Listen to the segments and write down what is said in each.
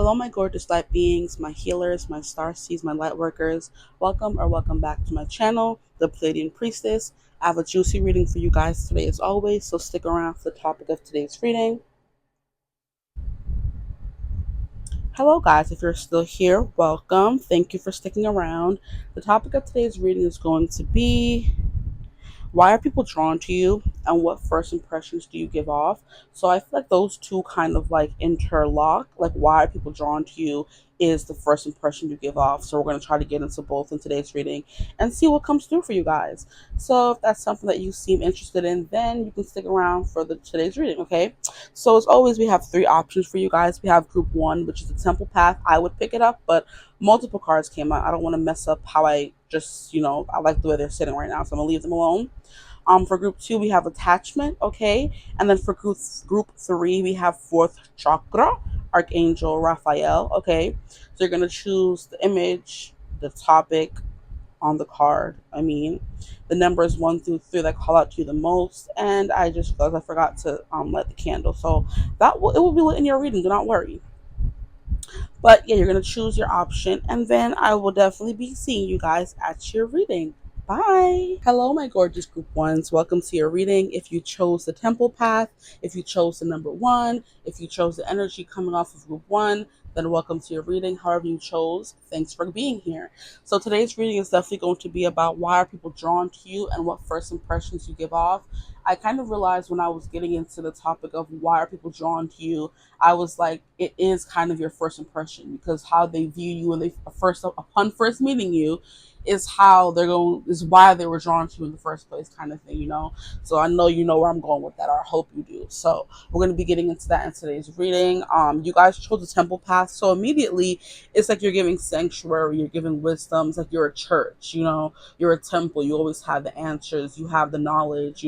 Hello, my gorgeous light beings, my healers, my star seeds, my light workers. Welcome back to my channel, The Pleiadian Priestess. I have a juicy reading for you guys today, as always, so stick around for the topic of today's reading. Hello, guys. If you're still here, welcome. Thank you for sticking around. The topic of today's reading is going to be, why are people drawn to you, and what first impressions do you give off? So I feel like those two kind of like interlock. Like, why are people drawn to you is the first impression you give off. So we're going to try to get into both in today's reading and see what comes through for you guys. So if that's something that you seem interested in, then you can stick around for the today's reading. Okay, so as always, we have three options for you guys. We have group one, which is the temple path. I would pick it up, but multiple cards came out. I don't want to mess up how I just, I like the way they're sitting right now, so I'm gonna leave them alone. For group two, we have attachment, okay, and then for group three, we have fourth chakra, Archangel Raphael, okay. So you're gonna choose the image, the topic on the card. The numbers 1 through 3 that call out to you the most, and I just realized I forgot to light the candle, so it will be lit in your reading. Do not worry. But yeah, you're gonna choose your option, and then I will definitely be seeing you guys at your reading. Bye. Hello, my gorgeous group ones. Welcome to your reading. If you chose the temple path, if you chose the number one, if you chose the energy coming off of group one, then welcome to your reading. However you chose, thanks for being here. So today's reading is definitely going to be about why are people drawn to you and what first impressions you give off. I kind of realized when I was getting into the topic of why are people drawn to you, I was like, it is kind of your first impression, because how they view you when they upon first meeting you is how they're going, is why they were drawn to you in the first place, kind of thing. So I know you know where I'm going with that, or I hope you do. So we're going to be getting into that in today's reading. You guys chose the temple path, so immediately it's like you're giving sanctuary, you're giving wisdom. It's like you're a church, you're a temple. You always have the answers, you have the knowledge.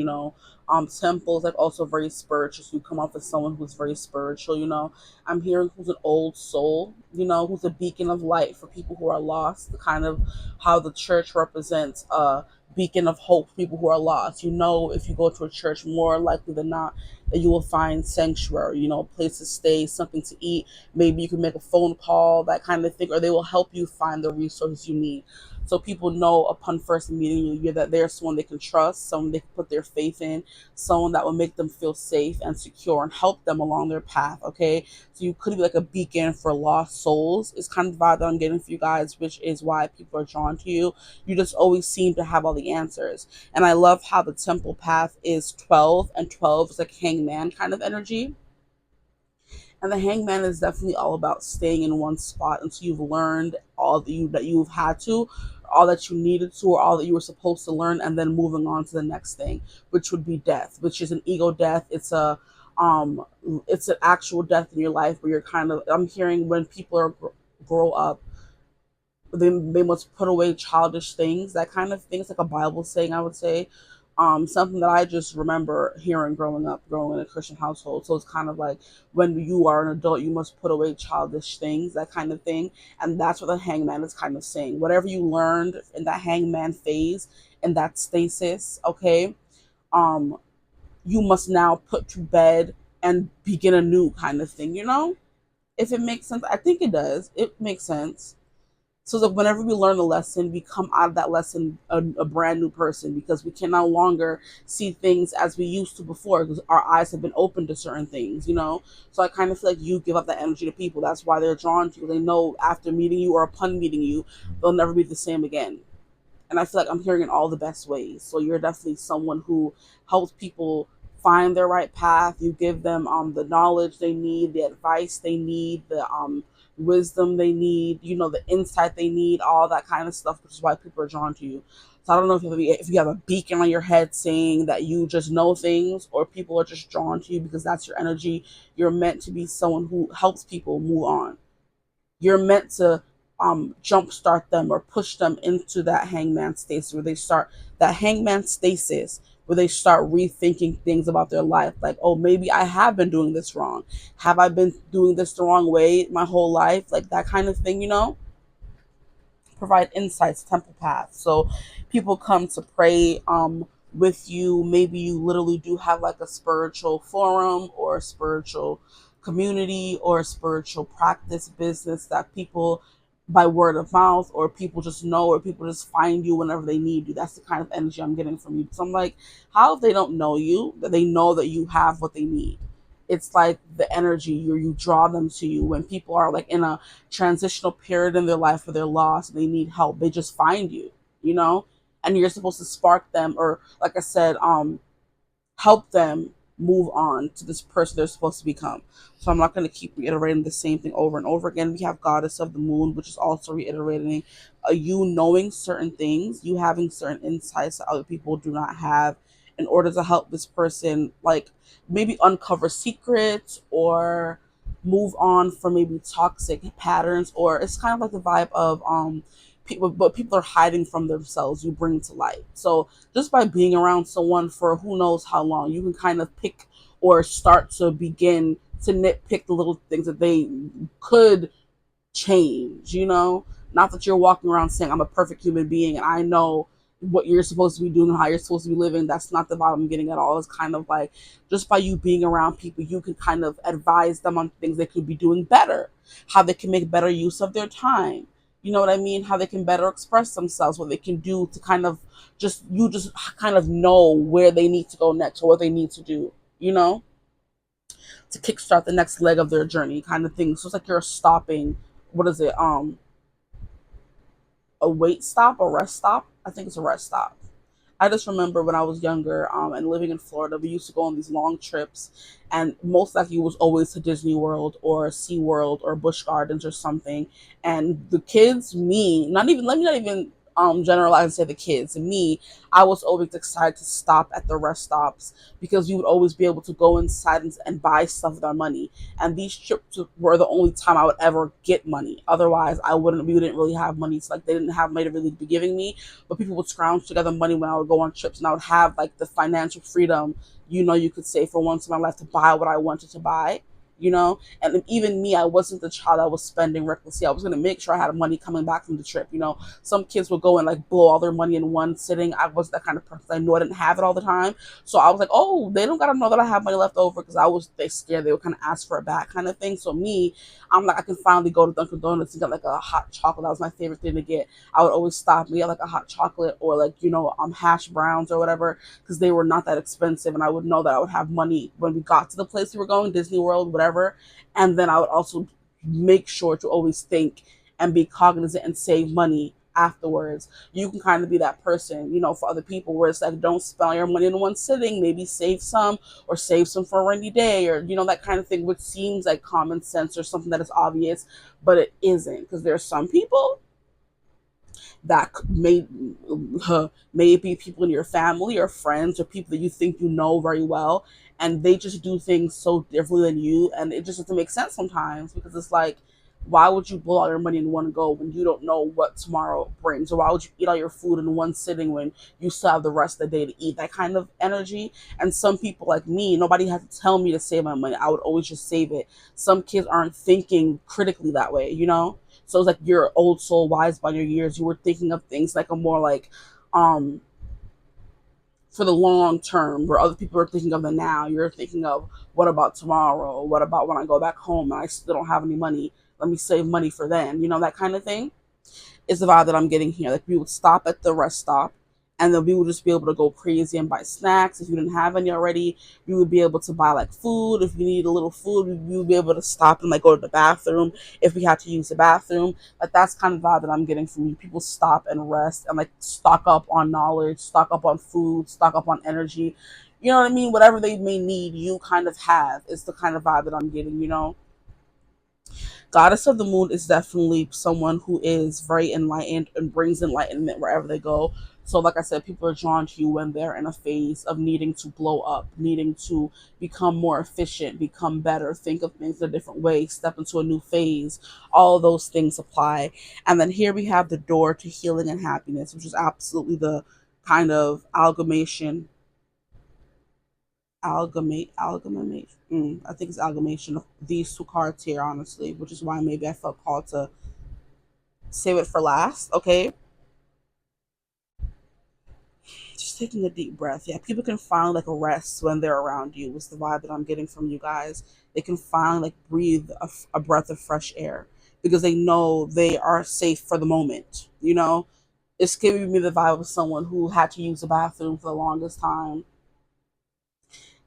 Temples like also very spiritual. So you come off as someone who's very spiritual. I'm hearing who's an old soul, who's a beacon of light for people who are lost. The kind of how the church represents a beacon of hope for people who are lost. If you go to a church, more likely than not that you will find sanctuary, a place to stay, something to eat. Maybe you can make a phone call, that kind of thing, or they will help you find the resources you need. So people know upon first meeting you that there's someone they can trust, someone they can put their faith in, someone that will make them feel safe and secure and help them along their path, okay? So you could be like a beacon for lost souls. It's kind of the vibe that I'm getting for you guys, which is why people are drawn to you. You just always seem to have all the answers. And I love how the temple path is 12, and 12 is like hangman kind of energy. And the hangman is definitely all about staying in one spot until you've learned all that you've had to, all that you needed to, or all that you were supposed to learn, and then moving on to the next thing, which would be death, which is an ego death. Um it's an actual death in your life where you're kind of, I'm hearing when people grow up, they must put away childish things, that kind of thing. It's like a Bible saying, I would say. Something that I just remember hearing growing up, growing in a Christian household. So it's kind of like, when you are an adult, you must put away childish things, that kind of thing. And that's what the hangman is kind of saying. Whatever you learned in that hangman phase, in that stasis, okay, um, you must now put to bed and begin anew, kind of thing. If it makes sense, I think it does. It makes sense. So that whenever we learn a lesson, we come out of that lesson a brand new person, because we can no longer see things as we used to before, because our eyes have been open to certain things. So I kind of feel like you give up that energy to people. That's why they're drawn to you. They know after meeting you or upon meeting you, they'll never be the same again. And I feel like I'm hearing in all the best ways. So you're definitely someone who helps people find their right path. You give them the knowledge they need, the advice they need, the wisdom they need, the insight they need, all that kind of stuff, which is why people are drawn to you. So I don't know if you have a beacon on your head saying that you just know things, or people are just drawn to you because that's your energy. You're meant to be someone who helps people move on. You're meant to jumpstart them or push them into that hangman stasis, where they start that hangman stasis where they start rethinking things about their life, like, oh, maybe I have been doing this wrong. Have I been doing this the wrong way my whole life? Like that kind of thing. Provide insights, temple path. So people come to pray with you. Maybe you literally do have like a spiritual forum or a spiritual community or a spiritual practice business that people by word of mouth or people just know or people just find you whenever they need you. That's the kind of energy I'm getting from you. So I'm like, how if they don't know you, that they know that you have what they need? It's like the energy you draw them to you when people are like in a transitional period in their life where they're lost and they need help. They just find you, you know, and you're supposed to spark them or, like I said, help them move on to this person they're supposed to become. So I'm not going to keep reiterating the same thing over and over again. We have Goddess of the Moon, which is also reiterating you knowing certain things, you having certain insights that other people do not have in order to help this person, like maybe uncover secrets or move on from maybe toxic patterns, or it's kind of like the vibe of people, but people are hiding from themselves, you bring to light. So just by being around someone for who knows how long, you can kind of pick or start to begin to nitpick the little things that they could change, you know? Not that you're walking around saying, I'm a perfect human being and I know what you're supposed to be doing and how you're supposed to be living. That's not the vibe I'm getting at all. It's kind of like just by you being around people, you can kind of advise them on things they could be doing better, how they can make better use of their time. You know what I mean? How they can better express themselves, what they can do to kind of just kind of know where they need to go next or what they need to do, you know, to kickstart the next leg of their journey kind of thing. So it's like you're stopping, what is it? A wait stop, a rest stop. I think it's a rest stop. I just remember when I was younger, and living in Florida, we used to go on these long trips, and most likely it was always to Disney World or Sea World or Busch Gardens or something. And the kids, me, not even let me not even generalize and say the kids. Me, I was always excited to stop at the rest stops because we would always be able to go inside and buy stuff with our money. And these trips were the only time I would ever get money. Otherwise, I wouldn't. We didn't really have money. So like they didn't have money to really be giving me, but people would scrounge together money when I would go on trips, and I would have like the financial freedom, you know, you could say for once in my life to buy what I wanted to buy, you know. And even me, I wasn't the child that was spending recklessly. I was going to make sure I had money coming back from the trip, you know. Some kids would go and like blow all their money in one sitting. I was that kind of person. I knew I didn't have it all the time, so I was like, oh, they don't got to know that I have money left over, because I was they scared they would kind of ask for it back kind of thing. So me, I'm like, I can finally go to Dunkin' Donuts and get like a hot chocolate. That was my favorite thing to get. I would always stop and get like a hot chocolate or like, you know, hash browns or whatever, because they were not that expensive. And I would know that I would have money when we got to the place we were going, Disney World, whatever. And then I would also make sure to always think and be cognizant and save money afterwards. You can kind of be that person, you know, for other people where it's like, don't spend your money in one sitting, maybe save some or save some for a rainy day or, you know, that kind of thing, which seems like common sense or something that is obvious, but it isn't, because there are some people that may it be people in your family or friends or people that you think you know very well, and they just do things so differently than you, and it just doesn't make sense sometimes, because it's like, why would you blow all your money in one go when you don't know what tomorrow brings? Or why would you eat all your food in one sitting when you still have the rest of the day to eat? That kind of energy. And some people like me, nobody had to tell me to save my money. I would always just save it. Some kids aren't thinking critically that way, you know? So it's like you're old soul wise by your years. You were thinking of things like a more like um for the long term, where other people are thinking of the now. You're thinking of, what about tomorrow? What about when I go back home and I still don't have any money? Let me save money for then. You know, that kind of thing is the vibe that I'm getting here. Like we would stop at the rest stop, and then we would just be able to go crazy and buy snacks. If you didn't have any already, we would be able to buy like food. If you need a little food, we would be able to stop and like go to the bathroom if we had to use the bathroom. Like that's kind of the vibe that I'm getting from you. People stop and rest and like stock up on knowledge, stock up on food, stock up on energy. You know what I mean? Whatever they may need, you kind of have. Is the kind of vibe that I'm getting, you know? Goddess of the Moon is definitely someone who is very enlightened and brings enlightenment wherever they go. So, like I said, people are drawn to you when they're in a phase of needing to blow up, needing to become more efficient, become better, think of things in a different way, step into a new phase. All of those things apply. And then here we have the door to healing and happiness, which is absolutely the kind of amalgamation I think it's amalgamation of these two cards here, honestly, which is why maybe I felt called to save it for last. Okay, taking a deep breath. Yeah, people can finally like rest when they're around you. Was the vibe that I'm getting from you guys. They can finally like breathe a breath of fresh air because they know they are safe for the moment. You know, it's giving me the vibe of someone who had to use the bathroom for the longest time.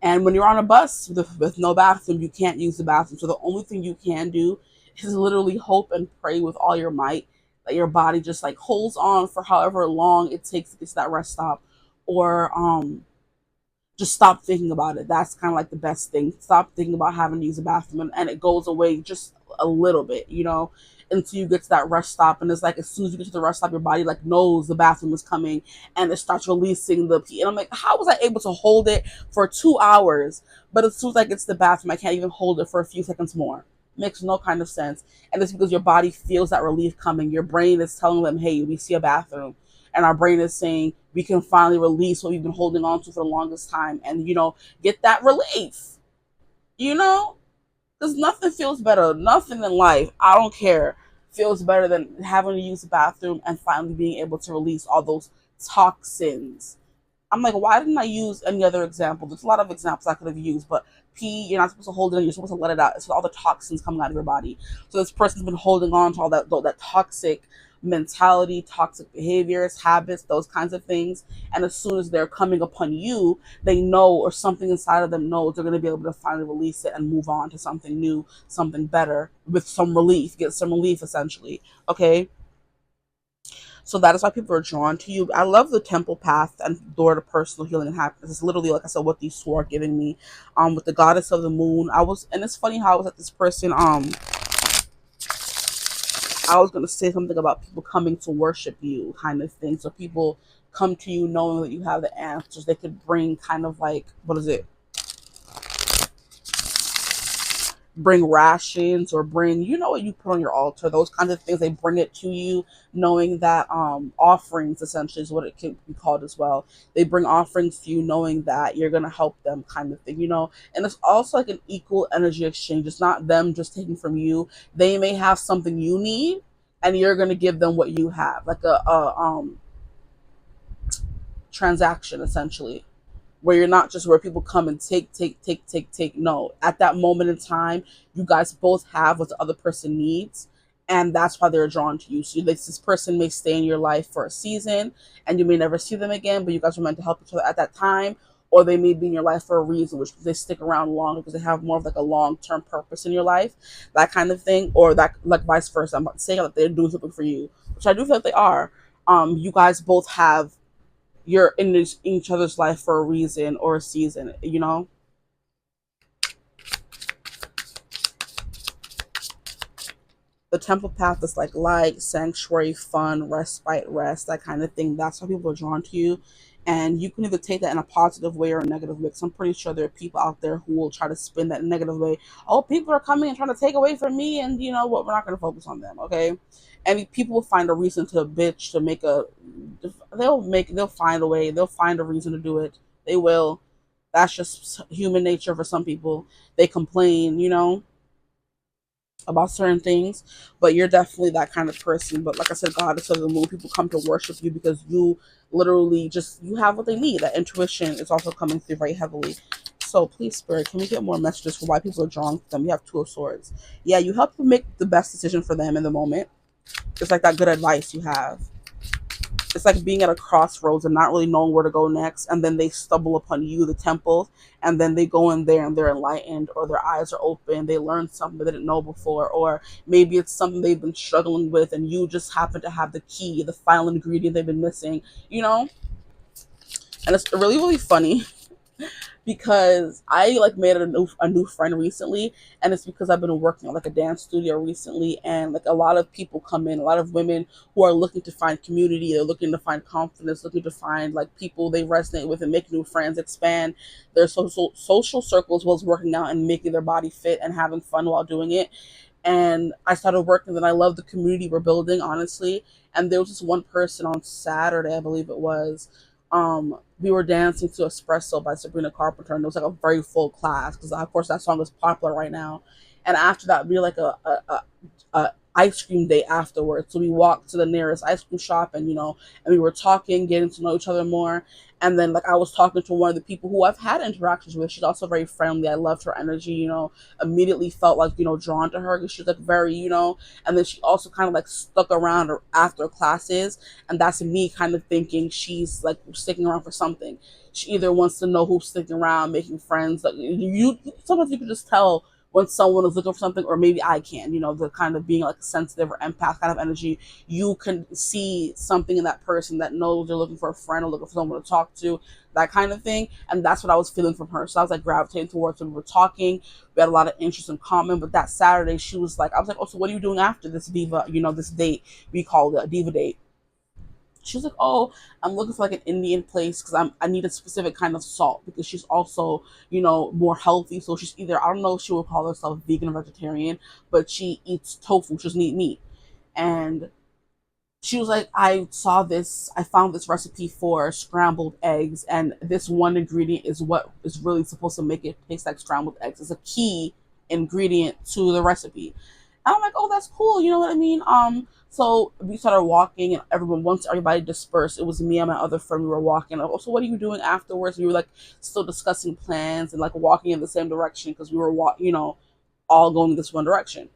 And when you're on a bus with no bathroom, you can't use the bathroom. So the only thing you can do is literally hope and pray with all your might that your body just like holds on for however long it takes to get to that rest stop, or just stop thinking about it. That's kind of like the best thing. Stop thinking about having to use the bathroom, and it goes away just a little bit, until you get to that rest stop. And it's like as soon as you get to the rest stop, your body like knows the bathroom is coming, and it starts releasing the pee. And I'm like, how was I able to hold it for 2 hours? But as soon as I get to the bathroom, I can't even hold it for a few seconds more. Makes no kind of sense. And it's because your body feels that relief coming. Your brain is telling them, hey, we see a bathroom, and our brain is saying we can finally release what we've been holding on to for the longest time, and get that relief. you know because nothing feels better, nothing in life, I don't care, feels better than having to use the bathroom and finally being able to release all those toxins. I'm like, why didn't I use any other example? There's a lot of examples I could have used, but pee, you're not supposed to hold it in. You're supposed to let it out. It's all the toxins coming out of your body. So this person's been holding on to all that toxic mentality, toxic behaviors, habits, those kinds of things. And as soon as they're coming upon you, they know, or something inside of them knows, they're going to be able to finally release it and move on to something new, something better, with some relief, get some relief essentially. Okay, so that is why people are drawn to you. I love the temple path and door to personal healing and happiness. It's literally, like I said, what these two are giving me. With the goddess of the moon, and it's funny how I was at this person. I was gonna say something about people coming to worship you, kind of thing. So people come to you knowing that you have the answers. They could bring kind of like, what is it? Bring rations, or bring, what you put on your altar, those kinds of things. They bring it to you knowing that offerings essentially is what it can be called as well. They bring offerings to you knowing that you're going to help them, kind of thing. And it's also like an equal energy exchange. It's not them just taking from you. They may have something you need, and you're going to give them what you have, like a transaction essentially, where you're not just where people come and take. No, at that moment in time, you guys both have what the other person needs, and that's why they're drawn to you. So this person may stay in your life for a season, and you may never see them again, but you guys were meant to help each other at that time. Or they may be in your life for a reason, which they stick around longer because they have more of like a long-term purpose in your life, that kind of thing. Or that, like, vice versa. I'm not saying that they're doing something for you, which I do feel like they are. You guys both have, you're in each other's life for a reason or a season. The temple path is like light, sanctuary, fun, respite, rest, that kind of thing. That's why people are drawn to you. And you can either take that in a positive way or a negative way. Because I'm pretty sure there are people out there who will try to spin that negative way. Oh, people are coming and trying to take away from me, and you know what? We're not going to focus on them, okay? And people will find a reason to bitch, to make a. They'll find a way. They'll find a reason to do it. They will. That's just human nature for some people. They complain, about certain things, but you're definitely that kind of person. But like I said, goddess of the moon, people come to worship you because you literally you have what they need. That intuition is also coming through very heavily. So please, spirit, can we get more messages for why people are drawn to them? You have two of swords. Yeah, you help them make the best decision for them in the moment. It's like that good advice you have. It's like being at a crossroads and not really knowing where to go next, and then they stumble upon you, the temple, and then they go in there and they're enlightened, or their eyes are open, they learn something they didn't know before, or maybe it's something they've been struggling with and you just happen to have the key, the final ingredient they've been missing. And it's really, really funny because I like made a new friend recently, and it's because I've been working on like a dance studio recently, and like a lot of people come in, a lot of women who are looking to find community, they're looking to find confidence, looking to find like people they resonate with and make new friends, expand their social circles, while working out and making their body fit and having fun while doing it. And I started working, and I love the community we're building, honestly. And there was this one person on Saturday, I believe it was. We were dancing to Espresso by Sabrina Carpenter, and it was like a very full class because, of course, that song is popular right now. And after that, we were like a ice cream date afterwards. So we walked to the nearest ice cream shop, and and we were talking, getting to know each other more. And then like I was talking to one of the people who I've had interactions with. She's also very friendly. I loved her energy, immediately felt like, drawn to her because she's like very, and then she also kind of like stuck around after classes. And that's me kind of thinking she's like sticking around for something. She either wants to know who's sticking around, making friends. Like you sometimes you can just tell when someone is looking for something, or maybe I can, the kind of being like sensitive or empath kind of energy. You can see something in that person that knows they're looking for a friend or looking for someone to talk to, that kind of thing. And that's what I was feeling from her. So I was like gravitating towards her. We were talking. We had a lot of interest in common. But that Saturday, she was like, I was like, oh, so what are you doing after this diva, this date? We called it a diva date. She was like, "Oh, I'm looking for like an Indian place because I need a specific kind of salt because she's also more healthy. So she's either, I don't know if she would call herself vegan or vegetarian, but she eats tofu. She doesn't eat meat." And she was like, I found this recipe for scrambled eggs, and this one ingredient is what is really supposed to make it taste like scrambled eggs. It's a key ingredient to the recipe. And I'm like, oh, that's cool. You know what I mean? So we started walking, and once everybody dispersed, it was me and my other friend. We were walking. Like, oh, so what are you doing afterwards? We were like still discussing plans and like walking in the same direction because we were, all going this one direction.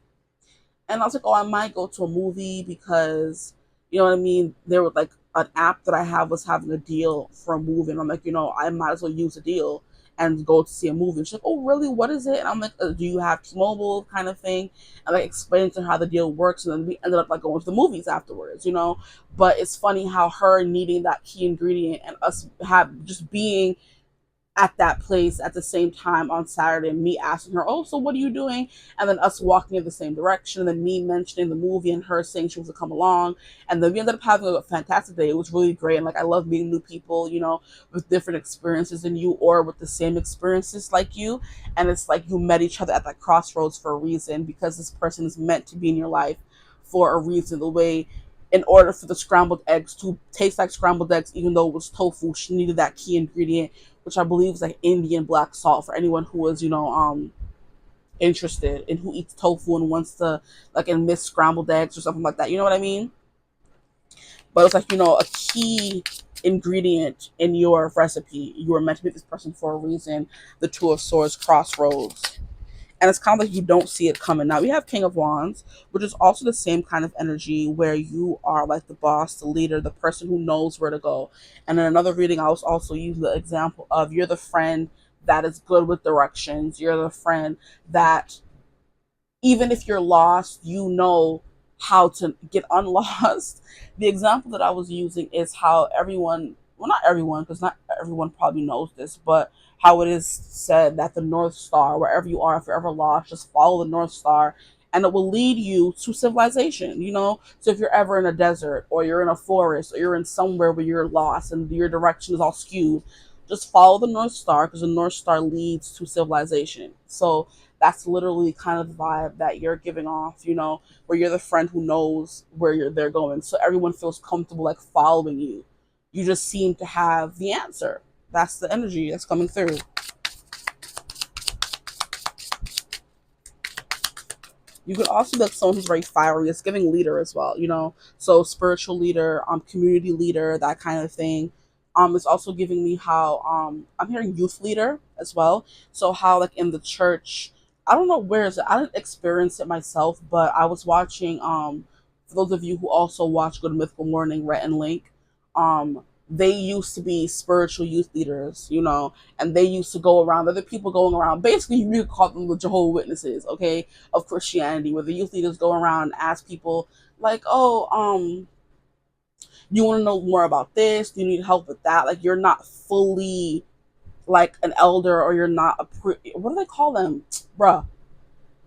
And I was like, oh, I might go to a movie because, you know what I mean? There was like an app that I have was having a deal for a movie. And I'm like, I might as well use a deal and go to see a movie. And she's like, oh, really? What is it? And I'm like, do you have T-Mobile kind of thing? And like explain to her how the deal works. And then we ended up like going to the movies afterwards. But it's funny how her needing that key ingredient and us have just being at that place at the same time on Saturday, and me asking her, oh, so what are you doing? And then us walking in the same direction, and then me mentioning the movie and her saying she was to come along. And then we ended up having a fantastic day. It was really great. And like, I love meeting new people, with different experiences than you or with the same experiences like you. And it's like you met each other at that crossroads for a reason because this person is meant to be in your life for a reason. The way in order for the scrambled eggs to taste like scrambled eggs, even though it was tofu, she needed that key ingredient, which I believe is like Indian black salt for anyone who is, interested in who eats tofu and wants to like and miss scrambled eggs or something like that. You know what I mean? But it's like, a key ingredient in your recipe. You were meant to be this person for a reason. The Two of Swords crossroads. And it's kind of like you don't see it coming. Now we have King of Wands, which is also the same kind of energy where you are like the boss, the leader, the person who knows where to go. And in another reading, I was also using the example of you're the friend that is good with directions. You're the friend that even if you're lost, you know how to get unlost. The example that I was using is how everyone, well, not everyone, because not everyone probably knows this, but how it is said that the North Star, wherever you are, if you're ever lost, just follow the North Star and it will lead you to civilization. So if you're ever in a desert or you're in a forest or you're in somewhere where you're lost and your direction is all skewed, just follow the North Star because the North Star leads to civilization. So that's literally kind of the vibe that you're giving off, where you're the friend who knows where they're going. So everyone feels comfortable like following you. You just seem to have the answer. That's the energy that's coming through. You could also be like someone who's very fiery. It's giving leader as well. So spiritual leader, community leader, that kind of thing. It's also giving me how I'm hearing youth leader as well. So how like in the church, I don't know where is it. I didn't experience it myself, but I was watching. For those of you who also watch Good Mythical Morning, Rhett and Link, they used to be spiritual youth leaders, and they used to go around. Other people going around. Basically, you could call them the Jehovah's Witnesses, okay, of Christianity, where the youth leaders go around and ask people like, "Oh, you want to know more about this? Do you need help with that?" Like, you're not fully like an elder, or you're not what do they call them, bruh?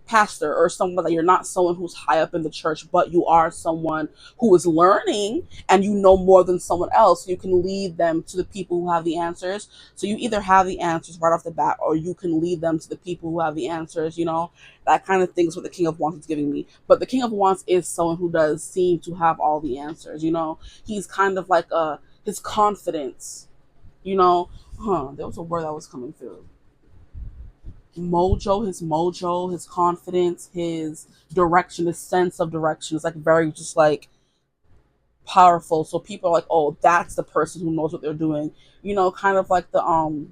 Pastor or someone, that you're not someone who's high up in the church, but you are someone who is learning and you know more than someone else. You can lead them to the people who have the answers. So you either have the answers right off the bat, or you can lead them to the people who have the answers. That kind of thing is what the King of Wands is giving me. But the King of Wands is someone who does seem to have all the answers. He's kind of like his confidence, there was a word that was coming through. mojo, his confidence, his direction, his sense of direction is like very just like powerful. So people are like, oh, that's the person who knows what they're doing. Kind of like the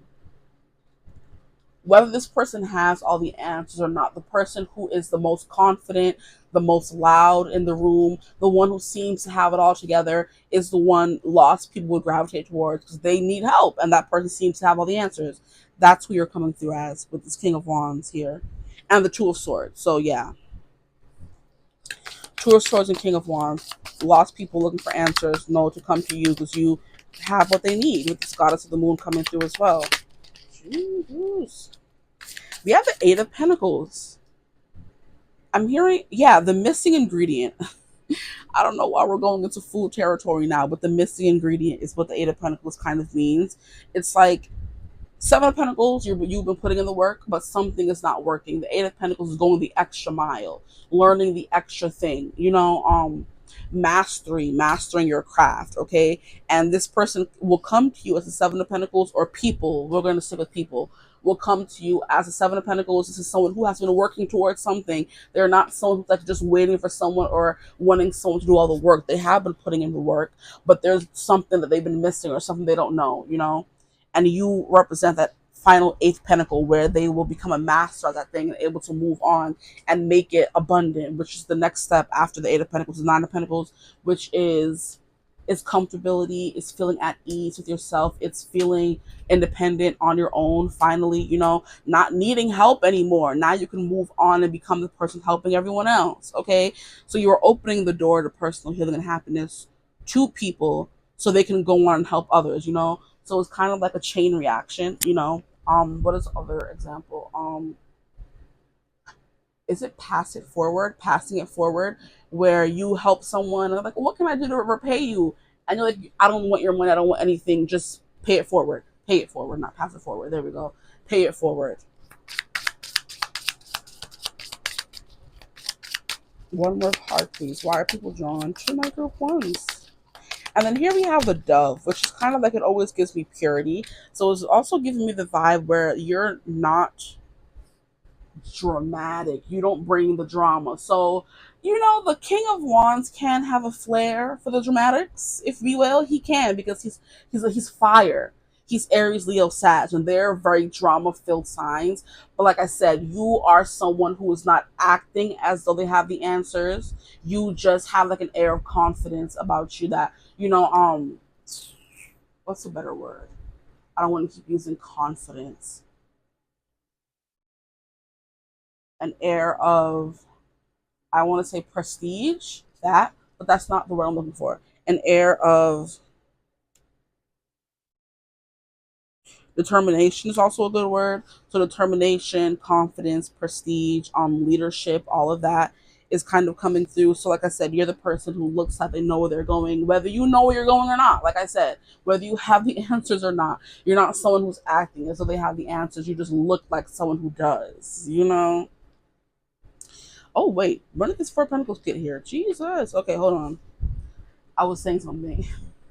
whether this person has all the answers or not, the person who is the most confident, the most loud in the room, the one who seems to have it all together is the one lost people would gravitate towards because they need help, and that person seems to have all the answers. That's who you're coming through as with this King of Wands here, and the Two of Swords. So yeah, Two of Swords and King of Wands. Lost people looking for answers know to come to you because you have what they need with this Goddess of the Moon coming through as well. Jeez. We have the Eight of Pentacles. I'm hearing, yeah, the missing ingredient. I don't know why we're going into food territory now, but the missing ingredient is what the Eight of Pentacles kind of means. It's like Seven of Pentacles, you've been putting in the work, but something is not working. The Eight of Pentacles is going the extra mile, learning the extra thing, mastering your craft, okay? And this person will come to you as the Seven of Pentacles, or people, we're going to stick with people, will come to you as a Seven of Pentacles. This is someone who has been working towards something. They're not someone who's like just waiting for someone or wanting someone to do all the work. They have been putting in the work, but there's something that they've been missing or something they don't know. And you represent that final eighth pentacle where they will become a master of that thing and able to move on and make it abundant, which is the next step after the Eight of Pentacles, the Nine of Pentacles, which is comfortability, is feeling at ease with yourself, it's feeling independent on your own, finally, not needing help anymore. Now you can move on and become the person helping everyone else. Okay, so you're opening the door to personal healing and happiness to people so they can go on and help others. So it's kind of like a chain reaction. What is the other example? Is it passing it forward, where you help someone and they're like, what can I do to repay you? And you're like, I don't want your money, I don't want anything, just pay it forward. Pay it forward, not pass it forward. There we go. Pay it forward. One more card, please. Why are people drawn to my group ones? And then here we have the Dove, which is kind of like, it always gives me purity. So it's also giving me the vibe where you're not dramatic. You don't bring the drama. So, the King of Wands can have a flair for the dramatics, if we will. He can, because he's fire. He's Aries, Leo, Sag, and they're very drama filled signs. But like I said, you are someone who is not acting as though they have the answers. You just have like an air of confidence about you that, what's a better word? I don't want to keep using confidence. An air of, I want to say prestige, but that's not the word I'm looking for. An air of determination is also a good word. So determination, confidence, prestige, leadership, all of that is kind of coming through. So like I said, you're the person who looks like they know where they're going, whether you know where you're going or not. Like I said, whether you have the answers or not, you're not someone who's acting as though they have the answers. You just look like someone who does. Oh wait, when did this Four of Pentacles get here? Jesus. Okay, hold on. I was saying something.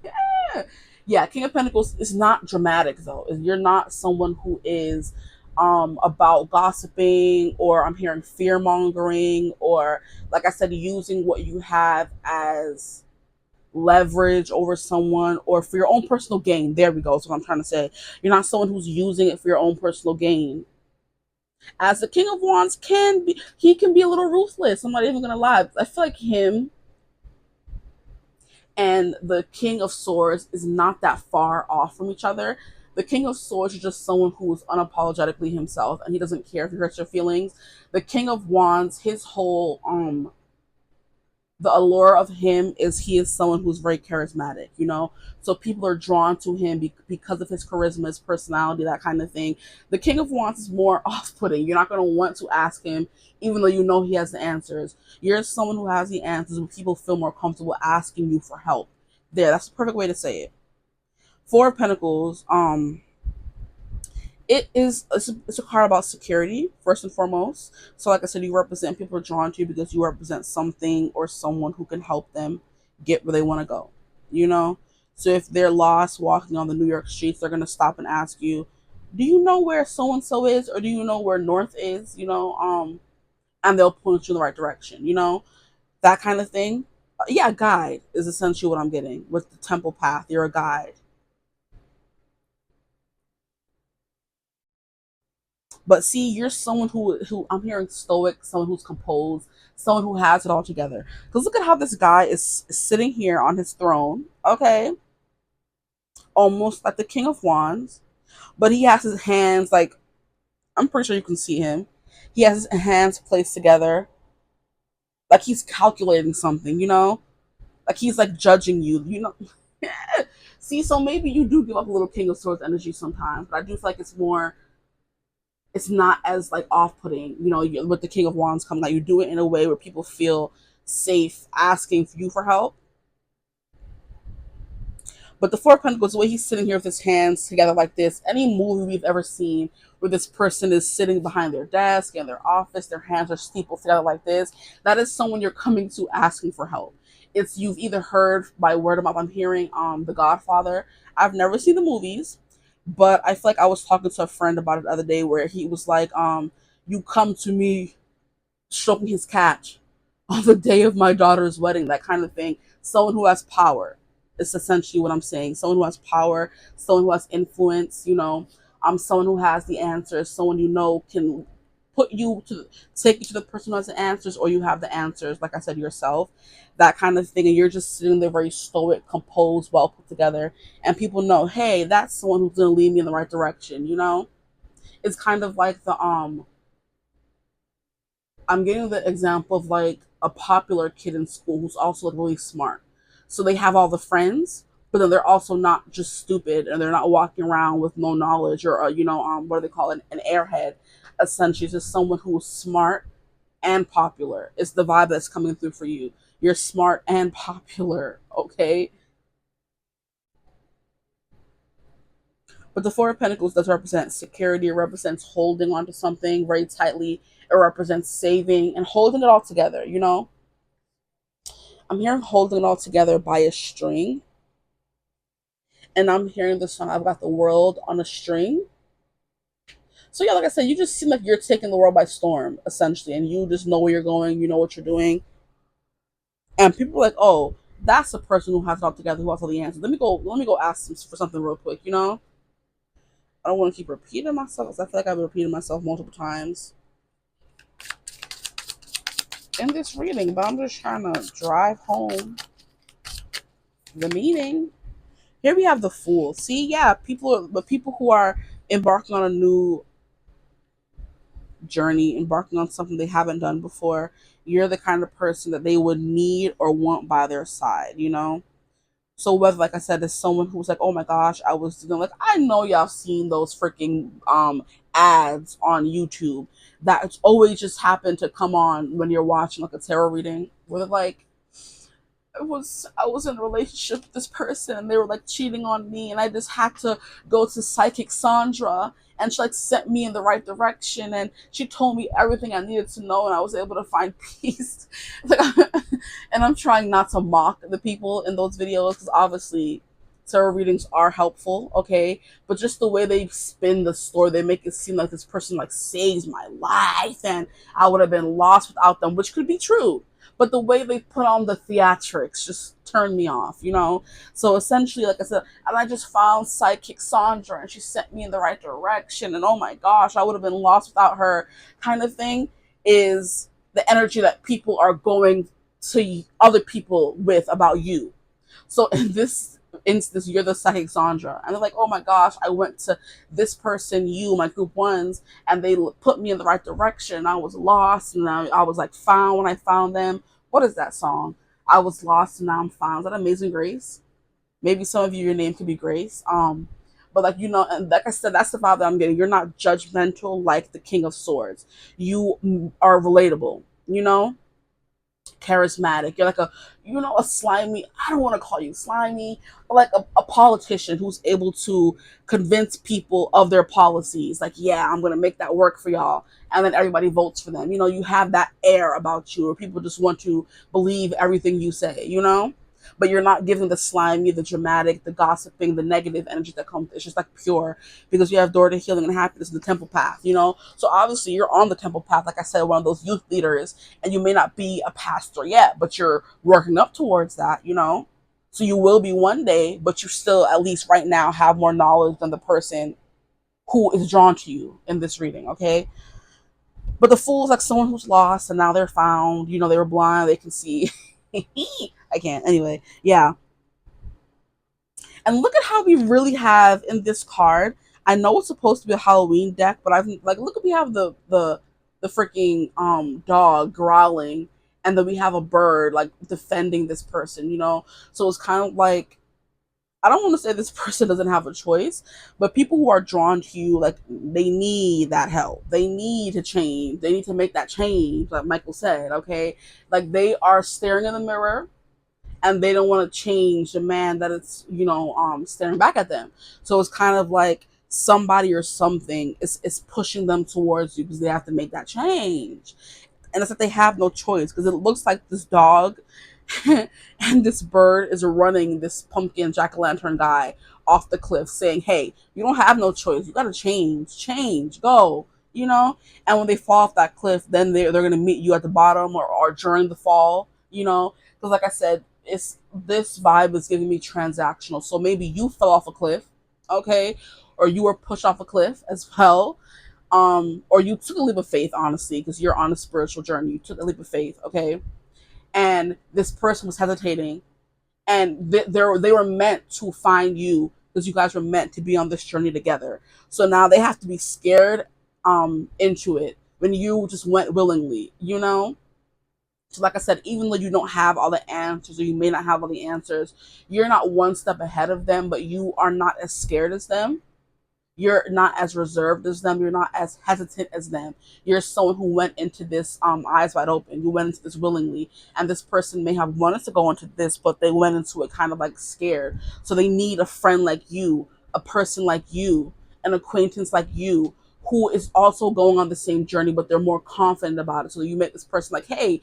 Yeah. Yeah, King of Pentacles is not dramatic though. You're not someone who is about gossiping, or I'm hearing fear mongering, or like I said, using what you have as leverage over someone or for your own personal gain. There we go. That's what I'm trying to say. You're not someone who's using it for your own personal gain. As the King of Wands can be, he can be a little ruthless. I'm not even gonna lie. I feel like him and the King of Swords is not that far off from each other. The King of Swords is just someone who is unapologetically himself and he doesn't care if you hurt your feelings. The King of Wands, his whole the allure of him is he is someone who's very charismatic. So people are drawn to him because of his charisma, his personality, that kind of thing. The King of Wands is more off-putting. You're not going to want to ask him, even though you know he has the answers. You're someone who has the answers and people feel more comfortable asking you for help. There, that's the perfect way to say it. Four of Pentacles, it's a card about security first and foremost. So like I said, you represent, people are drawn to you because you represent something or someone who can help them get where they want to go. So if they're lost walking on the New York streets, they're going to stop and ask you, do you know where so and so is, or do you know where north is? And they'll point you in the right direction. That kind of thing. Yeah, guide is essentially what I'm getting with the temple path. You're a guide. But see, you're someone who I'm hearing stoic, someone who's composed, someone who has it all together. Because look at how this guy is sitting here on his throne, okay, almost like the King of Wands, but he has his hands like, I'm pretty sure you can see him. He has his hands placed together, like he's calculating something, like he's like judging you. See, so maybe you do give up a little King of Swords energy sometimes, but I do feel like it's not as like off-putting, with the King of Wands coming out. You do it in a way where people feel safe asking you for help. But the Four of Pentacles, the way he's sitting here with his hands together like this, any movie we've ever seen where this person is sitting behind their desk in their office, their hands are steepled together like this, that is someone you're coming to asking for help. It's you've either heard by word of mouth. I'm hearing The Godfather. I've never seen the movies, but I feel like I was talking to a friend about it the other day where he was like, you come to me stroking his cat on the day of my daughter's wedding, that kind of thing. Someone who has power. It's essentially what I'm saying. Someone who has power, someone who has influence, someone who has the answers, someone can put you to take you to the person who has the answers, or you have the answers, like I said, yourself, that kind of thing. And you're just sitting there very stoic, composed, well put together, and people know, hey, that's someone who's gonna lead me in the right direction. It's kind of like I'm getting the example of like a popular kid in school who's also like really smart. So they have all the friends, but then they're also not just stupid, and they're not walking around with no knowledge, or what do they call it, an airhead. Essentially, it's just someone who's smart and popular. It's the vibe that's coming through for you. You're smart and popular, okay? But the Four of Pentacles does represent security. It represents holding onto something very tightly. It represents saving and holding it all together. I'm hearing holding it all together by a string. And I'm hearing the song I've Got the World on a String. So yeah, like I said, you just seem like you're taking the world by storm, essentially, and you just know where you're going, you know what you're doing. And people are like, oh, that's a person who has it all together, who has all the answers. Let me go ask them for something real quick. I don't want to keep repeating myself, because I feel like I've repeated myself multiple times in this reading, but I'm just trying to drive home the meaning. Here we have the Fool. See, yeah, people who are embarking on a new journey, embarking on something they haven't done before, you're the kind of person that they would need or want by their side. So whether, like I said, it's someone who's like, oh my gosh, I was doing, like, I know y'all seen those freaking ads on YouTube that always just happen to come on when you're watching like a tarot reading, where they're like, I was in a relationship with this person, and they were like cheating on me, and I just had to go to psychic Sandra, and she like sent me in the right direction, and she told me everything I needed to know, and I was able to find peace. Like, and I'm trying not to mock the people in those videos, because obviously tarot readings are helpful, okay, but just the way they spin the story, they make it seem like this person like saves my life and I would have been lost without them, which could be true, but the way they put on the theatrics just turned me off. So essentially, like I said, and I just found psychic Sandra, and she sent me in the right direction, and oh my gosh, I would have been lost without her, kind of thing, is the energy that people are going to other people with about you. So in this instance, you're the psychic Sandra, and they're like, oh my gosh, I went to this person, you, my group ones, and they put me in the right direction. I was lost, and I was like found when I found them. What is that song? I was lost and now I'm found. Is that Amazing Grace? Maybe some of you, your name could be Grace. But like, and like I said, that's the vibe that I'm getting. You're not judgmental like the King of Swords. You are relatable, charismatic. You're like a slimy, I don't want to call you slimy, but like a politician who's able to convince people of their policies. Like, yeah, I'm going to make that work for y'all. And then everybody votes for them. You have that air about you, or people just want to believe everything you say. but you're not giving the slimy, the dramatic, the gossiping, the negative energy that comes. It's just like pure, because you have door to healing and happiness in the temple path, you know? So obviously you're on the temple path, like I said, one of those youth leaders, and you may not be a pastor yet, but you're working up towards that, you know? So you will be one day, but you still, at least right now, have more knowledge than the person who is drawn to you in this reading, okay? But the fool is like someone who's lost and now they're found. You know, they were blind, they can see. I can't. Anyway, yeah. And look at how we really have in this card. I know it's supposed to be a Halloween deck, but I've like look at we have the freaking dog growling, and then we have a bird like defending this person, you know? So it's kind of like, I don't want to say this person doesn't have a choice, but people who are drawn to you, like they need that help. They need to change. They need to make that change, like Michael said, okay? Like they are staring in the mirror and they don't want to change the man that it's, staring back at them. So it's kind of like somebody or something is pushing them towards you because they have to make that change. And it's like they have no choice because it looks like this dog and this bird is running this pumpkin jack-o'-lantern guy off the cliff saying, hey, you don't have no choice, you gotta change, go, you know. And when they fall off that cliff, then they're gonna meet you at the bottom, or during the fall, you know. Because like I said, it's this vibe is giving me transactional. So maybe you fell off a cliff, okay, or you were pushed off a cliff as well, or you took a leap of faith, honestly, because you're on a spiritual journey. You took a leap of faith, okay, and this person was hesitating, and they were meant to find you because you guys were meant to be on this journey together. So now they have to be scared into it when you just went willingly, you know. So like I said, even though you don't have all the answers, or you may not have all the answers, you're not one step ahead of them, but you are not as scared as them. You're not as reserved as them. You're not as hesitant as them. You're someone who went into this eyes wide open. You went into this willingly, and this person may have wanted to go into this, but they went into it kind of like scared. So they need a friend like you, a person like you, an acquaintance like you, who is also going on the same journey, but they're more confident about it. So you make this person like, hey,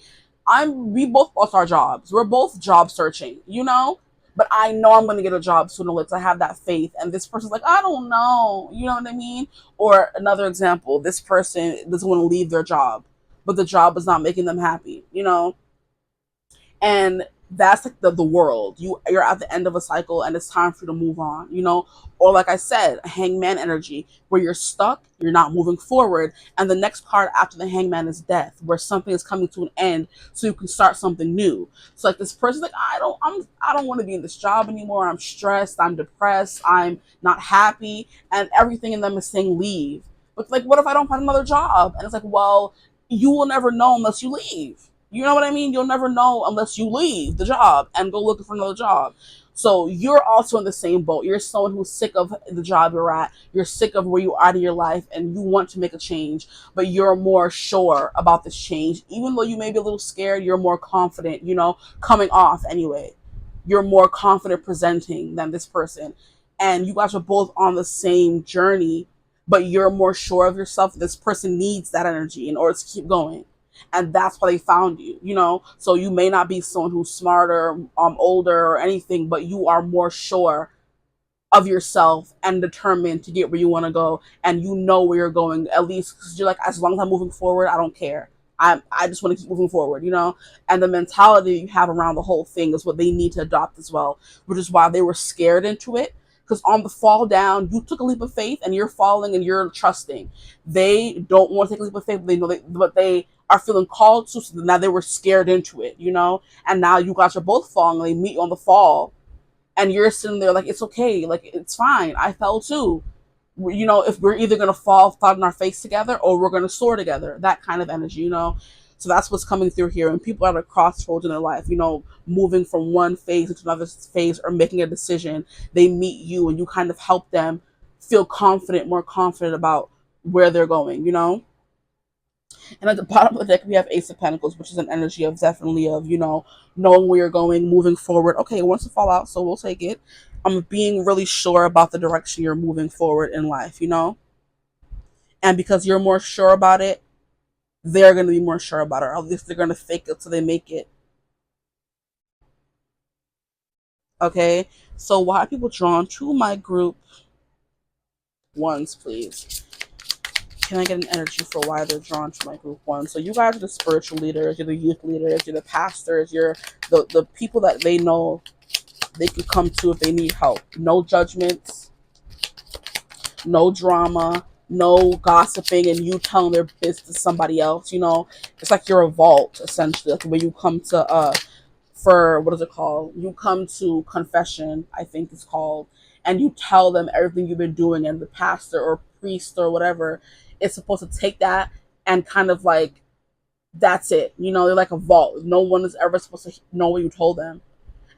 we both lost our jobs. We're both job searching, you know? But I know I'm going to get a job sooner or later. I have that faith. And this person's like, I don't know. You know what I mean? Or another example, this person doesn't want to leave their job, but the job is not making them happy, you know? And that's like the world. You're at the end of a cycle and it's time for you to move on, you know. Or like I said, hangman energy, where you're stuck, you're not moving forward, and the next card after the hangman is death, where something is coming to an end so you can start something new. So like this person's like, I don't want to be in this job anymore. I'm stressed, I'm depressed, I'm not happy, and everything in them is saying leave. But like, what if I don't find another job? And it's like, well, you will never know unless you leave. You know what I mean? You'll never know unless you leave the job and go looking for another job. So you're also in the same boat. You're someone who's sick of the job you're at. You're sick of where you are in your life and you want to make a change, but you're more sure about this change. Even though you may be a little scared, you're more confident, you know, coming off anyway. You're more confident presenting than this person. And you guys are both on the same journey, but you're more sure of yourself. This person needs that energy in order to keep going, and that's why they found you, you know. So you may not be someone who's smarter, older or anything, but you are more sure of yourself and determined to get where you want to go, and you know where you're going, at least because you're like, as long as I'm moving forward, I don't care. I just want to keep moving forward, you know. And the mentality you have around the whole thing is what they need to adopt as well, which is why they were scared into it. Because on the fall down, you took a leap of faith and you're falling and you're trusting. They don't want to take a leap of faith, but they are feeling called to. So now they were scared into it, you know. And now you guys are both falling. They meet you on the fall, and you're sitting there like, it's okay, like it's fine. I fell too. You know, if we're either gonna fall flat on our face together or we're gonna soar together, that kind of energy, you know. So that's what's coming through here. And people are at a crossroads in their life, you know, moving from one phase into another phase or making a decision. They meet you and you kind of help them feel confident, more confident about where they're going, you know. And at the bottom of the deck, we have Ace of Pentacles, which is an energy of definitely of, you know, knowing where you're going, moving forward. Okay, it wants to fall out, so we'll take it. I'm being really sure about the direction you're moving forward in life, you know? And because you're more sure about it, they're going to be more sure about it. Or at least they're going to fake it till they make it. Okay, so why are people drawn to my group ones, please? Can I get an energy for why they're drawn to my group one? So you guys are the spiritual leaders, you're the youth leaders, you're the pastors, you're the people that they know they can come to if they need help. No judgments, no drama, no gossiping and you telling their business to somebody else, you know. It's like you're a vault, essentially. Like when you come to for what is it called? You come to confession, I think it's called, and you tell them everything you've been doing, and the pastor or priest or whatever is supposed to take that and kind of like that's it. You know, they're like a vault. No one is ever supposed to know what you told them.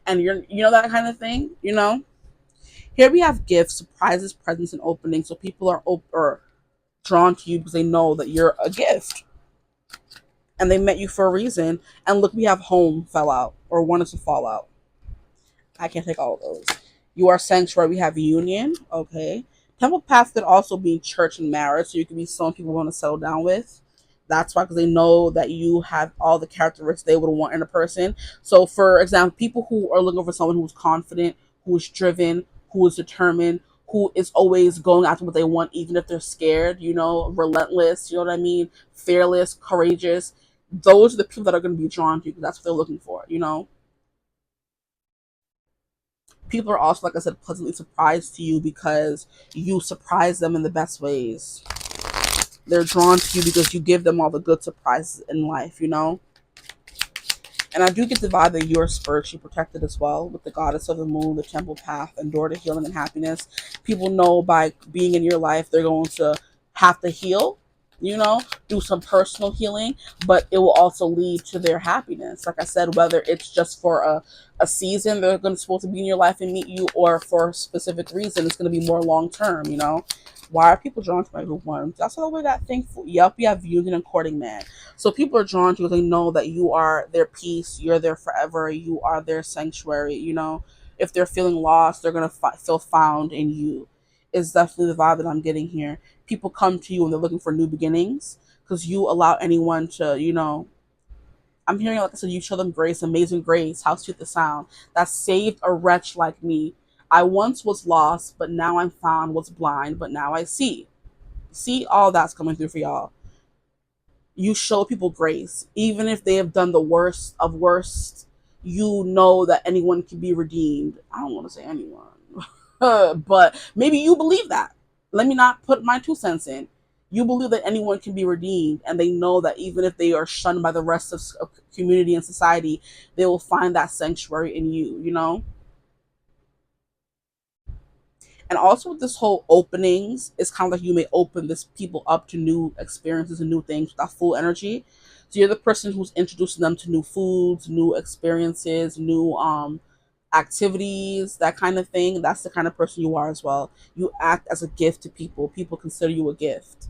And you know that kind of thing, you know? Here we have gifts, surprises, presents, and openings. So people are or drawn to you because they know that you're a gift and they met you for a reason. And look, we have home fell out or wanted to fall out. I can't take all of those. You are sanctuary. We have union. Okay. Temple path could also be church and marriage. So you could be someone people want to settle down with. That's why, because they know that you have all the characteristics they would want in a person. So, for example, people who are looking for someone who's confident, who is driven, who is determined, who is always going after what they want, even if they're scared, you know, relentless, you know what I mean? Fearless, courageous. Those are the people that are going to be drawn to you because that's what they're looking for, you know? People are also, like I said, pleasantly surprised to you because you surprise them in the best ways. They're drawn to you because you give them all the good surprises in life, you know? And I do get the vibe that you're spiritually protected as well with the goddess of the moon, the temple path, and door to healing and happiness. People know by being in your life, they're going to have to heal, you know, do some personal healing, but it will also lead to their happiness. Like I said, whether it's just for a season they're going to supposed to be in your life and meet you, or for a specific reason, it's going to be more long term, you know. Why are people drawn to my group one? That's all the way that thing. Yep, you have union and courting man. So people are drawn to you because they know that you are their peace, you're there forever, you are their sanctuary. You know, if they're feeling lost, they're gonna feel found in you. Is definitely the vibe that I'm getting here. People come to you and they're looking for new beginnings because you allow anyone to, you know. I'm hearing, like I said, you show them grace, amazing grace. How sweet the sound that saved a wretch like me. I once was lost, but now I'm found. Was blind, but now I see. See, all that's coming through for y'all. You show people grace even if they have done the worst of worst. You know that anyone can be redeemed. I don't want to say anyone but maybe you believe that. Let me not put my 2 cents in. You believe that anyone can be redeemed, and they know that even if they are shunned by the rest of community and society, they will find that sanctuary in you, you know. And also with this whole openings, it's kind of like you may open this people up to new experiences and new things with that full energy. So you're the person who's introducing them to new foods, new experiences, new activities, that kind of thing. That's the kind of person you are as well. You act as a gift to people. People consider you a gift.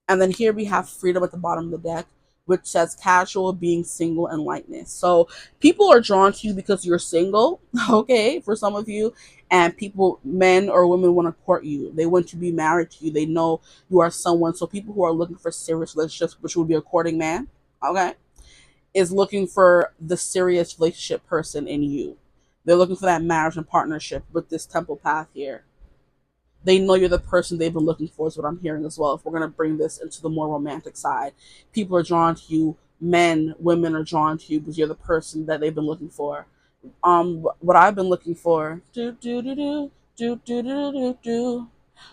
And then here we have freedom at the bottom of the deck, which says casual, being single, and lightness. So people are drawn to you because you're single, okay, for some of you. And people, men or women, want to court you. They want to be married to you. They know you are someone. So people who are looking for serious relationships, which would be a courting man, okay, is looking for the serious relationship person in you. They're looking for that marriage and partnership with this temple path here. They know you're the person they've been looking for, is what I'm hearing as well. If we're going to bring this into the more romantic side, people are drawn to you. Men, women are drawn to you because you're the person that they've been looking for. What I've been looking for. Do do do do do do do do do.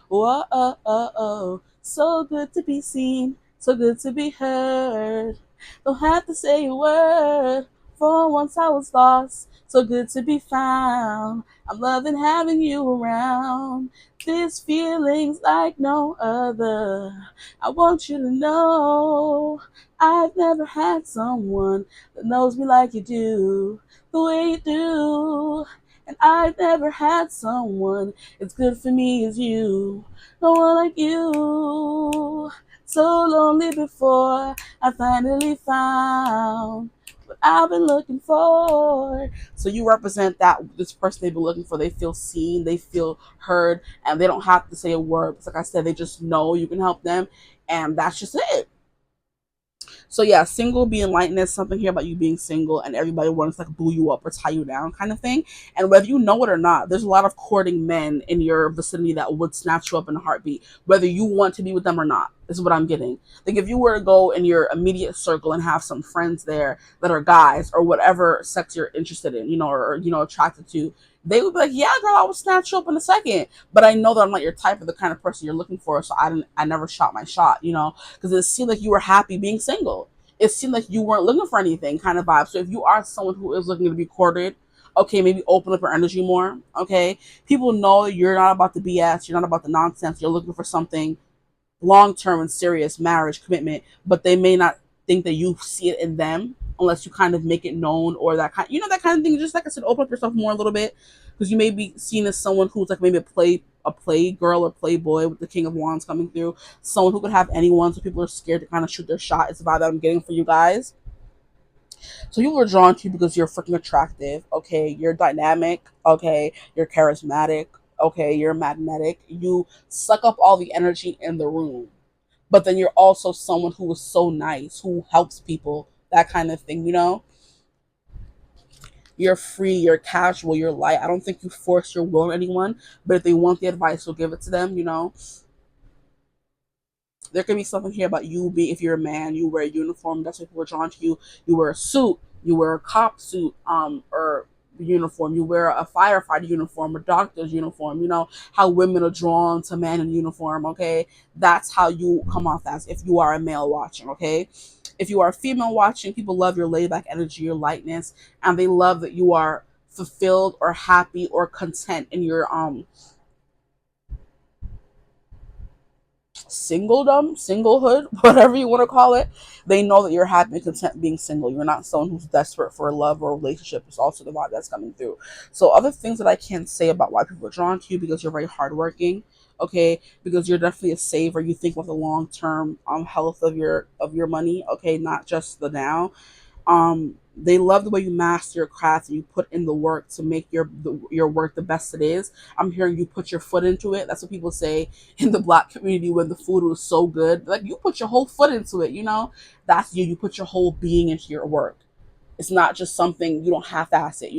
Whoa, oh. So good to be seen, so good to be heard. Don't have to say a word. For once I was lost, so good to be found. I'm loving having you around. This feeling's like no other. I want you to know I've never had someone that knows me like you do, the way you do. And I've never had someone as good for me as you. No one like you. So lonely before I finally found what I've been looking for. So you represent that this person they've been looking for. They feel seen, they feel heard, and they don't have to say a word. Because like I said, they just know you can help them, and that's just it. So yeah, single being lightness, something here about you being single and everybody wants to like boo you up or tie you down kind of thing. And whether you know it or not, there's a lot of courting men in your vicinity that would snatch you up in a heartbeat, whether you want to be with them or not. This is what I'm getting. Like if you were to go in your immediate circle and have some friends there that are guys or whatever sex you're interested in, or attracted to, they would be like, yeah, girl, I will snatch you up in a second. But I know that I'm not your type of the kind of person you're looking for, so I never shot my shot, because it seemed like you were happy being single. It seemed like you weren't looking for anything kind of vibe. So if you are someone who is looking to be courted, okay, maybe open up your energy more. Okay. People know you're not about the BS, you're not about the nonsense, you're looking for something long term and serious, marriage, commitment, but they may not think that you see it in them unless you kind of make it known, or that kind of thing. Just like I said, open up yourself more a little bit, because you may be seen as someone who's like maybe a play girl or playboy with the King of Wands coming through, someone who could have anyone, so people are scared to kind of shoot their shot. It's the vibe that I'm getting for you guys. So people are drawn to you because you're freaking attractive, okay? You're dynamic, okay? You're charismatic, okay? You're magnetic. You suck up all the energy in the room. But then you're also someone who is so nice, who helps people, that kind of thing. You're free, you're casual, you're light. I don't think you force your will on anyone, but if they want the advice, you'll give it to them. There could be something here about you being, if you're a man, you wear a uniform, that's why people are drawn to you. You wear a suit, you wear a cop suit, or uniform, you wear a firefighter uniform, a doctor's uniform. How women are drawn to men in uniform, okay? That's how you come off as if you are a male watching, okay? If you are a female watching, people love your laid back energy, your lightness, and they love that you are fulfilled or happy or content in your singlehood, whatever you want to call it. They know that you're happy and content being single. You're not someone who's desperate for a love or a relationship. It's also the vibe that's coming through. So other things that I can say about why people are drawn to you: because you're very hardworking, okay? Because you're definitely a saver. You think about the long term health of your money, okay, not just the now. They love the way you master your craft and you put in the work to make your work the best it is. I'm hearing you put your foot into it. That's what people say in the black community when the food was so good. Like, you put your whole foot into it. That's you. You put your whole being into your work. It's not just something, you don't half-ass it.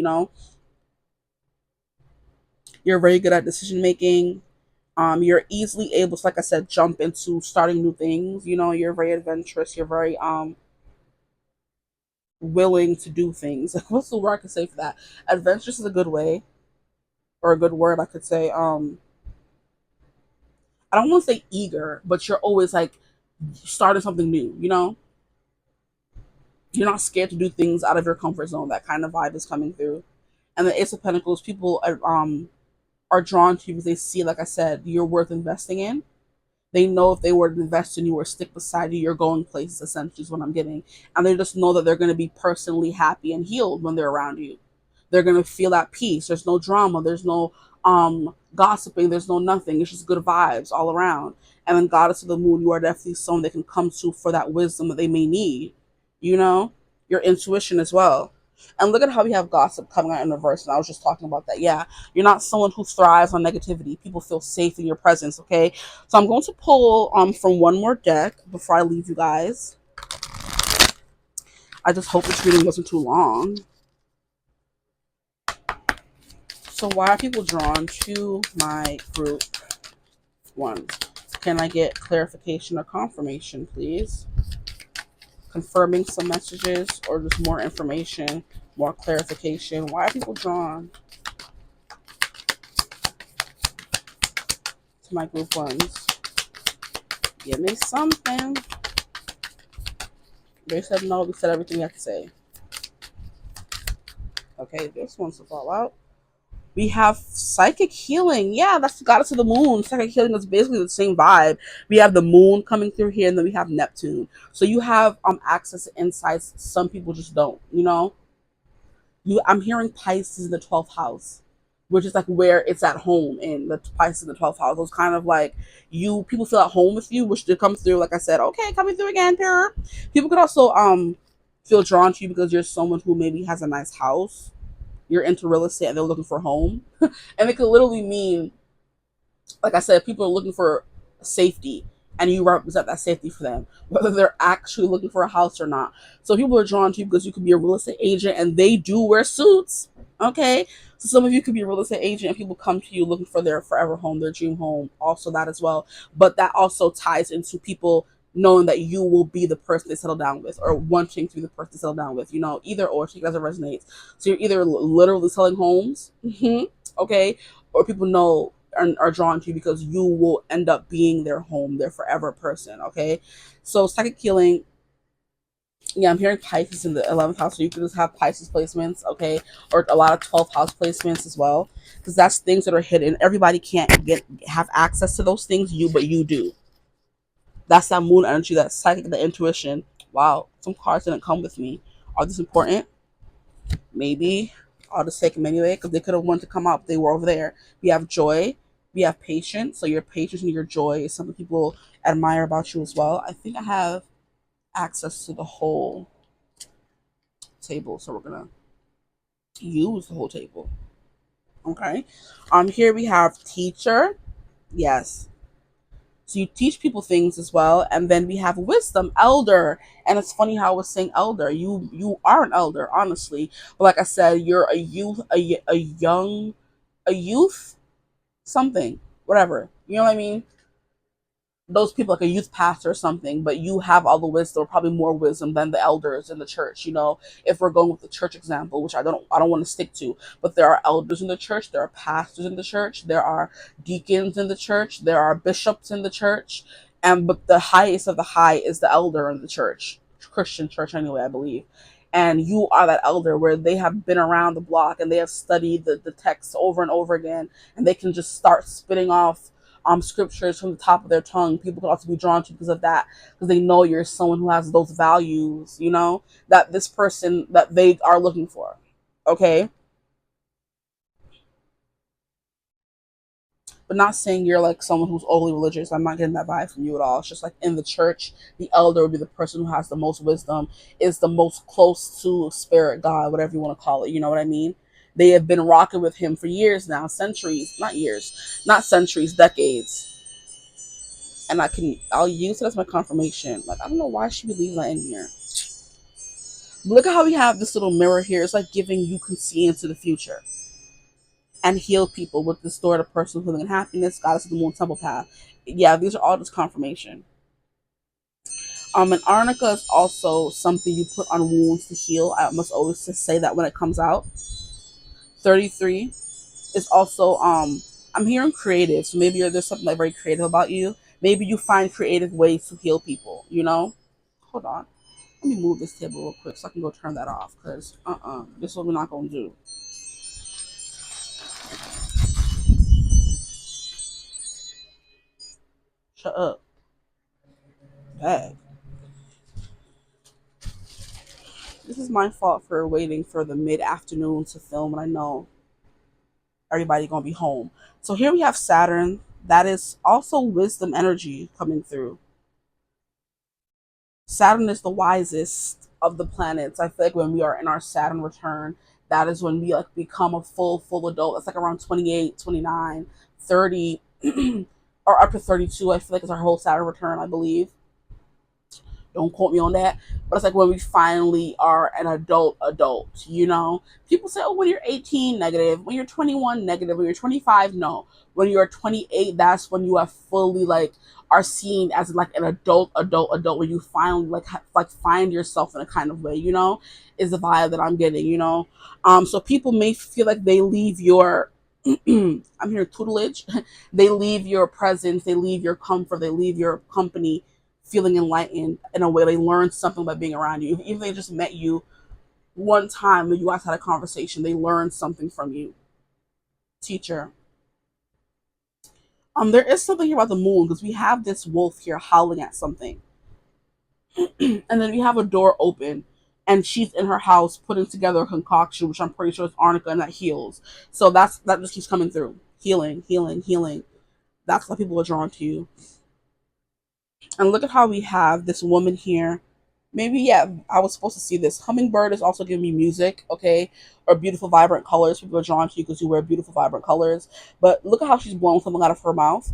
You're very good at decision making. You're easily able to, like I said, jump into starting new things. You're very adventurous. You're very willing to do things. Like, what's the word I could say for that? Adventurous is a good way, or a good word I could say. I don't want to say eager, but you're always like starting something new. You're not scared to do things out of your comfort zone. That kind of vibe is coming through. And the Ace of Pentacles, people are drawn to you because they see, like I said, you're worth investing in. They know if they were to invest in you or stick beside you, you're going places, essentially, is what I'm getting. And they just know that they're going to be personally happy and healed when they're around you. They're going to feel at peace. There's no drama. There's no gossiping. There's no nothing. It's just good vibes all around. And then Goddess of the Moon, you are definitely someone they can come to for that wisdom that they may need. You know, your intuition as well. And look at how we have gossip coming out in reverse. And I was just talking about that. Yeah, you're not someone who thrives on negativity. People feel safe in your presence. Okay, so I'm going to pull from one more deck before I leave you guys. I just hope this reading wasn't too long. So why are people drawn to my group ones? Can I get clarification or confirmation, please? Confirming some messages or just more information, more clarification. Why are people drawn to my group ones? Give me something. They said no. We said everything we have to say. Okay, this one's to fall out. We have psychic healing. Yeah, that's the Goddess of the Moon. Psychic healing is basically the same vibe. We have the moon coming through here, and then we have Neptune. So you have access to insights some people just don't. I'm hearing Pisces in the 12th house, which is like where it's at home in the Pisces in the 12th house. It's kind of like people feel at home with you, which did come through. Like I said, okay, coming through again, Pierre. People could also feel drawn to you because you're someone who maybe has a nice house. You're into real estate and they're looking for a home. And it could literally mean, like I said, people are looking for safety and you represent that safety for them, whether they're actually looking for a house or not. So people are drawn to you because you could be a real estate agent, and they do wear suits. Okay, so some of you could be a real estate agent, and people come to you looking for their forever home, their dream home. Also that as well, but that also ties into people knowing that you will be the person they settle down with, or wanting to be the person they settle down with. Either or. Take it as it resonates. So you're either literally selling homes, okay, or people know are drawn to you because you will end up being their home, their forever person. Okay, so psychic healing. Yeah, I'm hearing Pisces in the 11th house, so you can just have Pisces placements, okay, or a lot of 12th house placements as well, because that's things that are hidden. Everybody can't have access to those things, but you do. That's that moon energy, that psychic, the intuition. Wow, some cards didn't come with me. Are these important? Maybe. I'll just take them anyway because they could have wanted to come up. They were over there. We have joy. We have patience. So your patience and your joy is something people admire about you as well. I think I have access to the whole table, so we're gonna use the whole table. Okay. Here we have teacher. Yes. So you teach people things as well, and then we have wisdom, elder, and it's funny how I was saying elder. You are an elder, honestly, but like I said, you're a youth, a youth, something, whatever. You know what I mean? Those people like a youth pastor or something, but you have all the wisdom, or probably more wisdom than the elders in the church. If we're going with the church example, which I don't want to stick to, but there are elders in the church, there are pastors in the church, there are deacons in the church, there are bishops in the church, and but the highest of the high is the elder in the church, Christian church anyway, I believe. And you are that elder where they have been around the block and they have studied the text over and over again, and they can just start spitting off scriptures from the top of their tongue. People can also be drawn to you because of that, because they know you're someone who has those values, that this person that they are looking for. Okay. But not saying you're like someone who's overly religious. I'm not getting that vibe from you at all. It's just like in the church, the elder would be the person who has the most wisdom, is the most close to spirit, God, whatever you want to call it. You know what I mean? They have been rocking with him for years now, centuries, not years, not centuries, decades. And I'll use it as my confirmation. Like, I don't know why she would leave that in here. But look at how we have this little mirror here. It's like giving you can see into the future and heal people with this door to personal healing and happiness, goddess of the moon, temple path. Yeah, these are all just confirmation. And arnica is also something you put on wounds to heal. I must always just say that when it comes out. 33 is also I'm hearing creative, so maybe there's something like very creative about you. Maybe you find creative ways to heal people. Hold on. Let me move this table real quick so I can go turn that off, because this is what we're not gonna do. Shut up. Bag. This is my fault for waiting for the mid-afternoon to film, and I know everybody gonna be home. So here we have Saturn. That is also wisdom energy coming through. Saturn is the wisest of the planets. I feel like when we are in our Saturn return, that is when we like become a full adult. It's like around 28, 29, 30, or up to 32. I feel like it's our whole Saturn return, I believe. Don't quote me on that. But it's like when we finally are an adult. People say, oh, when you're 18, negative. When you're 21, negative. When you're 25, no. When you're 28, that's when you are fully like are seen as like an adult. When you finally like find yourself in a kind of way, is the vibe that I'm getting. So people may feel like they leave your I'm hearing tutelage. They leave your presence, they leave your comfort, they leave your company feeling enlightened in a way. They learned something by being around you. Even if they just met you one time when you guys had a conversation, they learned something from you. Teacher. There is something here about the moon because we have this wolf here howling at something. And then we have a door open and she's in her house putting together a concoction, which I'm pretty sure is arnica, and that heals. So that just keeps coming through. Healing, healing, healing. That's why people are drawn to you. And look at how we have this woman here. Maybe, yeah, I was supposed to see this. Hummingbird is also giving me music, okay? Or beautiful, vibrant colors. People are drawn to you because you wear beautiful, vibrant colors. But look at how she's blowing something out of her mouth.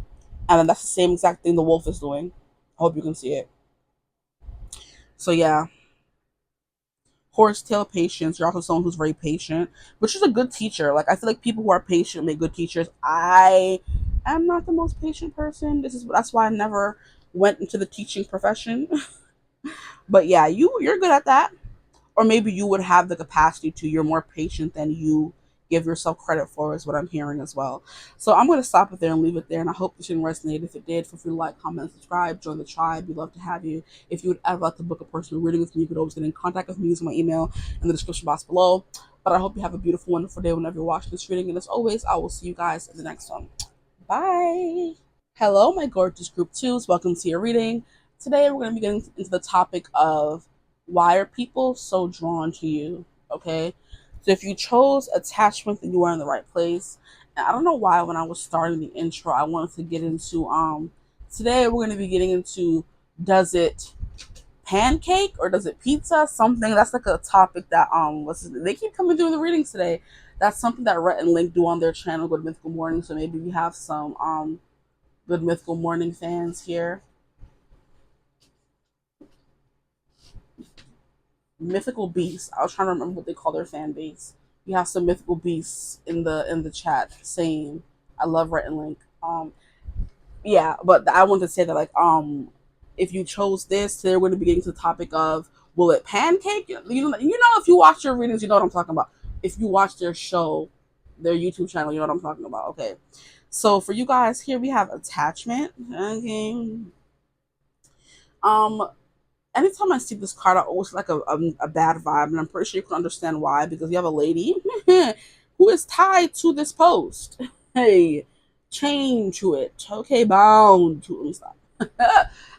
And then that's the same exact thing the wolf is doing. Hope you can see it. So yeah, horsetail patience. You're also someone who's very patient, which is a good teacher. Like I feel like people who are patient make good teachers. I am not the most patient person. That's why I never went into the teaching profession. But yeah, you're good at that. Or maybe you would have the capacity to. You're more patient than you give yourself credit for, is what I'm hearing as well. So I'm going to stop it there and leave it there. And I hope this didn't resonate. If it did, feel free to like, comment, subscribe, join the tribe. We'd love to have you. If you would ever like to book a personal reading with me, you could always get in contact with me using my email in the description box below. But I hope you have a beautiful, wonderful day whenever you're watching this reading. And as always, I will see you guys in the next one. Bye. Hello, my gorgeous group twos. Welcome to your reading. Today, we're going to be getting into the topic of why are people so drawn to you? Okay, so if you chose attachment, then you are in the right place. And I don't know why when I was starting the intro, I wanted to get into Today, we're going to be getting into does it pancake or does it pizza? Something that's like a topic that they keep coming through the readings today. That's something that Rhett and Link do on their channel, Good Mythical Morning. So maybe we have some Good Mythical Morning fans here. Mythical Beasts. I was trying to remember what they call their fan base. We have some Mythical Beasts in the chat saying, "I love Rhett and Link." Yeah, but I wanted to say that if you chose this, today we're going to be getting to the topic of will it pancake? If you watch their readings, you know what I'm talking about. If you watch their show, their YouTube channel, you know what I'm talking about. Okay, so for you guys here, we have attachment. Okay. Um, Anytime I see this card, I always like a bad vibe, and I'm pretty sure you can understand why because you have a lady who is tied to this post. Hey, chained to it. Okay, bound to it. Let me stop.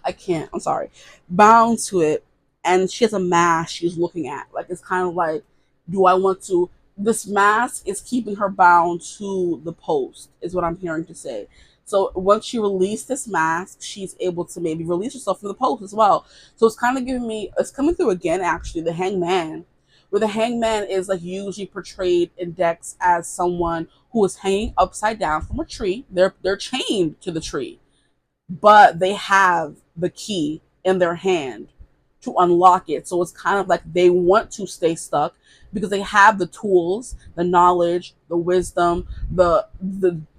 I can't. I'm sorry. Bound to it, and she has a mask she's looking at. Like it's kind of like, do I want to? This mask is keeping her bound to the post. Is what I'm hearing to say. So once she released this mask, she's able to maybe release herself from the post as well. So it's kind of giving me, it's coming through again, actually, the hangman, where the hangman is like usually portrayed in decks as someone who is hanging upside down from a tree. They're chained to the tree, but they have the key in their hand to unlock it. So it's kind of like they want to stay stuck because they have the tools, the knowledge, the wisdom, the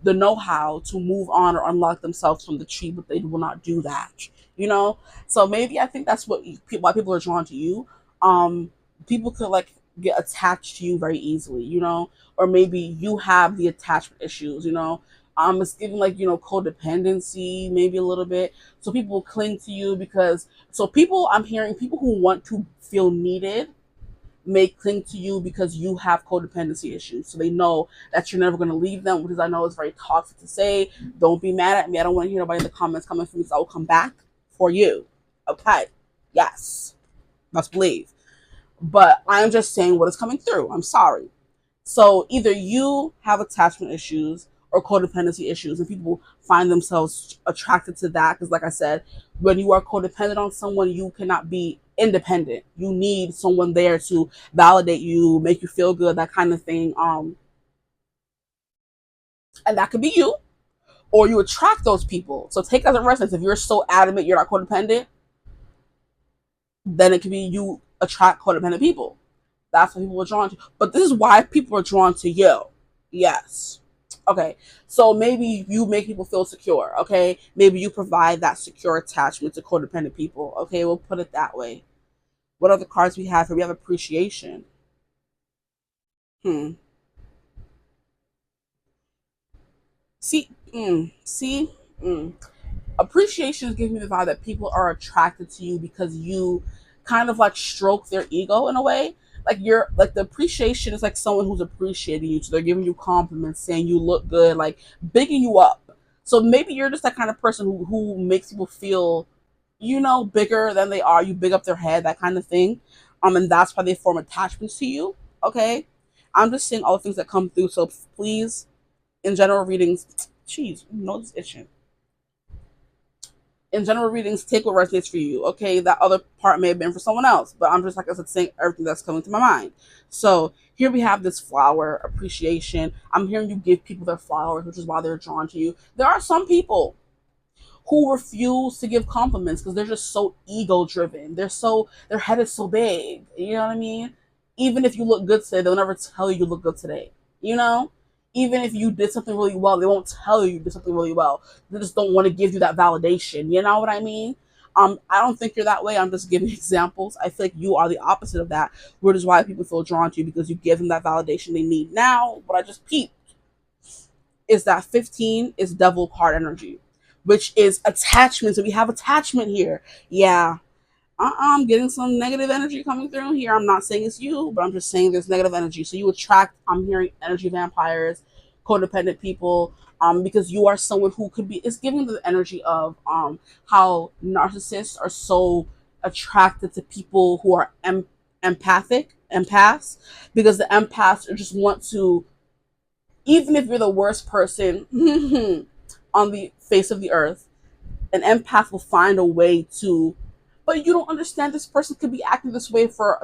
know-how to move on or unlock themselves from the tree, but they will not do that. You know? So maybe I think that's why people are drawn to you. Um People could like get attached to you very easily, or maybe you have the attachment issues, it's giving like codependency maybe a little bit, so people cling to you because I'm hearing people who want to feel needed may cling to you because you have codependency issues, so they know that you're never going to leave them, which is, I know, is very toxic to say. Don't be mad at me, I don't want to hear nobody in the comments coming for me, so I will come back for you. Okay, yes, must believe, but I'm just saying what is coming through. I'm sorry. So either you have attachment issues or codependency issues, and people find themselves attracted to that because, like I said, when you are codependent on someone, you cannot be independent. You need someone there to validate you, make you feel good, that kind of thing. And that could be you, or you attract those people. So take as a reference, if you're so adamant you're not codependent, then it could be you attract codependent people. That's what people are drawn to. But this is why people are drawn to you. Yes. Okay. So maybe you make people feel secure. Okay. Maybe you provide that secure attachment to codependent people. Okay. We'll put it that way. What other cards we have here? We have appreciation. Hmm. See. See. Mm. Appreciation is giving me the vibe that people are attracted to you because you kind of like stroke their ego in a way. Like you're like the appreciation is like someone who's appreciating you. So they're giving you compliments, saying you look good, like bigging you up. So maybe you're just that kind of person who makes people feel, bigger than they are. You big up their head, that kind of thing. And that's why they form attachments to you. Okay. I'm just saying all the things that come through. So please, in general readings, jeez, this itching, in general readings, take what resonates for you. Okay, that other part may have been for someone else, but I'm just, like I said, saying everything that's coming to my mind. So here we have this flower appreciation. I'm hearing you give people their flowers, which is why they're drawn to you. There are some people who refuse to give compliments because they're just so ego driven. Their head is so big. You know what I mean? Even if you look good today, they'll never tell you look good today. You know? Even if you did something really well, they won't tell you did something really well. They just don't want to give you that validation. You know what I mean? I don't think you're that way. I'm just giving examples. I feel like you are the opposite of that, which is why people feel drawn to you because you give them that validation they need. Now, what I just peeped is that 15 is devil card energy, which is attachment. So we have attachment here. Yeah. I'm getting some negative energy coming through here. I'm not saying it's you, but I'm just saying there's negative energy. So you attract, I'm hearing energy vampires, codependent people, because you are someone who could be, it's giving the energy of how narcissists are so attracted to people who are empaths, because the empaths just want to, even if you're the worst person on the face of the earth, an empath will find a way to, but you don't understand this person could be acting this way for,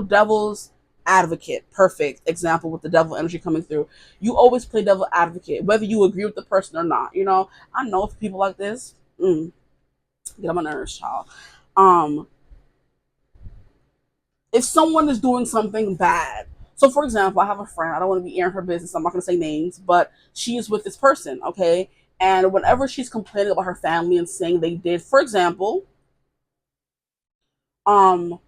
devil's advocate. Perfect example with the devil energy coming through. You always play devil advocate, whether you agree with the person or not. I know for people like this, get on my nerves, child. Um, if someone is doing something bad, so for example, I have a friend, I don't want to be airing her business, I'm not going to say names, but she is with this person, okay? And whenever she's complaining about her family and saying they did, for example, um,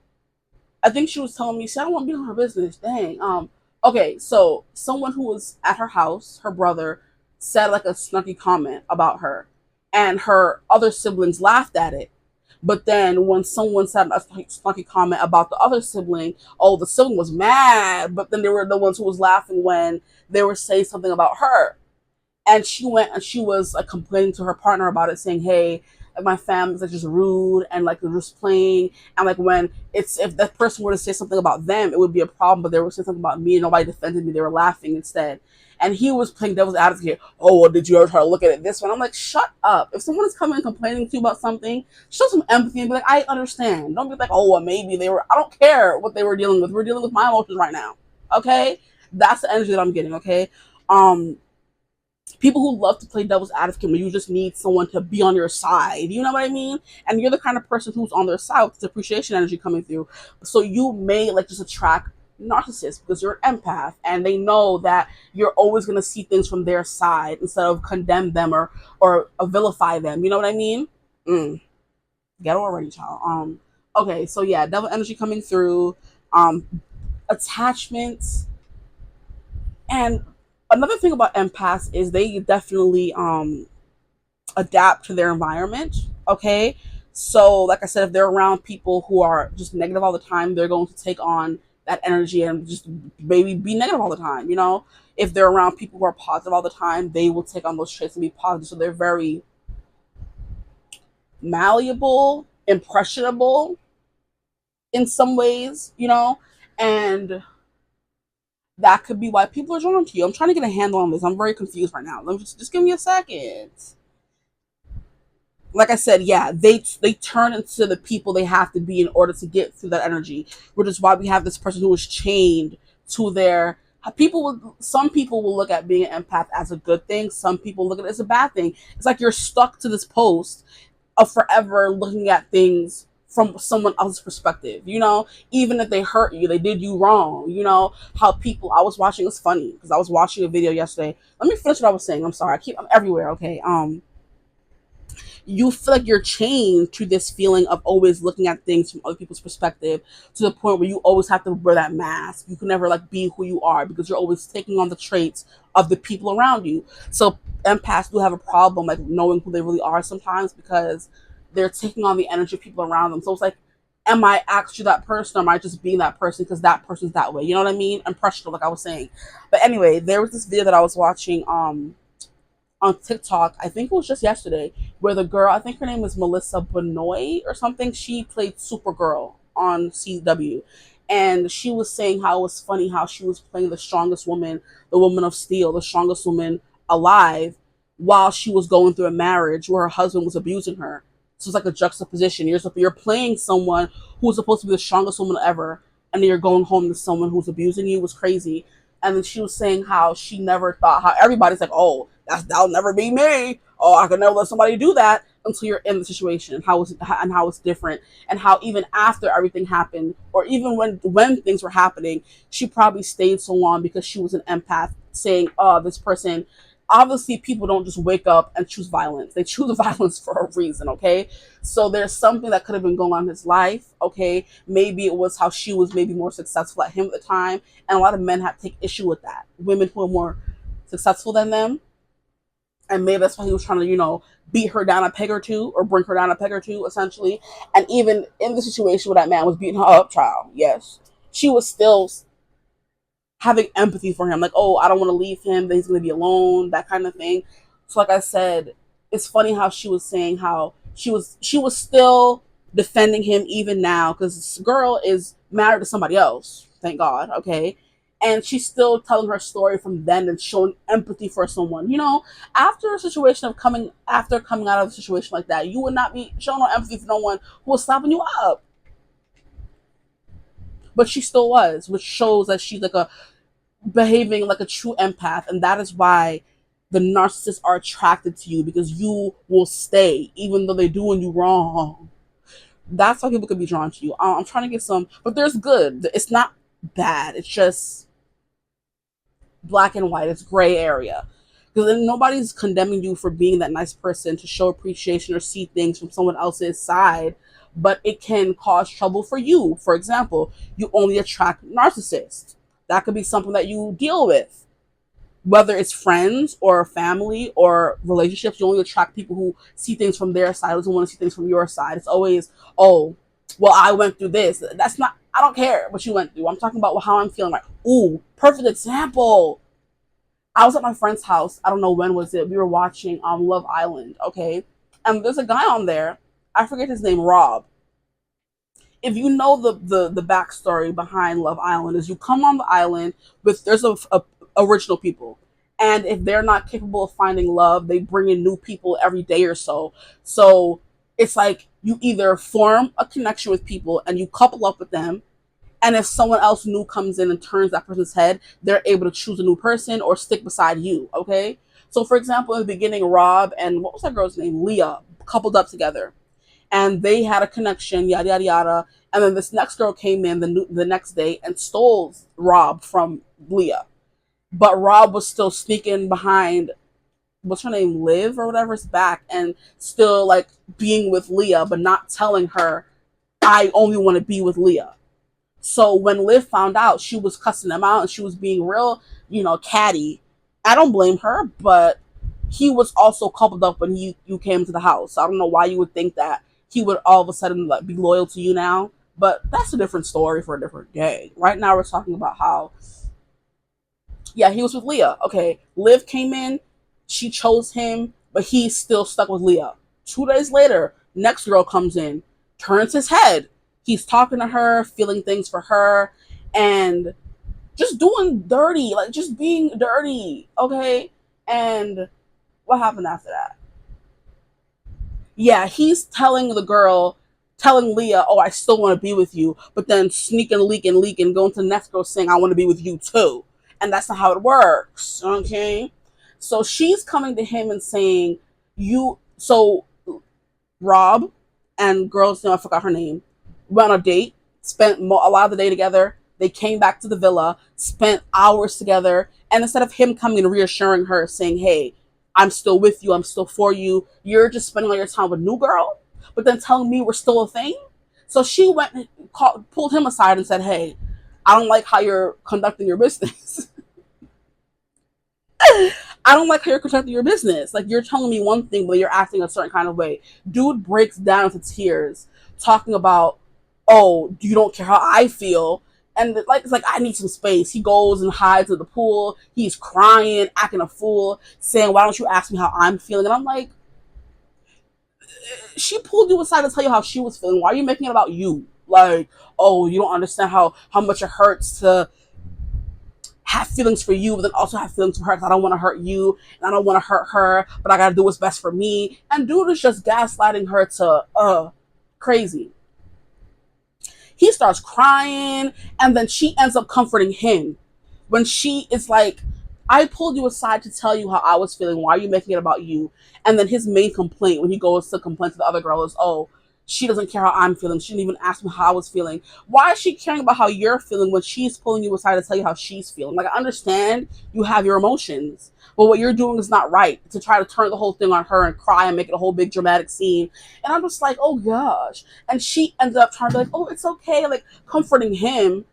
I think she was telling me, she, I don't want to be on her business. Dang. Okay, so someone who was at her house, her brother, said like a snarky comment about her, and her other siblings laughed at it. But then when someone said a snarky comment about the other sibling, oh, the sibling was mad. But then they were the ones who was laughing when they were saying something about her. And she went and she was like complaining to her partner about it, saying, "Hey, my family's like just rude and like they're just playing, and like when it's if that person were to say something about them, it would be a problem, but they were saying something about me and nobody defended me. They were laughing instead." And he was playing devil's advocate. Oh, well, did you ever try to look at it this one? I'm like, shut up. If someone is coming and complaining to you about something, show some empathy and be like, I understand. Don't be like, oh, well, maybe they were. I don't care what they were dealing with. We're dealing with my emotions right now. Okay, that's the energy that I'm getting. Okay, um, people who love to play devil's advocate when you just need someone to be on your side. You know what I mean? And you're the kind of person who's on their side with this appreciation energy coming through. So you may like just attract narcissists because you're an empath and they know that you're always going to see things from their side instead of condemn them or vilify them. You know what I mean? Get already, child. Okay, so yeah, devil energy coming through, um attachments. And another thing about empaths is they definitely adapt to their environment. Okay. So, like I said, if they're around people who are just negative all the time, they're going to take on that energy and just maybe be negative all the time. If they're around people who are positive all the time, they will take on those traits and be positive. So they're very malleable, impressionable in some ways, and that could be why people are drawn to you. I'm trying to get a handle on this. I'm very confused right now. Let me just give me a second. Like I said, yeah, they turn into the people they have to be in order to get through that energy, which is why we have this person who is chained to their people. Some people will look at being an empath as a good thing. Some people look at it as a bad thing. It's like you're stuck to this post of forever looking at things from someone else's perspective. Even if they hurt you, they did you wrong. How people. I was watching. It's funny because I was watching a video yesterday. Let me finish what I was saying. I'm sorry. I'm everywhere. Okay. You feel like you're chained to this feeling of always looking at things from other people's perspective, to the point where you always have to wear that mask. You can never like be who you are because you're always taking on the traits of the people around you. So empaths do have a problem like knowing who they really are sometimes because they're taking on the energy of people around them. So it's like, am I actually that person, or am I just being that person because that person's that way? You know what I mean? Impressionable, like I was saying. But anyway, there was this video that I was watching on TikTok, I think it was just yesterday, where the girl, I think her name is Melissa Benoist or something, she played Supergirl on CW. And she was saying how it was funny how she was playing the strongest woman, the woman of steel, the strongest woman alive, while she was going through a marriage where her husband was abusing her. So it's like a juxtaposition. You're playing someone who's supposed to be the strongest woman ever, and then you're going home to someone who's abusing you. It was crazy. And then she was saying how she never thought, how everybody's like, oh, that'll never be me. Oh, I could never let somebody do that. until you're in the situation and how it's different, and how even after everything happened, or even when things were happening, she probably stayed so long because she was an empath, saying, "Oh, this person." Obviously, people don't just wake up and choose violence. They choose violence for a reason, okay? So there's something that could have been going on in his life, okay? Maybe it was how she was maybe more successful at him at the time. And a lot of men have to take issue with that. Women who are more successful than them. And maybe that's why he was trying to, beat her down a peg or two, or bring her down a peg or two, essentially. And even in the situation where that man was beating her up, child, yes, she was still having empathy for him, like, oh, I don't want to leave him, that he's going to be alone, that kind of thing. So like I said, it's funny how she was saying how she was still defending him even now, because this girl is married to somebody else, thank God, okay? And she's still telling her story from then and showing empathy for someone. After a situation of coming out of a situation like that, you would not be showing no empathy for no one who was slapping you up. But she still was, which shows that she's like a behaving like a true empath, and that is why the narcissists are attracted to you, because you will stay even though they're doing you wrong. That's why people could be drawn to you. I'm trying to get some, but there's good. It's not bad. It's just black and white. It's gray area. Because then nobody's condemning you for being that nice person to show appreciation or see things from someone else's side, but it can cause trouble for you. For example, you only attract narcissists. That could be something that you deal with. Whether it's friends or family or relationships, you only attract people who see things from their side, doesn't want to see things from your side. It's always, oh, well, I went through this. That's not, I don't care what you went through. I'm talking about how I'm feeling. Like, ooh, perfect example. I was at my friend's house. I don't know when was it. We were watching Love Island, okay? And there's a guy on there. I forget his name, Rob. If you know the backstory behind Love Island, is you come on the island with there's a original people, and if they're not capable of finding love, they bring in new people every day or so. So it's like you either form a connection with people and you couple up with them, and if someone else new comes in and turns that person's head, they're able to choose a new person or stick beside you. Okay. So for example, in the beginning, Rob and what was that girl's name? Leah coupled up together, and they had a connection, yada yada yada. And then this next girl came in the next day and stole Rob from Leah, but Rob was still sneaking behind what's her name, Liv or whatever's back, and still like being with Leah, but not telling her I only want to be with Leah. So when Liv found out, she was cussing him out and she was being real, catty. I don't blame her, but he was also coupled up when you came to the house. So I don't know why you would think that he would all of a sudden like be loyal to you now. But that's a different story for a different day. Right now we're talking about how, yeah, he was with Leah. Okay, Liv came in, she chose him, but he's still stuck with Leah. 2 days later, next girl comes in, turns his head. He's talking to her, feeling things for her, and just doing dirty, like just being dirty. Okay, and what happened after that? Yeah, he's telling Leah, "Oh, I still want to be with you," but then sneaking, leaking, going to the next girl saying, "I want to be with you too," and that's not how it works. Okay, so she's coming to him and saying, "You." So Rob and girl's name, I forgot her name, went on a date, spent a lot of the day together. They came back to the villa, spent hours together, and instead of him coming and reassuring her, saying, "Hey, I'm still with you, I'm still for you," you're just spending all your time with new girl, but then telling me we're still a thing. So she went and pulled him aside and said, "Hey, I don't like how you're conducting your business." I don't like how you're conducting your business. Like, you're telling me one thing, but you're acting a certain kind of way. Dude breaks down into tears, talking about, "Oh, you don't care how I feel." And like, it's like, I need some space. He goes and hides in the pool. He's crying, acting a fool, saying, "Why don't you ask me how I'm feeling?" And I'm like, she pulled you aside to tell you how she was feeling. Why are you making it about you? Like, oh, you don't understand how much it hurts to have feelings for you, but then also have feelings for her, because I don't want to hurt you and I don't want to hurt her, but I gotta do what's best for me. And dude is just gaslighting her to crazy. He starts crying, and then she ends up comforting him when she is like I pulled you aside to tell you how I was feeling. Why are you making it about you? And then his main complaint when he goes to complain to the other girl is, oh, she doesn't care how I'm feeling. She didn't even ask me how I was feeling. Why is she caring about how you're feeling when she's pulling you aside to tell you how she's feeling? Like, I understand you have your emotions, but what you're doing is not right to try to turn the whole thing on her and cry and make it a whole big dramatic scene. And I'm just like, oh gosh. And she ended up trying to be like, oh, it's okay, like comforting him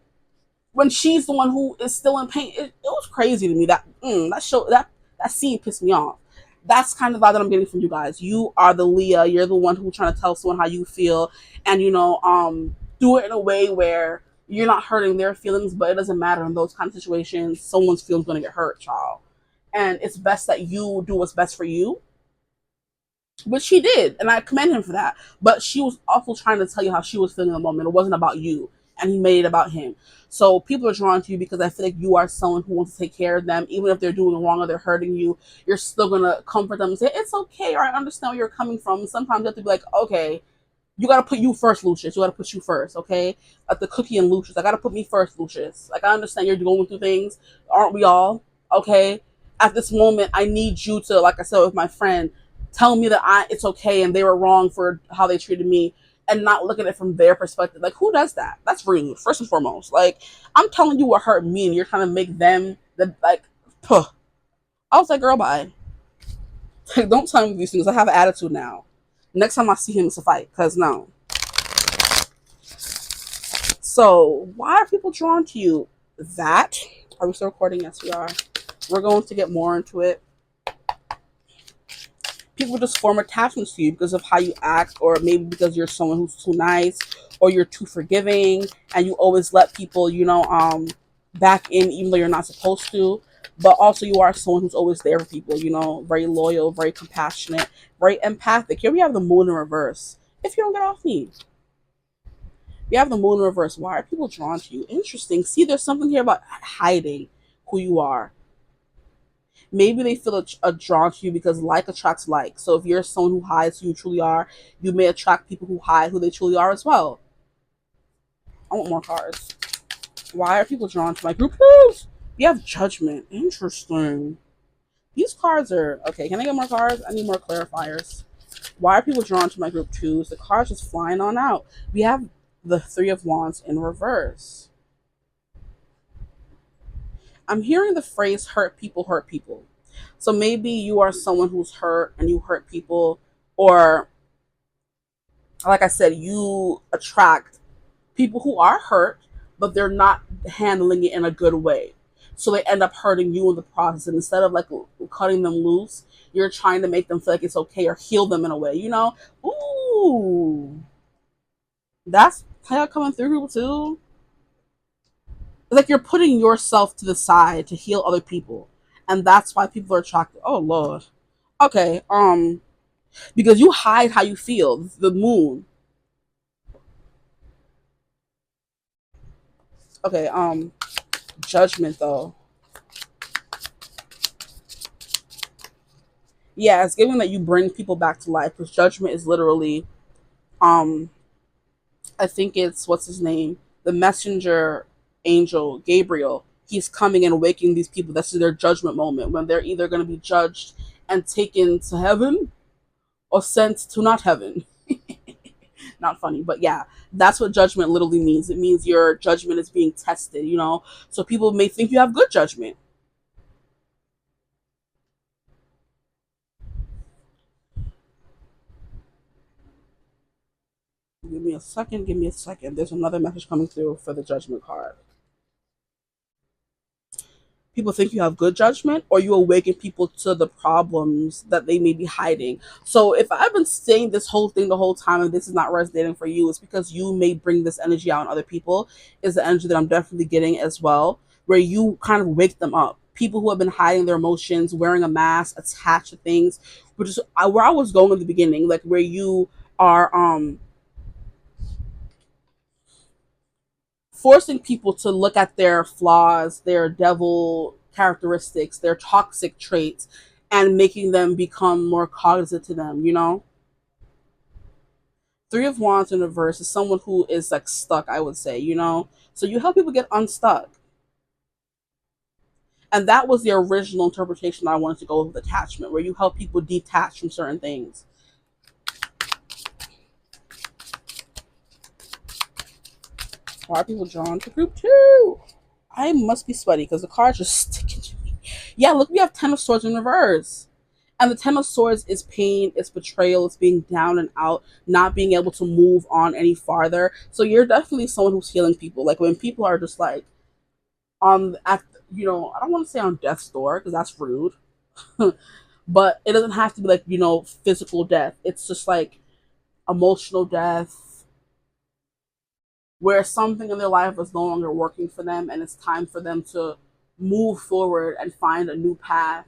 when she's the one who is still in pain. It was crazy to me that that scene pissed me off. That's kind of the vibe that I'm getting from you guys. You are the Leah. You're the one who's trying to tell someone how you feel, and do it in a way where you're not hurting their feelings, but it doesn't matter in those kind of situations. Someone's feelings gonna get hurt, child, and it's best that you do what's best for you, which she did, and I commend him for that. But she was also trying to tell you how she was feeling in the moment. It wasn't about you, and he made it about him. So people are drawn to you because I feel like you are someone who wants to take care of them, even if they're doing wrong or they're hurting you. You're still gonna comfort them and say it's okay, or I understand where you're coming from. Sometimes you have to be like, okay, you gotta put you first, Lucius. You gotta put you first, okay? At the cookie and Lucius, I gotta put me first, Lucius. Like I understand you're going through things, aren't we all? Okay. At this moment, I need you to, like I said with my friend, tell me that it's okay and they were wrong for how they treated me, and not look at it from their perspective. Like who does that? That's rude. First and foremost, like I'm telling you what hurt me, and you're trying to make them the like. Puh. I was like, girl, bye. Like, don't tell me these things. I have an attitude now. Next time I see him, it's a fight. Cause no. So, why are people drawn to you? That, are we still recording? Yes, we are. We're going to get more into it. People just form attachments to you because of how you act, or maybe because you're someone who's too nice, or you're too forgiving, and you always let people, back in even though you're not supposed to. But also, you are someone who's always there for people, very loyal, very compassionate, very empathic. Here we have the moon in reverse. If you don't get off me, we have the moon in reverse. Why are people drawn to you? Interesting. See, there's something here about hiding who you are. Maybe they feel drawn to you because like attracts like. So if you're someone who hides who you truly are, you may attract people who hide who they truly are as well. I want more cards. Why are people drawn to my group? Please. You have judgment. Interesting. These cards are okay. Can I get more cards? I need more clarifiers. Why are people drawn to my group twos? The cards just flying on out. We have the Three of Wands in reverse. I'm hearing the phrase hurt people hurt people. So maybe you are someone who's hurt and you hurt people, or like I said, you attract people who are hurt, but they're not handling it in a good way. So they end up hurting you in the process. And instead of like cutting them loose, you're trying to make them feel like it's okay or heal them in a way, Ooh, that's kind of coming through too. It's like you're putting yourself to the side to heal other people. And that's why people are attracted. Oh, Lord. Okay, because you hide how you feel. The moon. Okay, judgment though. Yeah, it's given that you bring people back to life because judgment is literally, um, I think it's what's his name, the messenger angel Gabriel. He's coming and waking these people. That's their judgment moment when they're either going to be judged and taken to heaven or sent to not heaven. Not funny, but yeah, that's what judgment literally means. It means your judgment is being tested. So people may think you have good judgment. Give me a second. Give me a second. There's another message coming through for the judgment card. People think you have good judgment, or you awaken people to the problems that they may be hiding. So if I've been saying this whole thing the whole time and this is not resonating for you, it's because you may bring this energy out on other people. Is the energy that I'm definitely getting as well, where you kind of wake them up. People who have been hiding their emotions, wearing a mask, attached to things, which is where I was going in the beginning, like where you are forcing people to look at their flaws, their devil characteristics, their toxic traits, and making them become more cognizant to them. Three of Wands in reverse is someone who is like stuck, I would say. So you help people get unstuck. And that was the original interpretation I wanted to go with attachment, where you help people detach from certain things. Why are people drawn to group two? I must be sweaty because the card's just sticking to me. Yeah, look, we have Ten of Swords in reverse. And the Ten of Swords is pain, it's betrayal, it's being down and out, not being able to move on any farther. So you're definitely someone who's healing people. Like when people are just like at I don't want to say on death's door because that's rude, but it doesn't have to be like physical death. It's just like emotional death, where something in their life is no longer working for them and it's time for them to move forward and find a new path.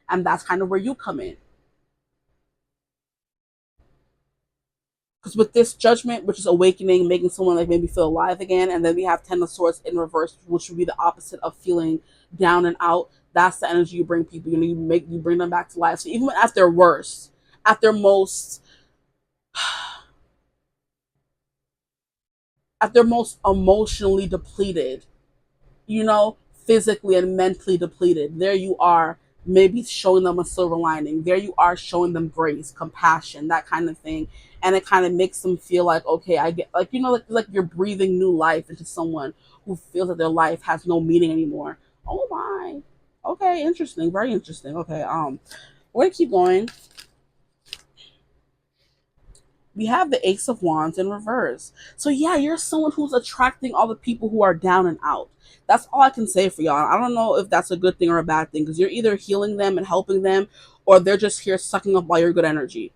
And that's kind of where you come in. Because with this judgment, which is awakening, making someone like maybe feel alive again, and then we have Ten of Swords in reverse, which would be the opposite of feeling down and out. That's the energy you bring people. You bring them back to life. So even at their worst, at their most, at their most emotionally depleted, physically and mentally depleted, there you are, maybe showing them a silver lining. There you are showing them grace, compassion, that kind of thing. And it kind of makes them feel like, okay, I get, like, like you're breathing new life into someone who feels that their life has no meaning anymore. Oh my. Okay, interesting. Very interesting. Okay, we're gonna keep going. We have the Ace of Wands in reverse. So yeah, you're someone who's attracting all the people who are down and out. That's all I can say for y'all. I don't know if that's a good thing or a bad thing, because you're either healing them and helping them, or they're just here sucking up all your good energy.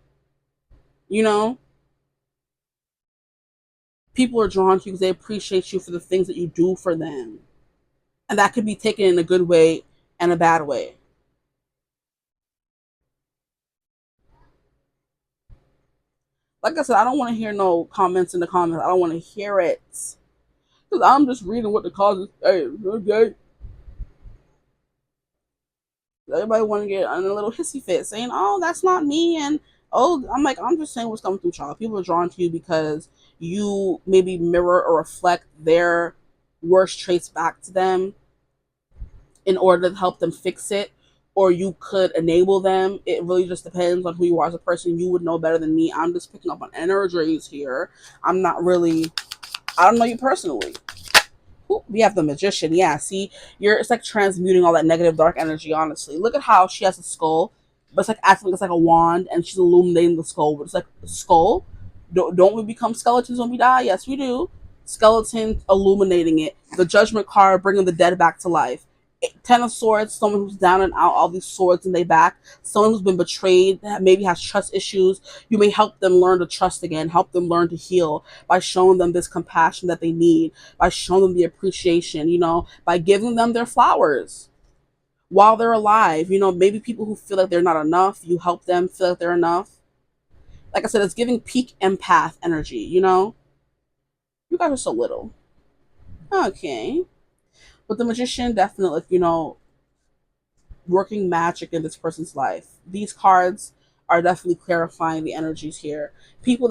You know, people are drawn to you because they appreciate you for the things that you do for them, and that could be taken in a good way and a bad way. Like I said, I don't want to hear no comments in the comments. I don't want to hear it, because I'm just reading what the causes. Hey, okay. Everybody want to get in a little hissy fit saying, oh, that's not me. And, oh, I'm like, I'm just saying what's coming through, child. People are drawn to you because you maybe mirror or reflect their worst traits back to them in order to help them fix it. Or you could enable them. It really just depends on who you are as a person. You would know better than me. I'm just picking up on energies here. I'm not really, I don't know you personally. Ooh, we have the Magician. Yeah, see, it's like transmuting all that negative dark energy. Honestly, look at how she has a skull, but it's like acting like it's like a wand, and she's illuminating the skull. But it's like a skull. Don't we become skeletons when we die? Yes, we do. Skeletons illuminating it. The Judgment card bringing the dead back to life. Ten of Swords, someone who's down and out, all these swords in their back, someone who's been betrayed, maybe has trust issues. You may help them learn to trust again, help them learn to heal by showing them this compassion that they need, by showing them the appreciation, by giving them their flowers while they're alive. Maybe people who feel like they're not enough, you help them feel like they're enough. Like I said, it's giving peak empath energy. You guys are so little. Okay. But the Magician definitely, working magic in this person's life. These cards are definitely clarifying the energies here. Things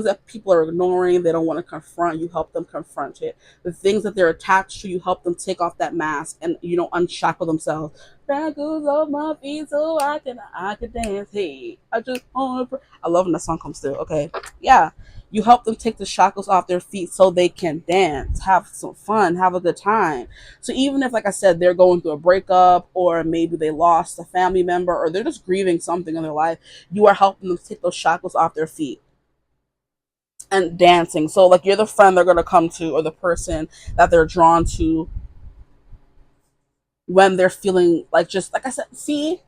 that people are ignoring, they don't want to confront, you help them confront it. The things that they're attached to, you help them take off that mask and unshackle themselves. That goes off my feet so I can dance. Hey, I love when that song comes through. Okay, yeah, you help them take the shackles off their feet so they can dance, have some fun, have a good time. So even if, like I said, they're going through a breakup, or maybe they lost a family member, or they're just grieving something in their life, you are helping them take those shackles off their feet and dancing. So like you're the friend they're gonna come to, or the person that they're drawn to when they're feeling like, just like I said, see,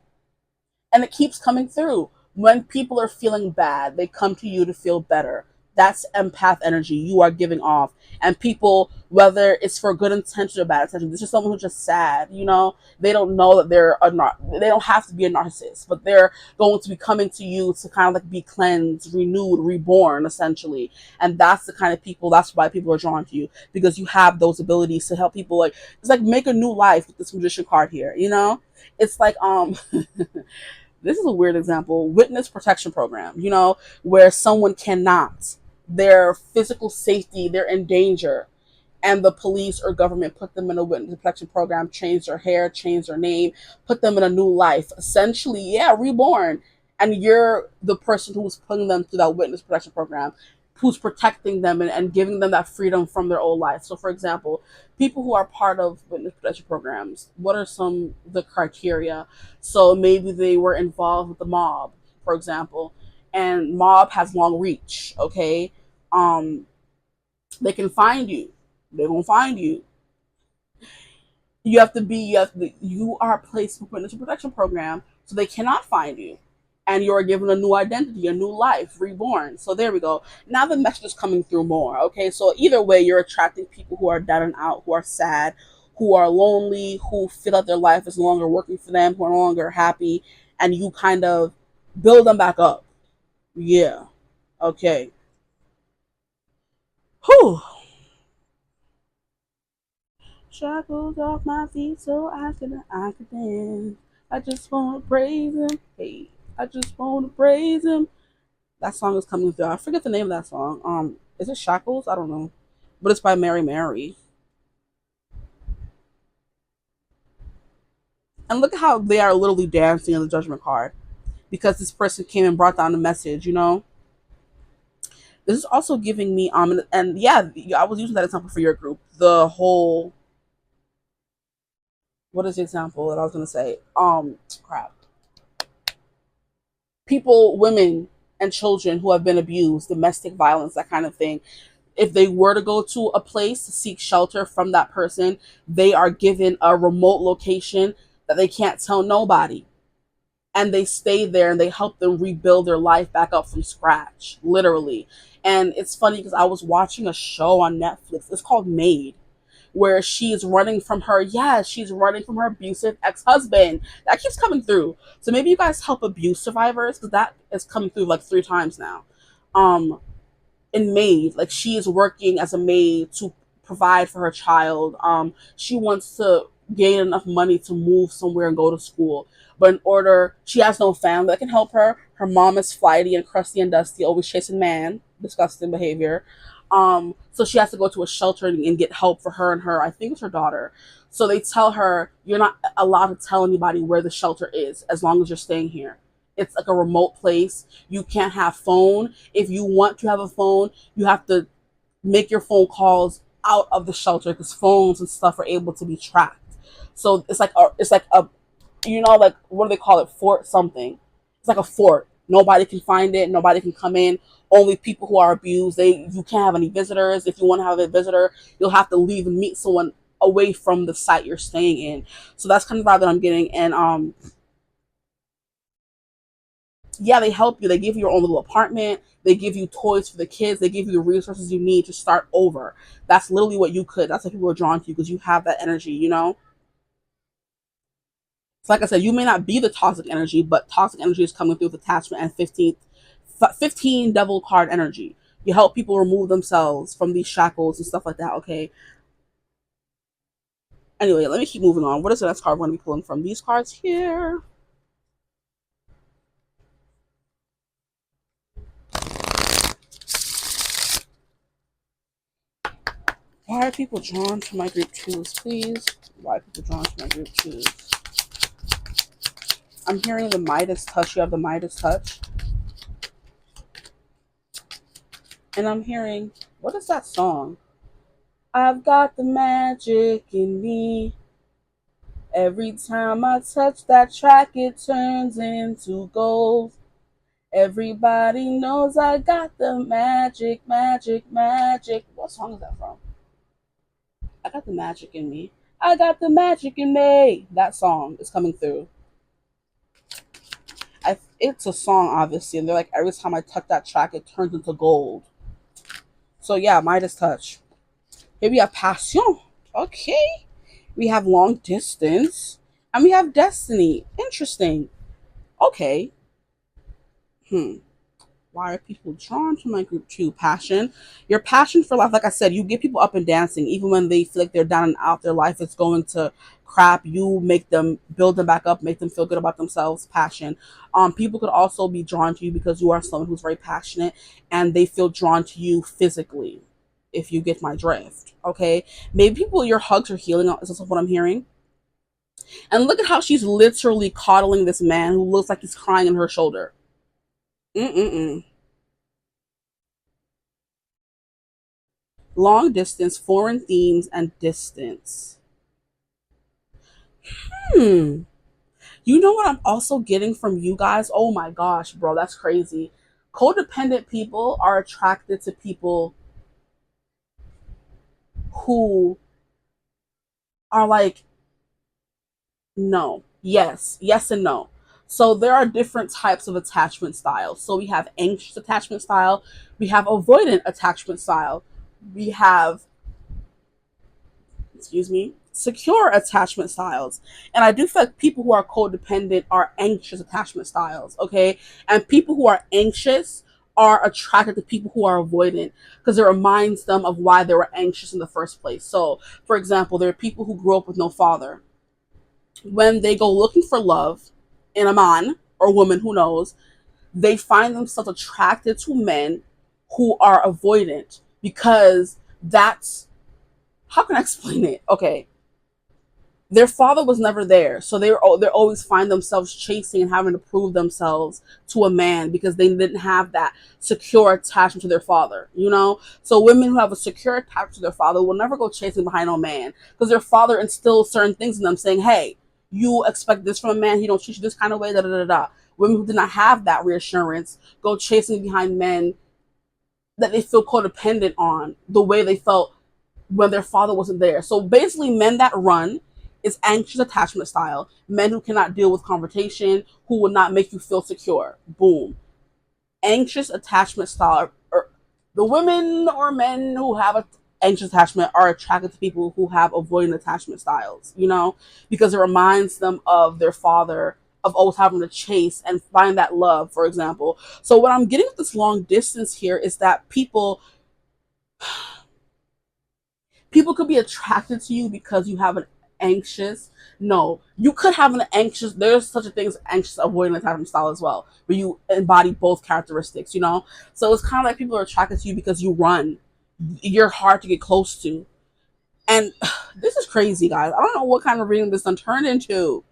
and it keeps coming through. When people are feeling bad, they come to you to feel better. That's empath energy you are giving off. And people, whether it's for good intention or bad intention, this is someone who's just sad, they don't know that they don't have to be a narcissist, but they're going to be coming to you to kind of like be cleansed, renewed, reborn, essentially. And that's the kind of people, that's why people are drawn to you, because you have those abilities to help people, like, it's like make a new life with this Magician card here. It's like this is a weird example, witness protection program, where someone cannot, their physical safety, they're in danger, and the police or government put them in a witness protection program, changed their hair, changed their name, put them in a new life. Essentially, yeah, reborn. And you're the person who's putting them through that witness protection program, who's protecting them and giving them that freedom from their old life. So, for example, people who are part of witness protection programs, what are some of the criteria? So maybe they were involved with the mob, for example, and mob has long reach. Okay, um, they can find you. They're gonna find you. You are placed in a witness protection program, so they cannot find you, and you are given a new identity, a new life, reborn. So there we go. Now the message is coming through more. Okay, so either way, you're attracting people who are down and out, who are sad, who are lonely, who feel that their life is no longer working for them, who are no longer happy, and you kind of build them back up. Yeah. Okay. Whew. Shackles off my feet so I can dance. I just wanna praise him. Hey, I just wanna praise him. That song is coming through. I forget the name of that song. Is it Shackles? I don't know, but it's by Mary Mary. And look at how they are literally dancing in the judgment card because this person came and brought down the message. This is also giving me and yeah, I was using that example for your group. The whole, what is the example that I was gonna say? Crap. People, women, and children who have been abused, domestic violence, that kind of thing. If they were to go to a place to seek shelter from that person, they are given a remote location that they can't tell nobody. And they stay there and they help them rebuild their life back up from scratch, literally. And it's funny because I was watching a show on Netflix. It's called Made, where she's running from her, yeah, she's running from her abusive ex-husband. That keeps coming through. So maybe you guys help abuse survivors, because that is coming through like 3 times now. Um, in maid, like she is working as a maid to provide for her child. She wants to gain enough money to move somewhere and go to school. But in order, she has no family that can help her. Her mom is flighty and crusty and dusty, always chasing man, disgusting behavior. So she has to go to a shelter and get help for her and her, I think it's her daughter. So they tell her, you're not allowed to tell anybody where the shelter is as long as you're staying here. It's like a remote place. You can't have phone. If you want to have a phone, you have to make your phone calls out of the shelter because phones and stuff are able to be tracked. So it's like a like, what do they call it? Fort something. It's like a fort. Nobody can find it. Nobody can come in. Only people who are abused. You can't have any visitors. If you want to have a visitor, you'll have to leave and meet someone away from the site you're staying in. So that's kind of the vibe that I'm getting. And yeah, they help you. They give you your own little apartment. They give you toys for the kids. They give you the resources you need to start over. That's literally what you could. That's why people are drawn to you, because you have that energy. So like I said, you may not be the toxic energy, but toxic energy is coming through with attachment and 15 devil card energy. You help people remove themselves from these shackles and stuff like that. Okay. Anyway, let me keep moving on. What is the next card we're going to be pulling from? These cards here. Why are people drawn to my group twos, please? Why are people drawn to my group twos? I'm hearing the Midas touch. You have the Midas touch. And I'm hearing, what is that song? I've got the magic in me. Every time I touch that track, it turns into gold. Everybody knows I got the magic, magic, magic. What song is that from? I got the magic in me. I got the magic in me. That song is coming through. It's a song, obviously, and they're like, every time I touch that track, it turns into gold. So yeah, Midas touch. Here we have passion. Okay. We have long distance. And we have destiny. Interesting. Okay. Hmm. Why are people drawn to my group two? Passion. Your passion for life, like I said, you get people up and dancing, even when they feel like they're down and out, their life is going to crap. You make them, build them back up, make them feel good about themselves. Passion. People could also be drawn to you because you are someone who's very passionate and they feel drawn to you physically. if you get my drift. Okay, maybe people, your hugs are healing. Is this what I'm hearing? And look at how she's literally coddling this man who looks like he's crying in her shoulder. Mm-mm-mm. Long distance, foreign themes, and distance. Hmm. You know what I'm also getting from you guys? Oh my gosh, bro, that's crazy. Codependent people are attracted to people who are like, no, yes, yes, and no. So there are different types of attachment styles. So we have anxious attachment style, we have avoidant attachment style, we have, excuse me, secure attachment styles. And I do feel like people who are codependent are anxious attachment styles, okay? And people who are anxious are attracted to people who are avoidant because it reminds them of why they were anxious in the first place. So, for example, there are people who grew up with no father. When they go looking for love in a man or woman, who knows, they find themselves attracted to men who are avoidant because that's, how can I explain it? Okay, their father was never there, so they always find themselves chasing and having to prove themselves to a man because they didn't have that secure attachment to their father, you know. So women who have a secure attachment to their father will never go chasing behind no man because their father instills certain things in them, saying, hey, you expect this from a man, he don't treat you this kind of way, da da da da. Women who did not have that reassurance go chasing behind men that they feel codependent on the way they felt when their father wasn't there. So basically, men that run is anxious attachment style. Men who cannot deal with confrontation, who will not make you feel secure. Boom. Anxious attachment style. Or the women or men who have a anxious attachment are attracted to people who have avoidant attachment styles, you know, because it reminds them of their father, of always having to chase and find that love, for example. So what I'm getting with this long distance here is that people could be attracted to you because you have an anxious, no, you could have an anxious, there's such a thing as anxious avoidant attachment style as well, where you embody both characteristics, you know. So it's kind of like people are attracted to you because you run, you're hard to get close to. And this is crazy, guys. I don't know what kind of reading this done turned into.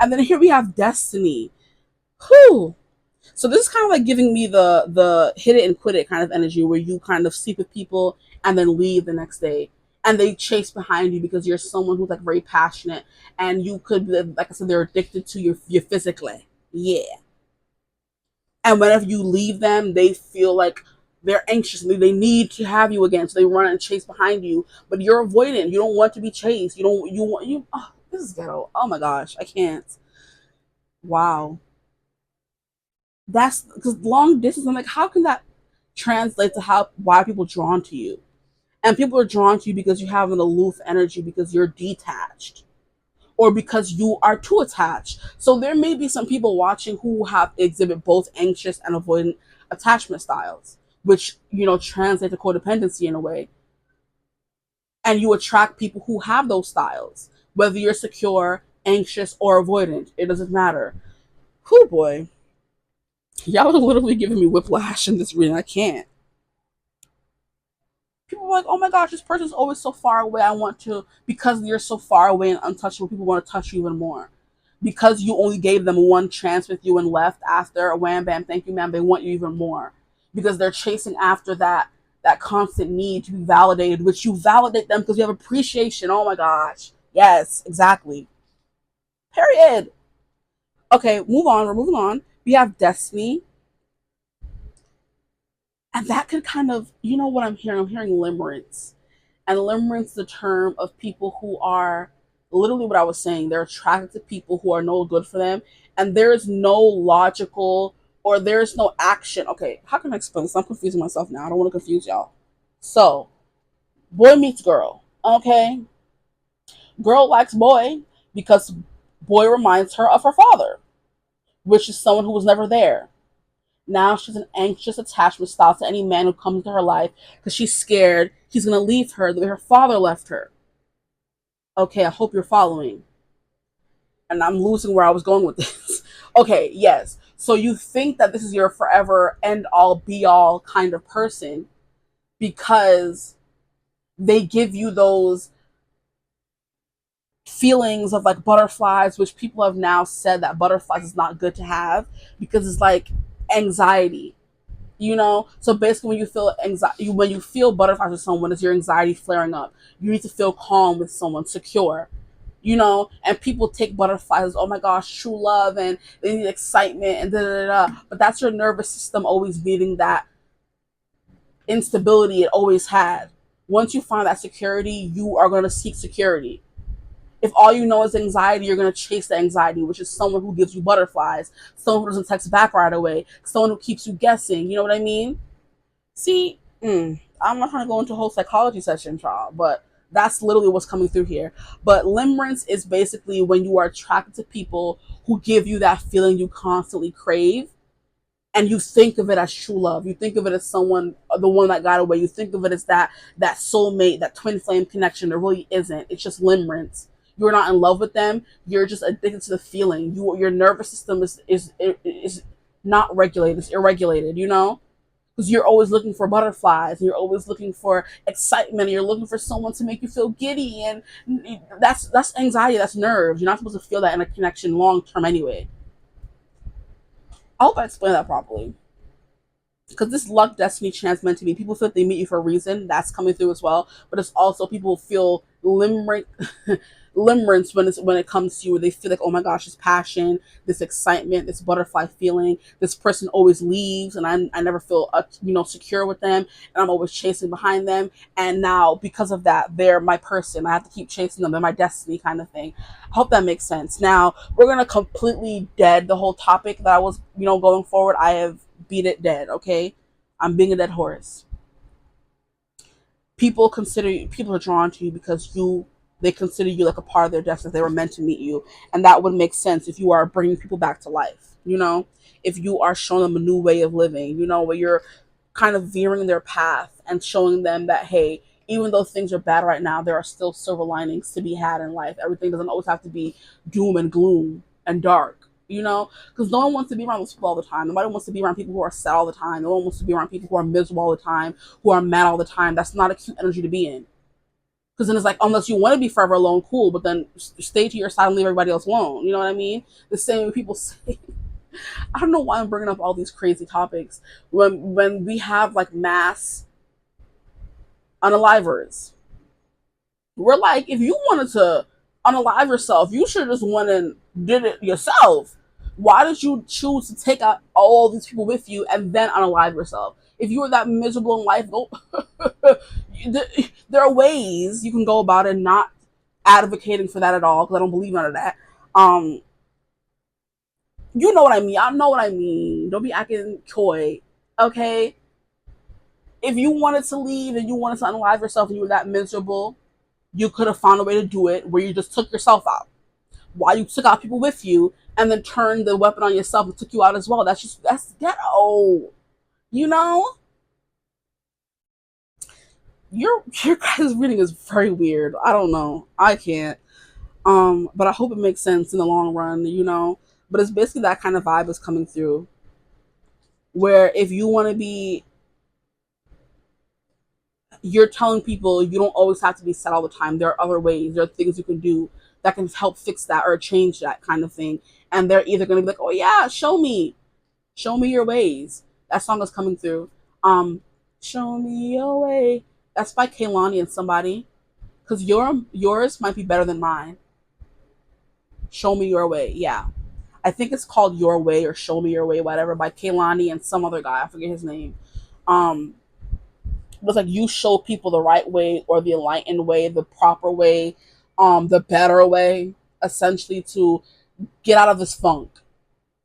And then here we have destiny. Whew. So this is kind of like giving me the hit it and quit it kind of energy, where you kind of sleep with people and then leave the next day, and they chase behind you because you're someone who's like very passionate, and you could, like I said, they're addicted to you physically. Yeah. And whenever you leave them, they feel like they're anxious. They need to have you again, so they run and chase behind you. But you're avoidant. You don't want to be chased. You don't. You want you. Oh, this is ghetto. Oh my gosh, I can't. Wow. That's because long distance. I'm like, how can that translate to how why people are drawn to you? And people are drawn to you because you have an aloof energy, because you're detached, or because you are too attached. So there may be some people watching who have exhibit both anxious and avoidant attachment styles, which, you know, translate to codependency in a way. And you attract people who have those styles, whether you're secure, anxious, or avoidant. It doesn't matter. Whew, boy, y'all are literally giving me whiplash in this reading. I can't. People are like, oh my gosh, this person's always so far away. I want to, because you're so far away and untouchable, people want to touch you even more. Because you only gave them one chance with you and left after a wham bam, thank you, ma'am, they want you even more. Because they're chasing after that constant need to be validated, which you validate them because you have appreciation. Oh my gosh. Yes, exactly. Period. Okay, move on. We're moving on. We have destiny. And that could kind of, you know what I'm hearing? I'm hearing limerence. And limerence is a term of people who are literally what I was saying. They're attracted to people who are no good for them. And there is no logical, or there is no action. Okay, how can I explain this? I'm confusing myself now. I don't want to confuse y'all. So, boy meets girl. Okay? Girl likes boy because boy reminds her of her father, which is someone who was never there. Now she's an anxious attachment style to any man who comes into her life because she's scared he's going to leave her the way her father left her. Okay, I hope you're following. And I'm losing where I was going with this. Okay, yes. So you think that this is your forever end all be all kind of person because they give you those feelings of like butterflies, which people have now said that butterflies is not good to have because it's like anxiety, you know. So basically when you feel anxiety, when you feel butterflies with someone, is your anxiety flaring up. You need to feel calm with someone, secure, you know. And people take butterflies, oh my gosh, true love, and they need excitement and da da da, but that's your nervous system always needing that instability it always had. Once you find that security, you are going to seek security. If all you know is anxiety, you're going to chase the anxiety, which is someone who gives you butterflies, someone who doesn't text back right away, someone who keeps you guessing. You know what I mean? See, I'm not trying to go into a whole psychology session, child, but that's literally what's coming through here. But limerence is basically when you are attracted to people who give you that feeling you constantly crave, and you think of it as true love. You think of it as someone, the one that got away. You think of it as that soulmate, that twin flame connection. There really isn't. It's just limerence. You're not in love with them. You're just addicted to the feeling. Your nervous system is not regulated. It's irregulated. You know, because you're always looking for butterflies. You're always looking for excitement. You're looking for someone to make you feel giddy, and that's anxiety. That's nerves. You're not supposed to feel that in a connection long term anyway. I hope I explained that properly. Because this luck, destiny, chance, meant to be. People feel like they meet you for a reason. That's coming through as well. But it's also people feel limerence when it comes to you, where they feel like, oh my gosh, this passion, this excitement, this butterfly feeling. This person always leaves, and I never feel secure with them, and I'm always chasing behind them. And now because of that, they're my person. I have to keep chasing them. They're my destiny, kind of thing. I hope that makes sense. Now we're gonna completely dead the whole topic that I was going forward. I have beat it dead. Okay, I'm being a dead horse. People are drawn to you because they consider you like a part of their destiny. They were meant to meet you, and that would make sense if you are bringing people back to life. If you are showing them a new way of living, where you're kind of veering their path and showing them that, hey, even though things are bad right now, there are still silver linings to be had in life. Everything doesn't always have to be doom and gloom and dark. Because no one wants to be around those people all the time. Nobody wants to be around people who are sad all the time. No one wants to be around people who are miserable all the time, who are mad all the time. That's not a cute energy to be in. Because then it's like, unless you want to be forever alone, cool, but then stay to your side and leave everybody else alone. You know what I mean? The same way people say. I don't know why I'm bringing up all these crazy topics when we have like mass unalivers. We're like, if you wanted to unalive yourself, you should have just went and did it yourself. Why did you choose to take out all these people with you and then unalive yourself? If you were that miserable in life, go. There are ways you can go about it, not advocating for that at all, because I don't believe none of that. Um, you know what I mean. I know what I mean. Don't be acting coy, okay? If you wanted to leave and you wanted to unalive yourself and you were that miserable, you could have found a way to do it where you just took yourself out. While you took out people with you and then turned the weapon on yourself and took you out as well. That's ghetto. You know? Your guys' reading is very weird. I don't know. I can't. But I hope it makes sense in the long run. But it's basically that kind of vibe is coming through. Where if you want to be, you're telling people you don't always have to be sad all the time. There are other ways. There are things you can do that can help fix that or change that kind of thing. And they're either going to be like, oh yeah, show me your ways. That song is coming through. Um, Show me your way. That's by Kaylani and somebody. Because yours might be better than mine. Show me your way. Yeah. I think it's called Your Way or Show Me Your Way, whatever, by Kaylani and some other guy. I forget his name. Um, it was like you show people the right way or the enlightened way, the proper way, the better way, essentially to get out of this funk,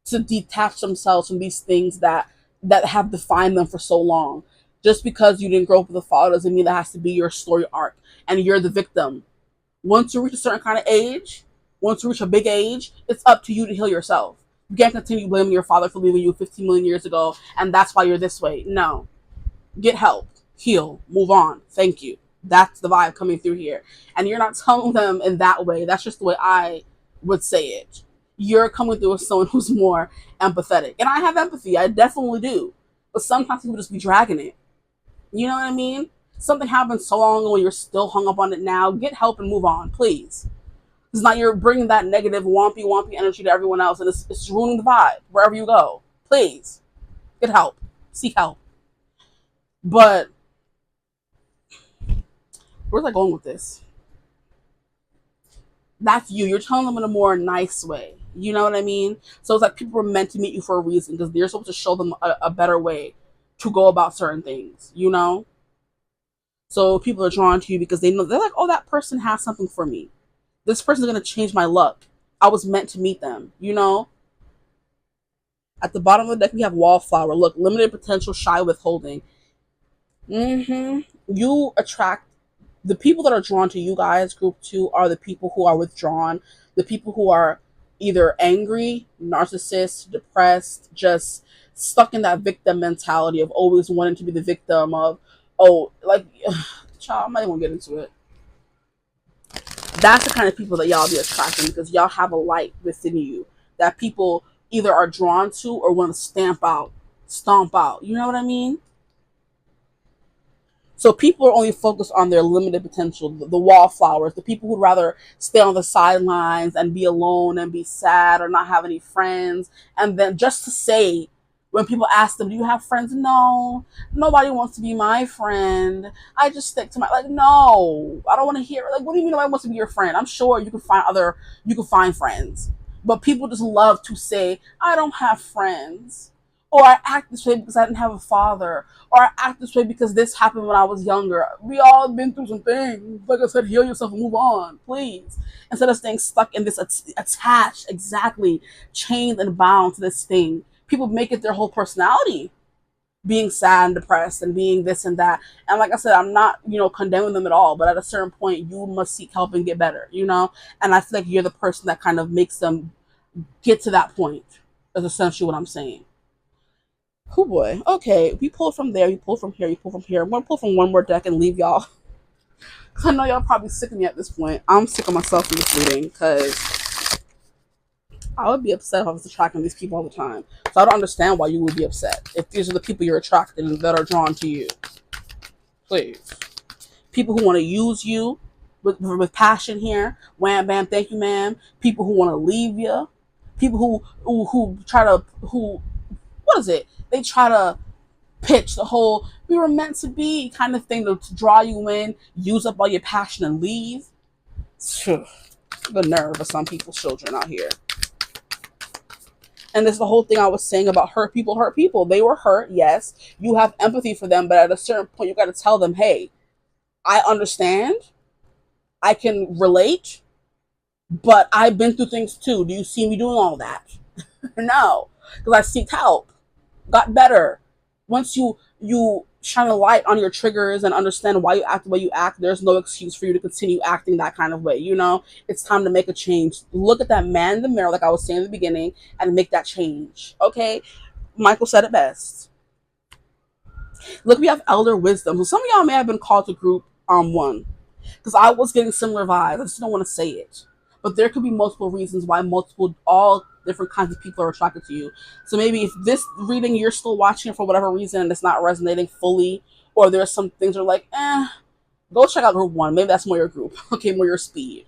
to detach themselves from these things that have defined them for so long. Just because you didn't grow up with a father doesn't mean that has to be your story arc and you're the victim. Once you reach a certain kind of age, once you reach a big age, it's up to you to heal yourself. You can't continue blaming your father for leaving you 15 million years ago and that's why you're this way. No. Get help, heal, move on. Thank you. That's the vibe coming through here. And you're not telling them in that way. That's just the way I would say it. You're coming through as someone who's more empathetic. And I have empathy. I definitely do. But sometimes people just be dragging it. You know what I mean? something happened so long ago, you're still hung up on it now. Get help and move on, please. It's not you're bringing that negative, wompy energy to everyone else, and it's ruining the vibe wherever you go. Please get help, seek help. But where's I going with this? That's you. You're telling them in a more nice way. You know what I mean? So it's like people were meant to meet you for a reason because they're supposed to show them a better way to go about certain things, you know? So people are drawn to you because they know they're like, oh, that person has something for me. This person's going to change my luck. I was meant to meet them, you know? At the bottom of the deck, we have Wallflower. Look, limited potential, shy withholding. You attract the people that are drawn to you guys. Group 2 are the people who are withdrawn, the people who are either angry, narcissist, depressed, just stuck in that victim mentality of always wanting to be the victim of, oh, like, child, I'm not even gonna get into it. That's the kind of people that y'all be attracting because y'all have a light within you that people either are drawn to or want to stomp out. You know what I mean? So people are only focused on their limited potential, the wallflowers, the people who'd rather stay on the sidelines and be alone and be sad or not have any friends. And then just to say, when people ask them, do you have friends? No, nobody wants to be my friend. I just stick to my, like, no, I don't want to hear, like, what do you mean nobody wants to be your friend? I'm sure you can find friends. But people just love to say, I don't have friends. Or I act this way because I didn't have a father, or I act this way because this happened when I was younger. We all been through some things. Like I said, heal yourself and move on, please. Instead of staying stuck in this attached, exactly, chained and bound to this thing. People make it their whole personality, being sad and depressed and being this and that. And like I said, I'm not, condemning them at all. But at a certain point, you must seek help and get better, And I feel like you're the person that kind of makes them get to that point. Is essentially what I'm saying. Oh boy. Okay, we pull from there, you pull from here, you pull from here. I'm gonna pull from one more deck and leave y'all. Cause I know y'all probably sick of me at this point. I'm sick of myself in this reading because I would be upset if I was attracting these people all the time. So I don't understand why you would be upset if these are the people you're attracting that are drawn to you. Please. People who want to use you with passion here. Wham bam, thank you, ma'am. People who want to leave you. People who try to what is it? They try to pitch the whole we were meant to be kind of thing to draw you in, use up all your passion and leave. The nerve of some people's children out here. And this is the whole thing I was saying about hurt people hurt people. They were hurt, yes. You have empathy for them, but at a certain point you got to tell them, hey, I understand. I can relate, but I've been through things too. Do you see me doing all that? No, because I seeked help, got better. Once you shine a light on your triggers and understand why you act the way you act, there's no excuse for you to continue acting that kind of way. It's time to make a change. Look at that man in the mirror, like I was saying in the beginning, and make that change. Okay, Michael said it best. Look, we have elder wisdom. So some of y'all may have been called to group one, because I was getting similar vibes. I just don't want to say it. But there could be multiple reasons why all different kinds of people are attracted to you. So maybe if this reading you're still watching it for whatever reason and it's not resonating fully, or there's some things that are like, go check out group one. Maybe that's more your group. Okay, more your speed.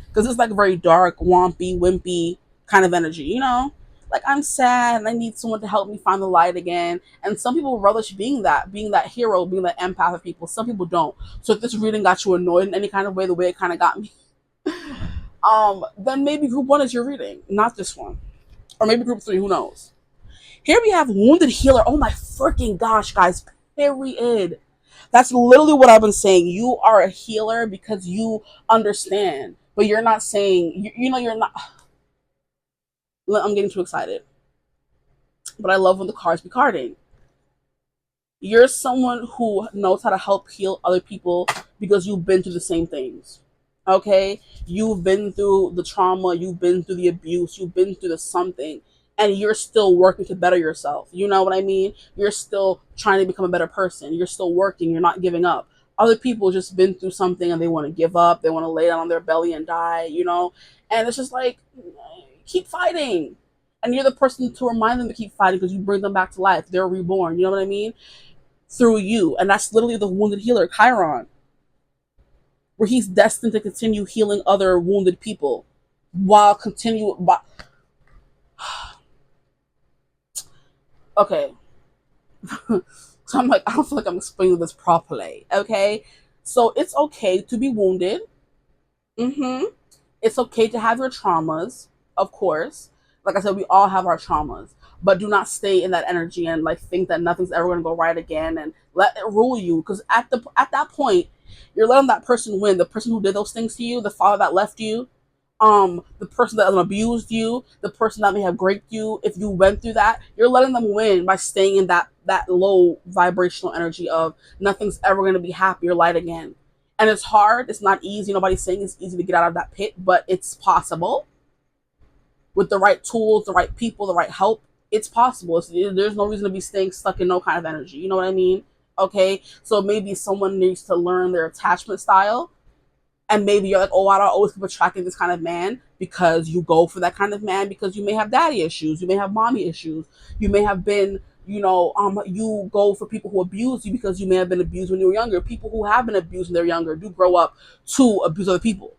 Because it's like very dark, wompy, wimpy kind of energy. Like I'm sad and I need someone to help me find the light again. And some people relish being that hero, being that empath of people. Some people don't. So if this reading got you annoyed in any kind of way, the way it kind of got me, then maybe group one is your reading, not this one. Or maybe group three, who knows? Here we have wounded healer. Oh my freaking gosh, guys. Period. That's literally what I've been saying. You are a healer because you understand. But you're not saying, you're not. I'm getting too excited. But I love when the cards be carding. You're someone who knows how to help heal other people because you've been through the same things. Okay? You've been through the trauma, you've been through the abuse, you've been through the something, and you're still working to better yourself. You know what I mean? You're still trying to become a better person. You're still working, you're not giving up. Other people just been through something and they want to give up, they want to lay down on their belly and die. And it's just like, keep fighting. And you're the person to remind them to keep fighting because you bring them back to life. They're reborn. You know what I mean? through you. And that's literally the wounded healer, Chiron, where he's destined to continue healing other wounded people while continue. Okay. So I'm like, I don't feel like I'm explaining this properly. Okay. So it's okay to be wounded. Mm-hmm. It's okay to have your traumas, of course. Like I said, we all have our traumas, but do not stay in that energy and like think that nothing's ever going to go right again and let it rule you. Because at that point, you're letting that person win. The person who did those things to you, the father that left you, the person that abused you, the person that may have raped you. If you went through that, you're letting them win by staying in that low vibrational energy of nothing's ever going to be happy or light again. And it's hard. It's not easy. Nobody's saying it's easy to get out of that pit, but it's possible with the right tools, the right people, the right help. It's possible. There's no reason to be staying stuck in no kind of energy. You know what I mean? Okay, so maybe someone needs to learn their attachment style, and maybe you're like, oh, I don't always keep attracting this kind of man, because you go for that kind of man because you may have daddy issues, you may have mommy issues, you may have been, you go for people who abuse you because you may have been abused when you were younger. People who have been abused when they're younger do grow up to abuse other people.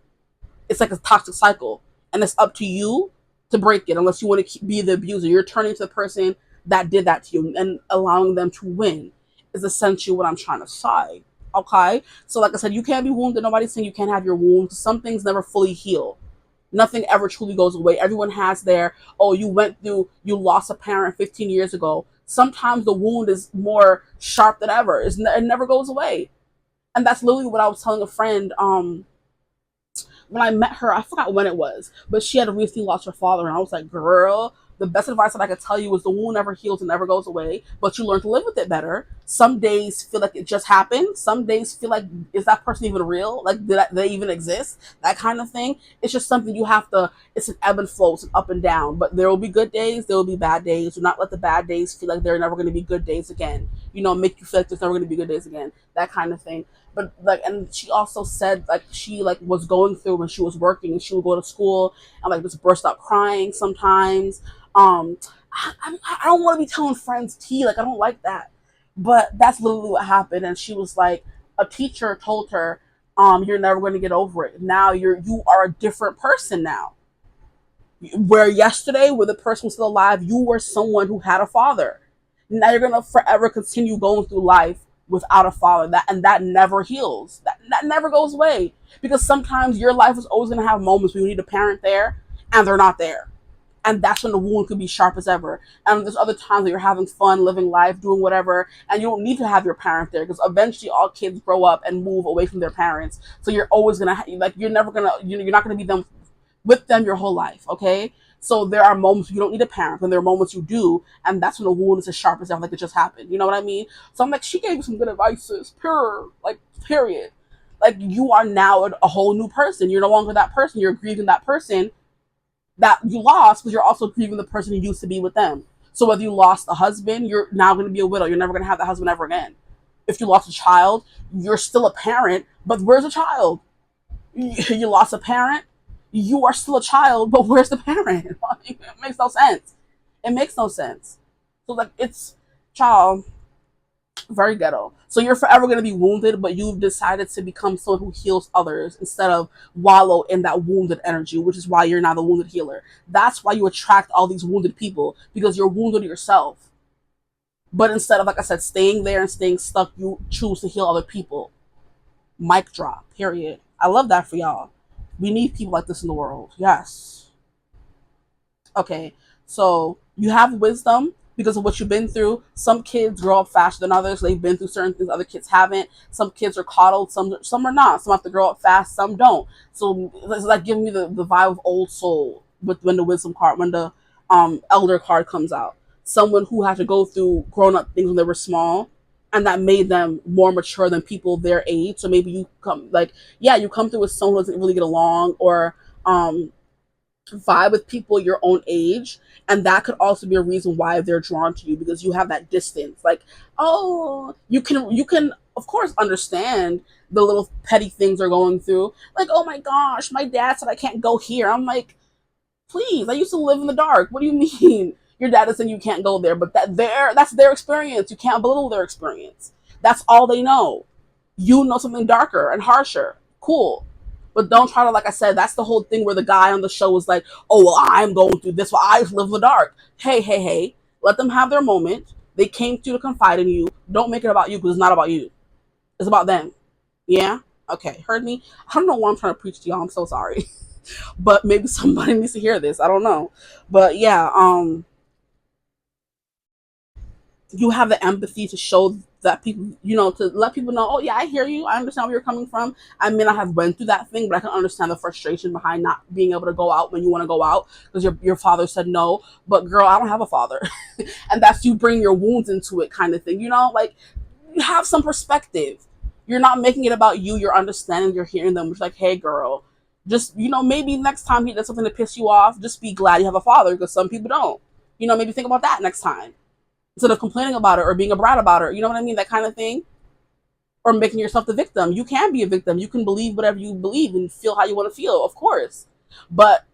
It's like a toxic cycle, and it's up to you to break it. Unless you want to be the abuser, you're turning to the person that did that to you and allowing them to win. Is essentially what I'm trying to say. Okay, so like I said, you can't be wounded. Nobody's saying you can't have your wounds. Some things never fully heal. Nothing ever truly goes away. Everyone has their, oh, you lost a parent 15 years ago. Sometimes the wound is more sharp than ever. It never goes away. And that's literally what I was telling a friend. When I met her, I forgot when it was, but she had recently lost her father, and I was like, girl, the best advice that I could tell you is the wound never heals and never goes away, but you learn to live with it better. Some days feel like it just happened. Some days feel like, is that person even real? Like, did they even exist? That kind of thing. It's just something you have to, it's an ebb and flow, it's an up and down, but there will be good days, there will be bad days. Do not let the bad days feel like there are never going to be good days again. Make you feel like there's never going to be good days again. That kind of thing. But like, and she also said like she like was going through when she was working, and she would go to school and like just burst out crying sometimes. I don't want to be telling friends tea, like I don't like that, but that's literally what happened. And she was like, a teacher told her, you're never going to get over it. Now you are a different person now. Where yesterday, where the person was still alive, you were someone who had a father. Now you're gonna forever continue going through life without a father. That never heals. That never goes away. Because sometimes your life is always gonna have moments where you need a parent there and they're not there. And that's when the wound could be sharp as ever. And there's other times that you're having fun, living life, doing whatever, and you don't need to have your parent there, because eventually all kids grow up and move away from their parents. So you're always gonna you're never gonna you're not gonna be them with them your whole life, okay? So there are moments you don't need a parent, and there are moments you do, and that's when the wound is as sharp as ever, like it just happened. You know what I mean? So I'm like, she gave me some good advice, sis. Period. Like, you are now a whole new person. You're no longer that person. You're grieving that person that you lost, but you're also grieving the person you used to be with them. So whether you lost a husband, you're now going to be a widow. You're never going to have that husband ever again. If you lost a child, you're still a parent, but where's the child? You lost a parent, you are still a child, but where's the parent? It makes no sense. It makes no sense. So like, it's, child, very ghetto. So you're forever going to be wounded, but you've decided to become someone who heals others instead of wallow in that wounded energy, which is why you're now the wounded healer. That's why you attract all these wounded people, because you're wounded yourself. But instead of, like I said, staying there and staying stuck, you choose to heal other people. Mic drop, period. I love that for y'all. We need people like this in the world. Yes. Okay. So you have wisdom because of what you've been through. Some kids grow up faster than others. They've been through certain things other kids haven't. Some kids are coddled. Some are not. Some have to grow up fast. Some don't. So it's like giving me the vibe of old soul with when the wisdom card, when the elder card comes out. Someone who had to go through grown up things when they were small, and that made them more mature than people their age. So maybe you come like, yeah, you come through with someone who doesn't really get along, or vibe with people your own age, and that could also be a reason why they're drawn to you, because you have that distance. Like, oh, you can of course understand the little petty things they're going through, like, oh my gosh, my dad said I can't go here. I'm like, please, I used to live in the dark. What do you mean your dad is saying you can't go there? But that's their experience. You can't belittle their experience. That's all they know. You know something darker and harsher. Cool. But don't try to, like I said, that's the whole thing where the guy on the show was like, oh, well, I'm going through this. Well, I live in the dark. Hey, hey, hey. Let them have their moment. They came to you to confide in you. Don't make it about you because it's not about you. It's about them. Yeah? Okay. Heard me? I don't know why I'm trying to preach to y'all. I'm so sorry. But maybe somebody needs to hear this. I don't know. But yeah, you have the empathy to show that people, to let people know, oh yeah, I hear you, I understand where you're coming from. I may not have went through that thing, but I can understand the frustration behind not being able to go out when you want to go out because your father said no. But girl, I don't have a father. And that's you bring your wounds into it kind of thing, like you have some perspective. You're not making it about you, you're understanding, you're hearing them, which like, hey girl, just maybe next time he does something to piss you off, just be glad you have a father because some people don't. Maybe think about that next time instead of complaining about it or being a brat about it. You know what I mean? That kind of thing. Or making yourself the victim. You can be a victim. You can believe whatever you believe and feel how you want to feel, of course. But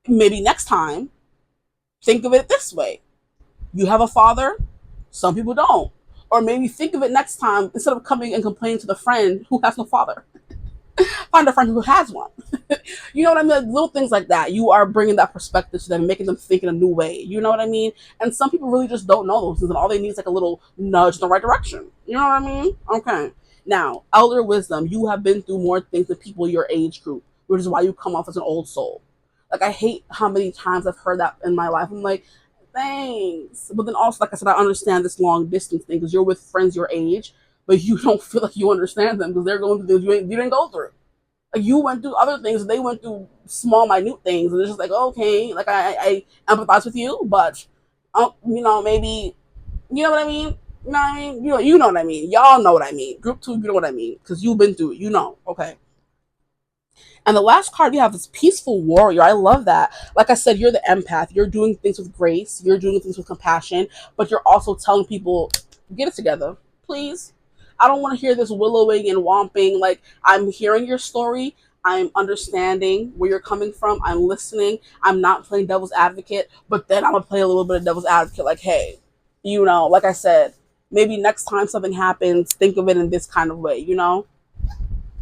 maybe next time, think of it this way. You have a father, some people don't. Or maybe think of it next time, instead of coming and complaining to the friend who has no father, find a friend who has one. You know what I mean? Like, little things like that. You are bringing that perspective to them, making them think in a new way. You know what I mean? And some people really just don't know those things, and all they need is like a little nudge in the right direction. You know what I mean? Okay. Now, elder wisdom. You have been through more things than people your age group, which is why you come off as an old soul. Like, I hate how many times I've heard that in my life. I'm like, thanks. But then also, like I said, I understand this long distance thing because you're with friends your age, but you don't feel like you understand them because they're going through things you didn't go through. Like, you went through other things, they went through small, minute things, and it's just like, okay, like I empathize with you, but maybe, you know what I mean? You know what I mean? You know what I mean. Y'all know what I mean. Group two, you know what I mean, because you've been through it. Okay. And the last card we have is Peaceful Warrior. I love that. Like I said, you're the empath. You're doing things with grace. You're doing things with compassion, but you're also telling people, get it together, please. I don't want to hear this willowing and womping. Like, I'm hearing your story. I'm understanding where you're coming from. I'm listening. I'm not playing devil's advocate, but then I'm going to play a little bit of devil's advocate. Like, hey, like I said, maybe next time something happens, think of it in this kind of way.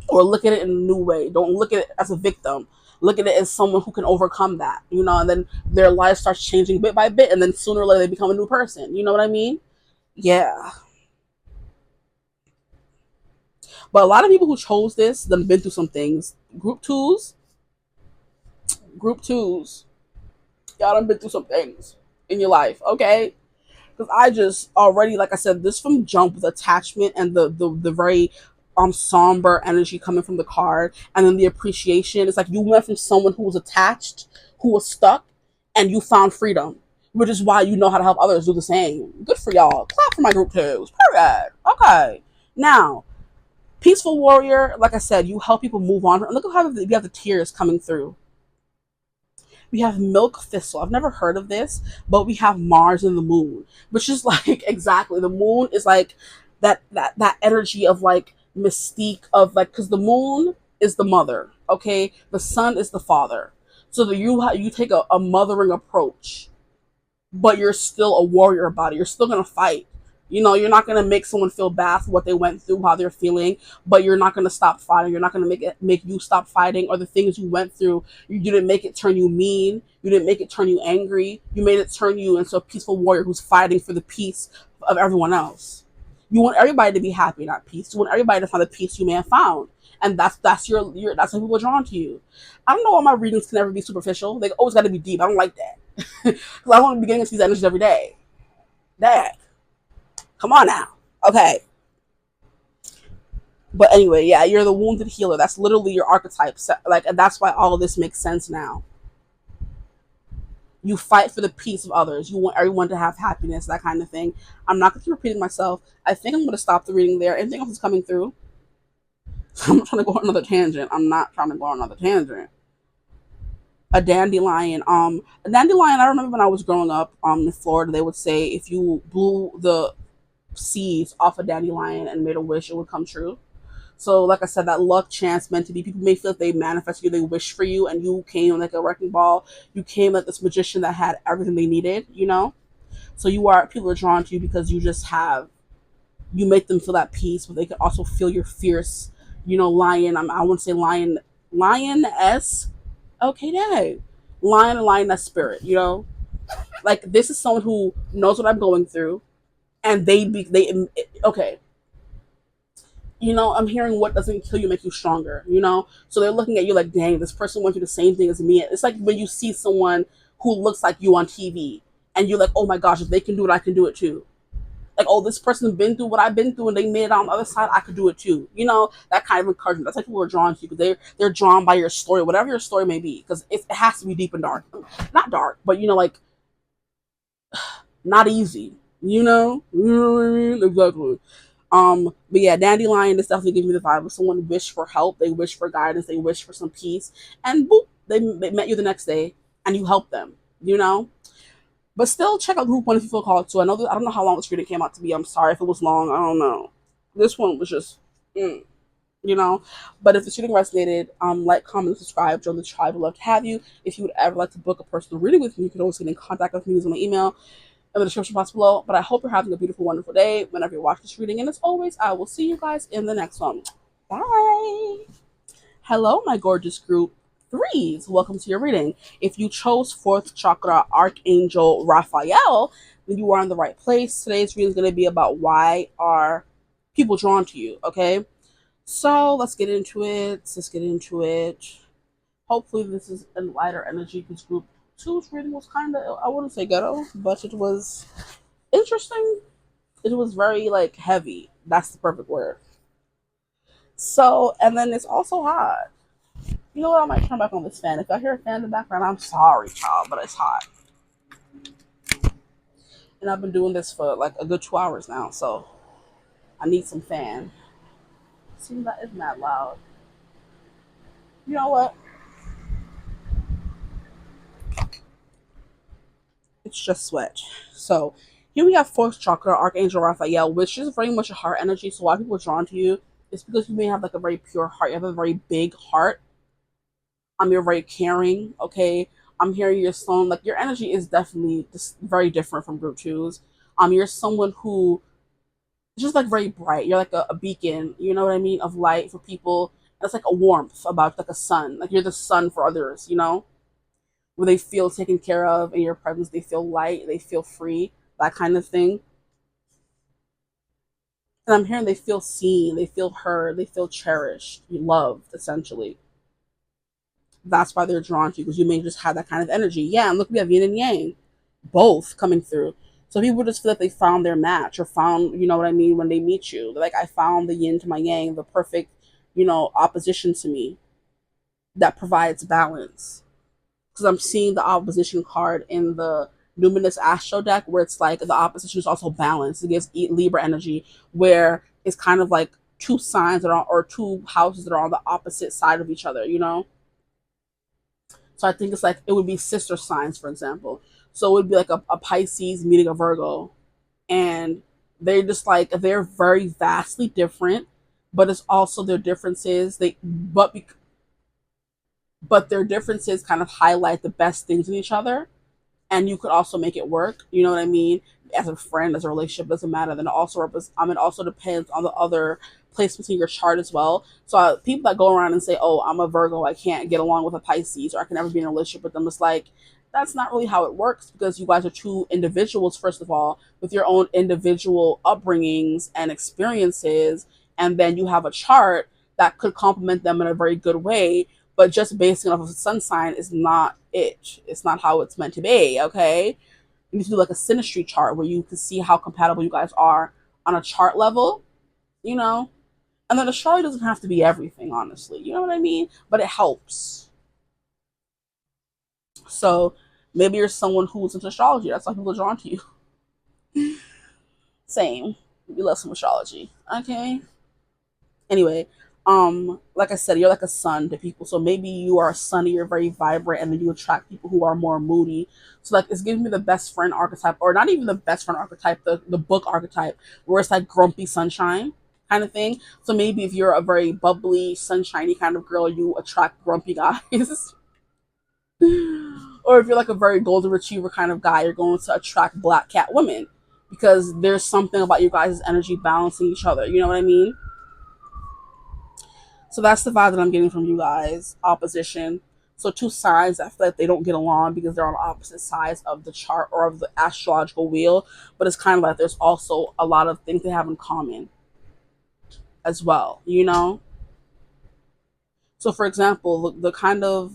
Or look at it in a new way. Don't look at it as a victim. Look at it as someone who can overcome that, and then their life starts changing bit by bit, and then sooner or later they become a new person. You know what I mean? Yeah. But a lot of people who chose this, they've been through some things. Group twos, y'all done been through some things in your life, okay? Because I just already, like I said, this from jump with attachment and the very somber energy coming from the card, and then the appreciation. It's like you went from someone who was attached, who was stuck, and you found freedom, which is why you know how to help others do the same. Good for y'all. Clap for my group twos. Period. Okay. Now, Peaceful Warrior, like I said, you help people move on. Look at how you have the tears coming through. We have Milk Thistle. I've never heard of this, but we have Mars and the Moon, which is like exactly, the Moon is like that energy of like mystique of like, because the Moon is the mother, okay, the Sun is the father, so that you take a mothering approach, but you're still a warrior about it. You're still gonna fight. You're not gonna make someone feel bad for what they went through, how they're feeling, but you're not gonna stop fighting. You're not gonna make you stop fighting, or the things you went through. You didn't make it turn you mean. You didn't make it turn you angry. You made it turn you into a peaceful warrior who's fighting for the peace of everyone else. You want everybody to be happy, not peace. You want everybody to find the peace you may have found, and that's your that's why people are drawn to you. I don't know why my readings can never be superficial. They always got to be deep. I don't like that. Because I don't want to be getting into these energies every day. Dad, come on now. Okay. But anyway, yeah, you're the wounded healer. That's literally your archetype. Like, and that's why all of this makes sense now. You fight for the peace of others. You want everyone to have happiness, that kind of thing. I'm not going to keep repeating myself. I think I'm going to stop the reading there. Anything else is coming through? I'm not trying to go on another tangent. I'm not trying to go on another tangent. A dandelion. A dandelion. I remember when I was growing up in Florida, they would say if you blew the seeds off a dandelion and made a wish, it would come true. So, like I said, that luck, chance, meant to be. People may feel like they manifest you, they wish for you, and you came like a wrecking ball. You came like this magician that had everything they needed. So people are drawn to you because you make them feel that peace, but they can also feel your fierce, lion. I want to say lioness. Okay, dang, lion and lioness spirit. Like this is someone who knows what I'm going through, and okay. I'm hearing what doesn't kill you make you stronger. So they're looking at you like, dang, this person went through the same thing as me. It's like when you see someone who looks like you on TV, and you're like, oh my gosh, if they can do it, I can do it too. Like, oh, this person's been through what I've been through and they made it on the other side, I could do it too. That kind of encouragement. That's like people are drawn to you because they're drawn by your story, whatever your story may be, because it has to be deep and dark. Not dark, but like not easy. You know what I mean? Exactly. But yeah, dandelion is definitely giving me the vibe of someone wish for help, they wish for guidance, they wish for some peace, and boop, they met you the next day and you help them. You know, but still check out group one if you feel called to. I don't know how long this reading came out to be. I'm sorry if it was long. I don't know. This one was just, you know. But if the reading resonated, like, comment, subscribe, join the tribe. We'd love to have you. If you would ever like to book a personal reading with me, you can always get in contact with me using my email in the description box below. But I hope you're having a beautiful, wonderful day whenever you watch this reading. And as always, I will see you guys in the next one. Bye. Hello, my gorgeous group threes. Welcome to your reading. If you chose fourth chakra Archangel Raphael, then you are in the right place. Today's reading is going to be about why are people drawn to you, okay? So let's get into it. Hopefully this is in lighter energy because group two's reading was kind of, I wouldn't say ghetto, but it was interesting. It was very like heavy. That's the perfect word. So, and then it's also hot. You know what? I might turn back on this fan. If I hear a fan in the background, I'm sorry, child, but it's hot. And I've been doing this for like a good 2 hours now, so I need some fan. See, that is mad loud. You know what? It's just sweat. So here we have fourth chakra, Archangel Raphael, which is very much a heart energy. So why people are drawn to you is because you may have like a very pure heart. You have a very big heart. You're very caring. Okay. I'm hearing your soul. Like your energy is definitely just very different from group twos. You're someone who is just like very bright. You're like a beacon, you know what I mean, of light for people. That's like a warmth about like a sun. Like you're the sun for others. Where they feel taken care of in your presence, they feel light, they feel free, that kind of thing. And I'm hearing they feel seen, they feel heard, they feel cherished, loved, essentially. That's why they're drawn to you because you may just have that kind of energy. Yeah, and look, we have yin and yang, both coming through. So people just feel like they found their match or found, you know what I mean, when they meet you. They're like, I found the yin to my yang, the perfect, opposition to me that provides balance. Because I'm seeing the opposition card in the Numinous Astro deck where it's like the opposition is also balanced. It gives Libra energy where it's kind of like two signs that are, or two houses that are on the opposite side of each other. So I think it's like it would be sister signs, for example. So it would be like a Pisces meeting a Virgo. And they're just like, they're very vastly different, but it's also their differences. But their differences kind of highlight the best things in each other, and you could also make it work. You know what I mean? As a friend, as a relationship, doesn't matter. Then it also depends on the other placements in your chart as well. So people that go around and say, "Oh, I'm a Virgo, I can't get along with a Pisces, or I can never be in a relationship with them," it's like that's not really how it works because you guys are two individuals, first of all, with your own individual upbringings and experiences, and then you have a chart that could complement them in a very good way, but just basing off of a sun sign is not it. It's not how it's meant to be, okay? You need to do like a synastry chart where you can see how compatible you guys are on a chart level, you know? And then astrology doesn't have to be everything, honestly. You know what I mean? But it helps. So maybe you're someone who's into astrology. That's why people are drawn to you. Same. We love some astrology. Okay? Anyway, like I said, you're like a sun to people. So maybe you are sunny, you're very vibrant, and then you attract people who are more moody. So like it's giving me the best friend archetype, or not even the best friend archetype, the book archetype, where it's like grumpy sunshine kind of thing. So maybe if you're a very bubbly, sunshiny kind of girl, you attract grumpy guys. Or if you're like a very golden retriever kind of guy, you're going to attract black cat women because there's something about you guys' energy balancing each other. You know what I mean? So that's the vibe that I'm getting from you guys. Opposition. So two sides that feel like they don't get along because they're on opposite sides of the chart or of the astrological wheel. But it's kind of like there's also a lot of things they have in common as well, you know? So for example, the kind of,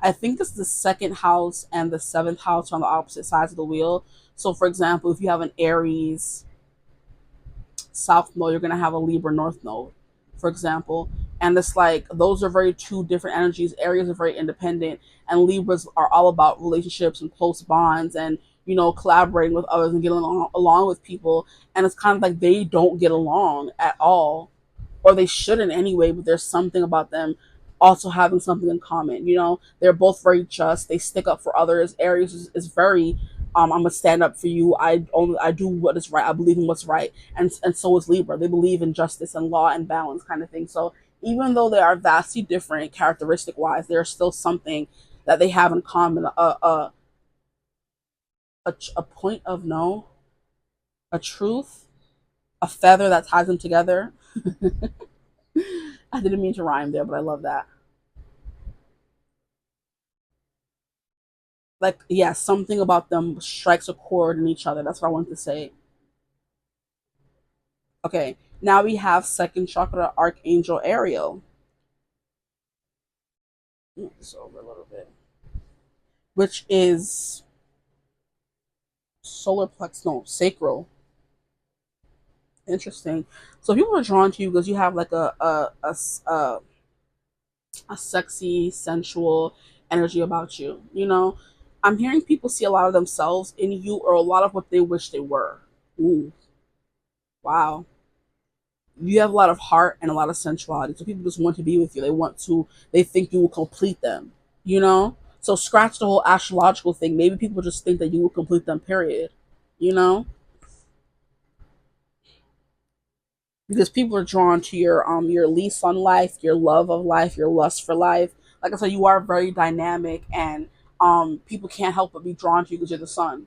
I think it's the second house and the seventh house on the opposite sides of the wheel. So for example, if you have an Aries south node, you're going to have a Libra north node, for example. And it's like those are very two different energies. Aries are very independent, and Libras are all about relationships and close bonds and, you know, collaborating with others and getting along with people. And it's kind of like they don't get along at all, or they shouldn't anyway, but there's something about them also having something in common. You know, they're both very just. They stick up for others. Aries is very, I'm gonna stand up for you. I do what is right. I believe in what's right, and so is Libra. They believe in justice and law and balance, kind of thing. So even though they are vastly different characteristic wise, there's still something that they have in common. A point of no, a truth, a feather that ties them together. I didn't mean to rhyme there, but I love that. Like, yeah, something about them strikes a chord in each other. That's what I wanted to say. Okay, now we have second chakra archangel Ariel. Move this over a little bit, which is solar plex, no, sacral. Interesting. So people are drawn to you because you have like a sexy, sensual energy about you. You know, I'm hearing people see a lot of themselves in you, or a lot of what they wish they were. Ooh, wow. You have a lot of heart and a lot of sensuality. So people just want to be with you. They think you will complete them, you know? So scratch the whole astrological thing. Maybe people just think that you will complete them, period. You know? Because people are drawn to your lease on life, your love of life, your lust for life. Like I said, you are very dynamic, and people can't help but be drawn to you because you're the sun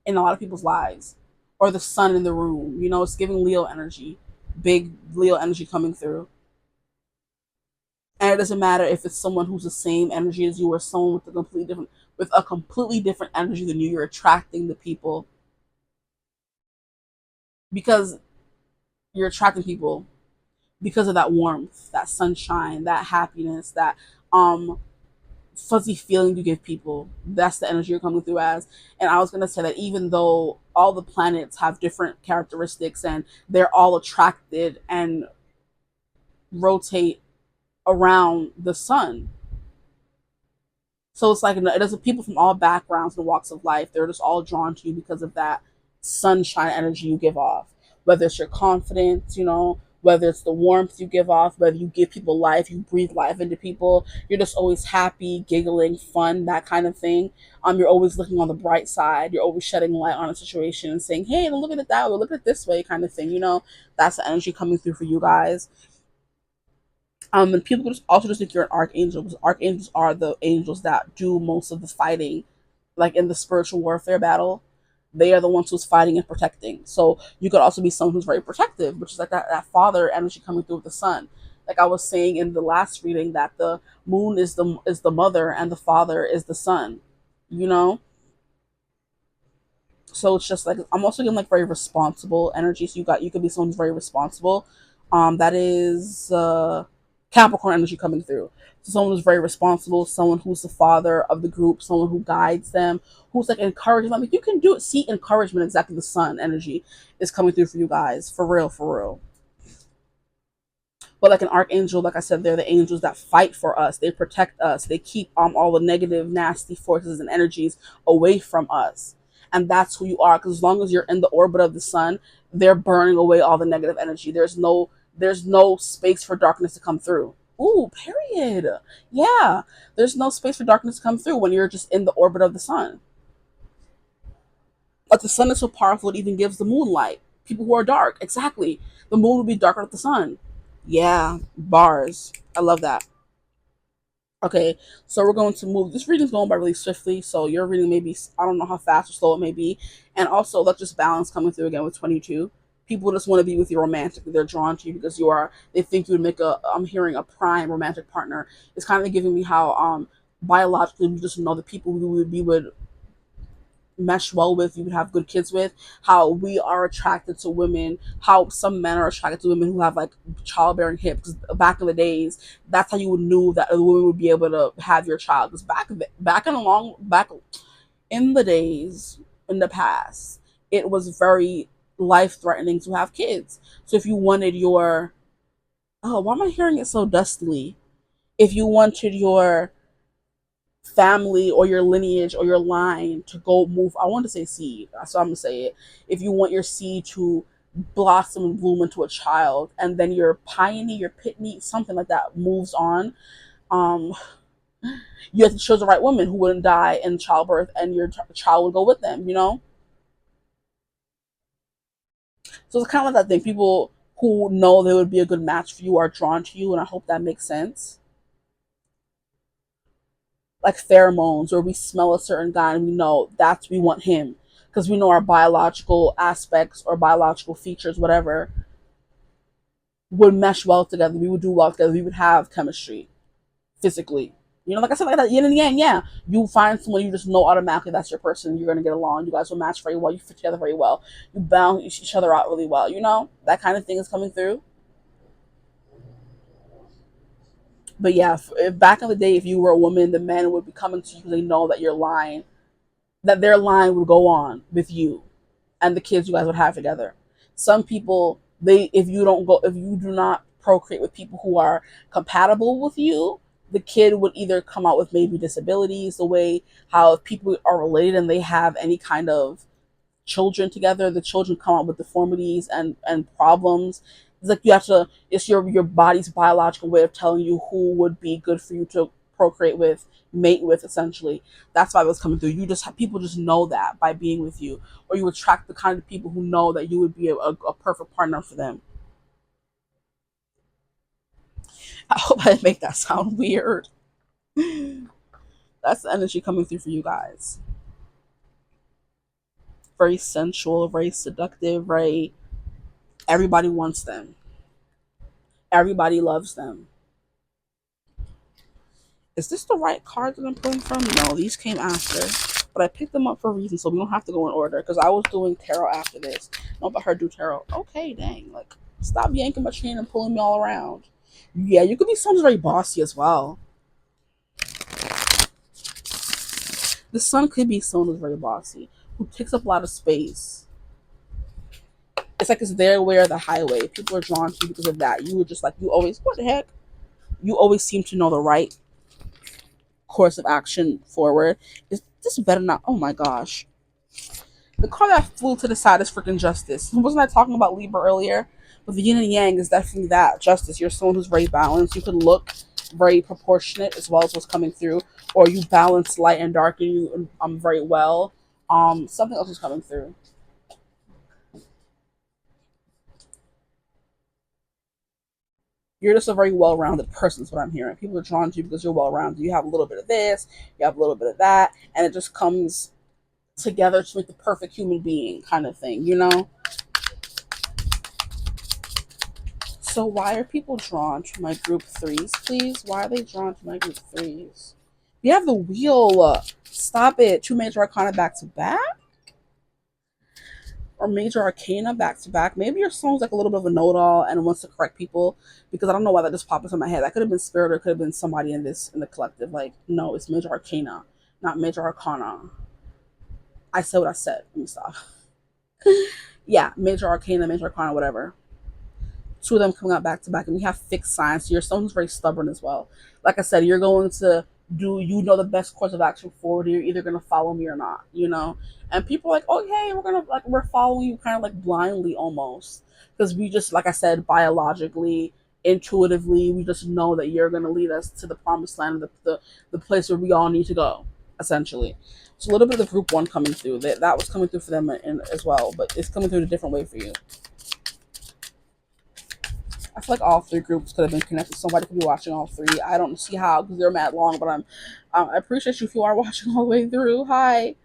in a lot of people's lives. Or the sun in the room. You know, it's giving Leo energy. Big Leo energy coming through. And it doesn't matter if it's someone who's the same energy as you or someone with a completely different energy than you. You're attracting the people because you're attracting people because of that warmth, that sunshine, that happiness, that um fuzzy feeling you give people. That's the energy you're coming through as. And I was gonna say that even though all the planets have different characteristics and they're all attracted and rotate around the sun, so it's like it doesn't, people from all backgrounds and walks of life, they're just all drawn to you because of that sunshine energy you give off. Whether it's your confidence, you know, whether it's the warmth you give off, whether you give people life, you breathe life into people, you're just always happy, giggling, fun, that kind of thing. You're always looking on the bright side. You're always shedding light on a situation and saying, "Hey, look at it that way, look at it this way," kind of thing. You know, that's the energy coming through for you guys. And people just also just think you're an archangel because archangels are the angels that do most of the fighting, like in the spiritual warfare battle. They are the ones who's fighting and protecting. So you could also be someone who's very protective, which is like that father energy coming through with the sun. Like I was saying in the last reading, that the moon is the mother and the father is the son. You know, so it's just like I'm also getting like very responsible energy. So you could be someone who's very responsible. That is Capricorn energy coming through. So someone who's very responsible, someone who's the father of the group, someone who guides them, who's like encouraging them. Like, you can do it. See, encouragement, exactly the sun energy is coming through for you guys. For real, for real. But like an archangel, like I said, they're the angels that fight for us. They protect us. They keep all the negative, nasty forces and energies away from us. And that's who you are. Because as long as you're in the orbit of the sun, they're burning away all the negative energy. There's no space for darkness to come through. Ooh, period. Yeah. There's no space for darkness to come through when you're just in the orbit of the sun. But the sun is so powerful it even gives the moonlight. People who are dark. Exactly. The moon will be darker than the sun. Yeah, bars. I love that. Okay, so we're going to move. This reading's going by really swiftly, so your reading may be, I don't know how fast or slow it may be. And also, let's just balance coming through again with 22. People just want to be with you romantically. They're drawn to you because they think you would make I'm hearing a prime romantic partner. It's kind of giving me how, biologically, we just know the people we would mesh well with, you would have good kids with, how we are attracted to women, how some men are attracted to women who have like childbearing hips. Back in the days, that's how you would knew that a woman would be able to have your child. Because back in the days, in the past, it was very life threatening to have kids. So if you wanted your, oh, why am I hearing it so dustily? If you wanted your family or your lineage or your line to go move, I want to say seed, so I'm gonna say it. If you want your seed to blossom and bloom into a child, and then your piney, your pitney, something like that moves on, um you have to choose the right woman who wouldn't die in childbirth, and your child would go with them, so it's kind of like that thing. People who know they would be a good match for you are drawn to you, and I hope that makes sense. Like pheromones, or we smell a certain guy and we know that's, we want him, because we know our biological aspects or biological features, whatever, would mesh well together. We would do well together. We would have chemistry physically. Like I said, like that yin and yang. Yeah, you find someone you just know automatically that's your person. You're gonna get along. You guys will match very well. You fit together very well. You balance each other out really well. That kind of thing is coming through. But yeah, if back in the day, if you were a woman, the men would be coming to you because they know that their line would go on with you and the kids you guys would have together. Some people, if you do not procreate with people who are compatible with you, the kid would either come out with maybe disabilities, the way how if people are related and they have any kind of children together, the children come out with deformities and problems. It's like you have to. It's your body's biological way of telling you who would be good for you to procreate with, mate with, essentially. That's why it was coming through. People just know that by being with you, or you attract the kind of people who know that you would be a perfect partner for them. I hope I didn't make that sound weird. That's the energy coming through for you guys. Very sensual, very seductive, very. Everybody wants them. Everybody loves them. Is this the right card that I'm pulling from? No, these came after. But I picked them up for a reason, so we don't have to go in order. Because I was doing tarot after this. No, but her do tarot. Okay, dang. Like, stop yanking my chain and pulling me all around. Yeah, you could be someone very bossy as well. The sun could be someone who's very bossy, who takes up a lot of space. It's like it's their way or the highway. People are drawn to you because of that. You were just like, you always, what the heck? You always seem to know the right course of action forward. Is this better not? Oh my gosh. The card that flew to the side is freaking justice. Wasn't I talking about Libra earlier? But the yin and yang is definitely that. Justice. You're someone who's very balanced. You can look very proportionate as well as what's coming through. Or you balance light and dark and you very well. Something else is coming through. You're just a very well-rounded person is what I'm hearing. People are drawn to you because you're well-rounded. You have a little bit of this, you have a little bit of that, and it just comes together to make the perfect human being kind of thing. So why are people drawn to my group threes, please? Why are they drawn to my group threes? You have the wheel. Stop it. Two major arcana back to back? Or major arcana back to back. Maybe your song's like a little bit of a know-it-all and wants to correct people, because I don't know why that just popped into my head. That could have been spirit or it could have been somebody in the collective. Like, no, it's major arcana, not major arcana. I said what I said. Let me stop. Yeah, major arcana, major arcana, whatever. Two of them coming out back to back, and we have fixed signs. So your someone's very stubborn as well. Like I said, you're going to do, the best course of action forward. You're either going to follow me or not. And people are like, okay, we're following you kind of like blindly almost, because we just, like I said, biologically, intuitively, we just know that you're going to lead us to the promised land, the place where we all need to go, essentially. It's a little bit of the group one coming through. That was coming through for them as well, but it's coming through in a different way for you. I feel like all three groups could have been connected. Somebody could be watching all three. I don't see how because they're mad long, but I appreciate you if you are watching all the way through. Hi.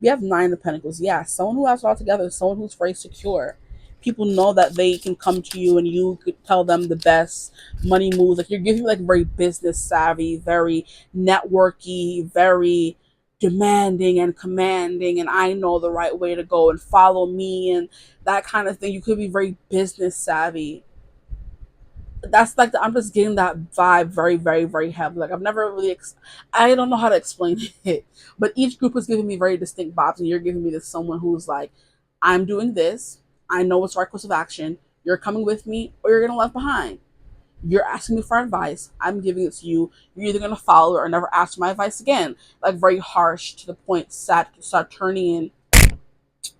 We have Nine of Pentacles. Yeah, someone who has it all together, someone who's very secure. People know that they can come to you and you could tell them the best money moves. Like you're giving like very business savvy, very networky, very demanding and commanding, and I know the right way to go and follow me and that kind of thing. You could be very business savvy. That's like I'm just getting that vibe very, very, very heavy. Like I've never really, I don't know how to explain it, but each group is giving me very distinct vibes, and you're giving me this someone who's like, I'm doing this. I know what's the right course of action. You're coming with me, or you're gonna left behind. You're asking me for advice. I'm giving it to you. You're either gonna follow it or never ask for my advice again. Like very harsh to the point, Saturnian.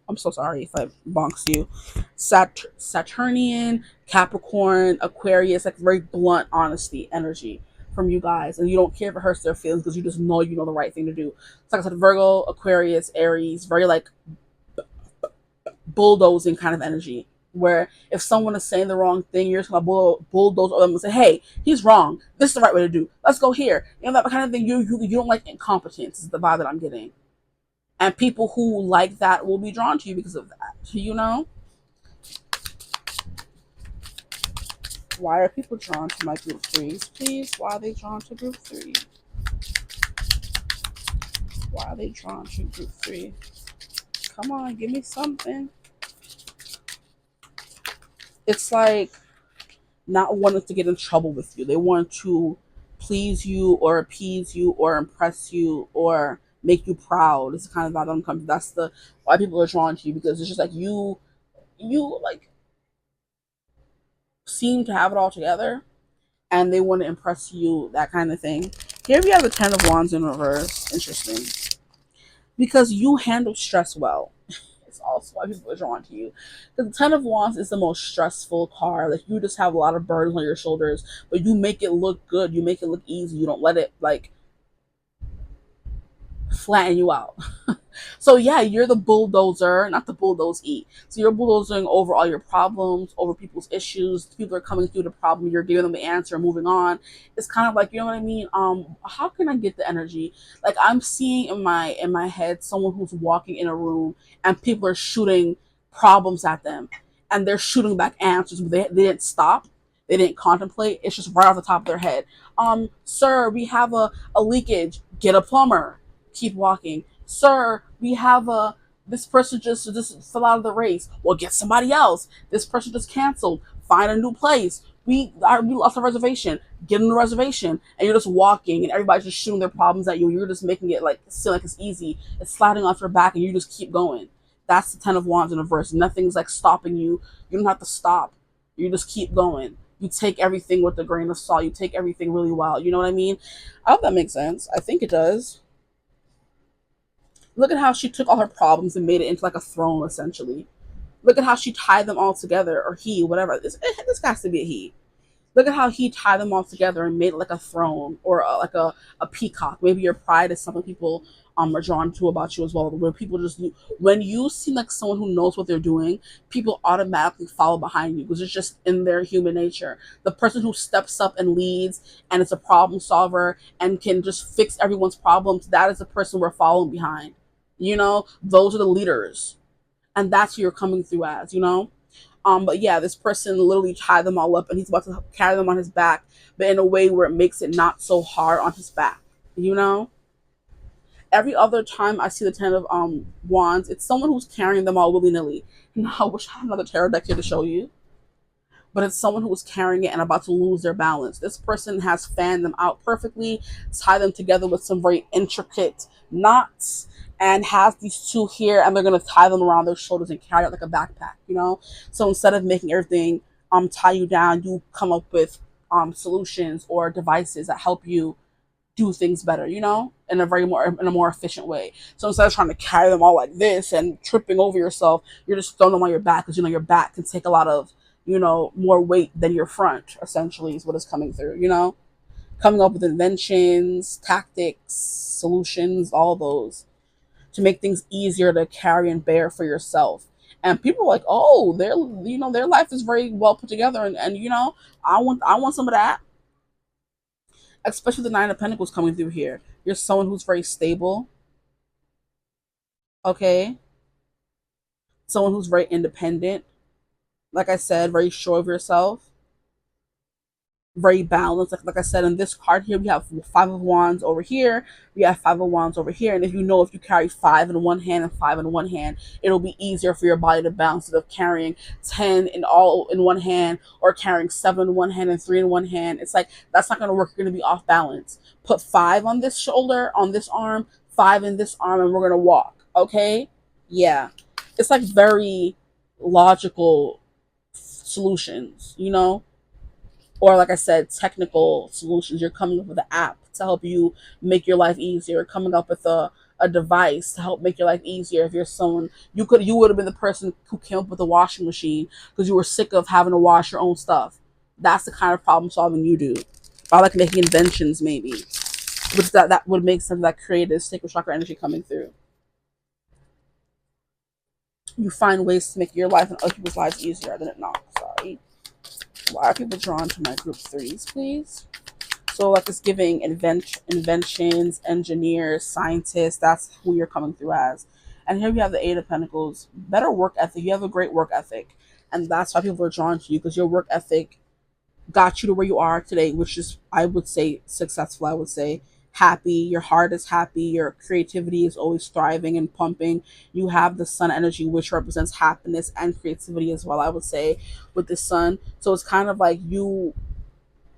I'm so sorry if I bonks you. Saturnian, Capricorn, Aquarius, like very blunt honesty energy from you guys. And you don't care if it hurts their feelings because you know the right thing to do. So like I said, Virgo, Aquarius, Aries, very like bulldozing kind of energy. Where if someone is saying the wrong thing, you're just gonna bulldoze over them and say, "Hey, he's wrong. This is the right way to do. Let's go here." You know that kind of thing. You don't like incompetence. Is the vibe that I'm getting. And people who like that will be drawn to you because of that. You know? Why are people drawn to my group threes? Please, why are they drawn to group three? Why are they drawn to group three? Come on, give me something. It's like not wanting to get in trouble with you. They want to please you or appease you or impress you or make you proud. It's kind of that uncomfortable. That's the why people are drawn to you because it's just like you like seem to have it all together and they want to impress you, that kind of thing. Here we have the Ten of Wands in reverse. Interesting. Because you handle stress well. It's also why people are drawn to you. The Ten of Wands is the most stressful card. Like you just have a lot of burdens on your shoulders, but you make it look good. You make it look easy. You don't let it like flatten you out. So yeah, you're the bulldozer, not the bulldoze eat. So you're bulldozing over all your problems, over people's issues. People are coming through the problem. You're giving them the answer, moving on. It's kind of like, you know what I mean. How can I get the energy? Like I'm seeing in my head someone who's walking in a room and people are shooting problems at them, and they're shooting back answers. But they didn't stop. They didn't contemplate. It's just right off the top of their head. Sir, we have a leakage. Get a plumber. Keep walking. Sir, we have this person just fell out of the race. Well, get somebody else. This person just canceled. Find a new place. We lost a reservation. Get a new reservation. And you're just walking and everybody's just shooting their problems at you. You're just making it like seem like it's easy. It's sliding off your back and you just keep going. That's the Ten of Wands in reverse. Nothing's like stopping you. You don't have to stop. You just keep going. You take everything with a grain of salt. You take everything really well. You know what I mean? I hope that makes sense. I think it does. Look at how she took all her problems and made it into like a throne, essentially. Look at how she tied them all together, or he, whatever. This has to be a he. Look at how he tied them all together and made it like a throne or like a peacock. Maybe your pride is something people are drawn to about you as well. Where people just when you seem like someone who knows what they're doing, people automatically follow behind you because it's just in their human nature. The person who steps up and leads and is a problem solver and can just fix everyone's problems, that is the person we're following behind. You know, those are the leaders, and that's who you're coming through as. You know. But yeah, this person literally tied them all up and he's about to carry them on his back, but in a way where it makes it not so hard on his back, you know? Every other time I see the Ten of Wands, it's someone who's carrying them all willy nilly. Now, I wish I had another tarot deck here to show you, but it's someone who is carrying it and about to lose their balance. This person has fanned them out perfectly, tied them together with some very intricate knots, and has these two here, and they're gonna tie them around their shoulders and carry it like a backpack, you know. So instead of making everything tie you down, you come up with solutions or devices that help you do things better, you know, in a more efficient way. So instead of trying to carry them all like this and tripping over yourself, you're just throwing them on your back because you know your back can take a lot of, you know, more weight than your front. Essentially, is what is coming through. You know, coming up with inventions, tactics, solutions, all those to make things easier to carry and bear for yourself. And people are like, oh, their life is very well put together, and I want some of that. Especially the Nine of Pentacles coming through here. You're someone who's very stable, okay? Someone who's very independent. Like I said, very sure of yourself, very balanced. Like I said, in this card here, we have Five of Wands over here. We have Five of Wands over here. And if you carry five in one hand and five in one hand, it'll be easier for your body to balance instead of carrying 10 in one hand, or carrying seven in one hand and three in one hand. It's like, that's not going to work. You're going to be off balance. Put five on this shoulder, on this arm, five in this arm, and we're going to walk. Okay? Yeah. It's like very logical solutions, or like I said, technical solutions. You're coming up with an app to help you make your life easier, coming up with a device to help make your life easier. If you're someone, you would have been the person who came up with a washing machine because you were sick of having to wash your own stuff. That's the kind of problem solving you do. I like making inventions, maybe, which that would make sense. That creative sacred chakra energy coming through. You find ways to make your life and other people's lives easier than it not. Sorry. Why are people drawn to my group threes, please? So like it's giving inventions, engineers, scientists. That's who you're coming through as. And here we have the Eight of Pentacles. Better work ethic. You have a great work ethic. And that's why people are drawn to you, because your work ethic got you to where you are today, which is, I would say, successful. I would say happy. Your heart is happy. Your creativity is always thriving and pumping. You have the sun energy, which represents happiness and creativity as well, I would say, with the sun. So it's kind of like you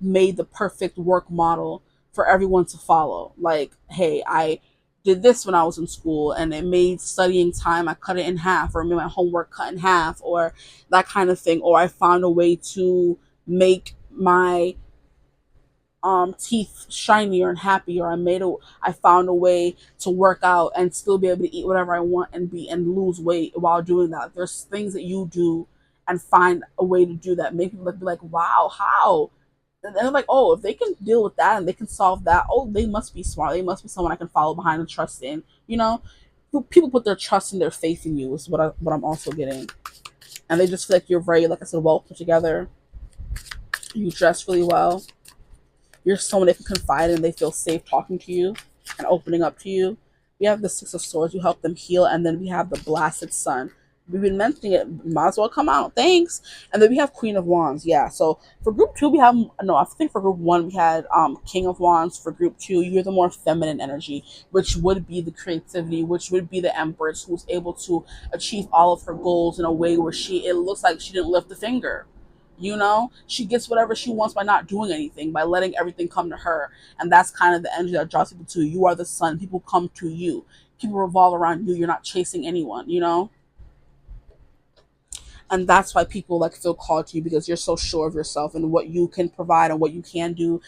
made the perfect work model for everyone to follow. Like, hey, I did this when I was in school and it made studying time, I cut it in half, or made my homework cut in half, or that kind of thing. Or I found a way to make my teeth shinier and happier. I found a way to work out and still be able to eat whatever I want and lose weight while doing that. There's things that you do and find a way to do that. Make people be like, wow, how? And they're like, oh, if they can deal with that and they can solve that, oh, they must be smart. They must be someone I can follow behind and trust in. People put their trust and their faith in you is what I'm also getting, and they just feel like you're very, like I said, well put together. You dress really well. You're someone they can confide in. They feel safe talking to you and opening up to you. We have the Six of Swords. You help them heal, and then we have the Blasted Sun. We've been mentioning it. Might as well come out. Thanks. And then we have Queen of Wands. Yeah. So for group two, we have no. I think for group one, we had King of Wands. For group two, you're the more feminine energy, which would be the creativity, which would be the Empress, who's able to achieve all of her goals in a way where it looks like she didn't lift a finger. She gets whatever she wants by not doing anything, by letting everything come to her. And that's kind of the energy that draws people to you. You are the sun. People come to you. People revolve around you. You're not chasing anyone. And that's why people like feel called to you, because you're so sure of yourself and what you can provide and what you can do.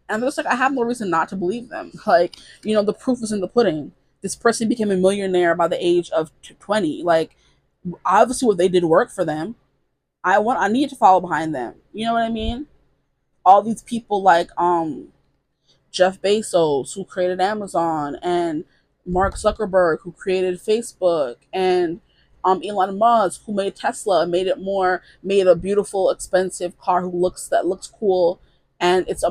And they're just like, I have no reason not to believe them. Like, the proof is in the pudding. This person became a millionaire by the age of 20. Like, obviously what they did worked for them. I need to follow behind them. You know what I mean? All these people like Jeff Bezos, who created Amazon, and Mark Zuckerberg, who created Facebook, and Elon Musk, who made Tesla, made a beautiful, expensive car that looks cool, and it's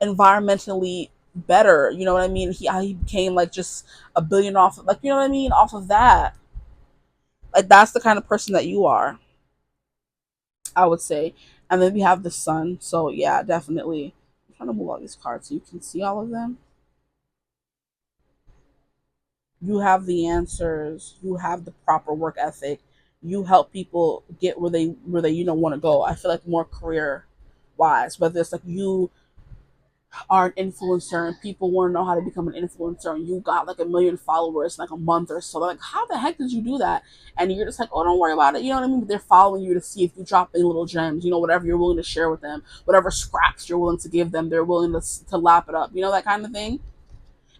environmentally better. You know what I mean? He became like just a billion off, like, you know what I mean, off of that. Like, that's the kind of person that you are, I would say. And then we have the sun. So yeah, definitely. I'm trying to move all these cards so you can see all of them. You have the answers. You have the proper work ethic. You help people get where they want to go. I feel like more career wise, whether it's like you are an influencer and people want to know how to become an influencer, and you got like 1 million followers in like a month or so. They're like, how the heck did you do that? And you're just like, oh, don't worry about it. You know what I mean? But they're following you to see if you drop any little gems, whatever you're willing to share with them, whatever scraps you're willing to give them, they're willing to lap it up, that kind of thing.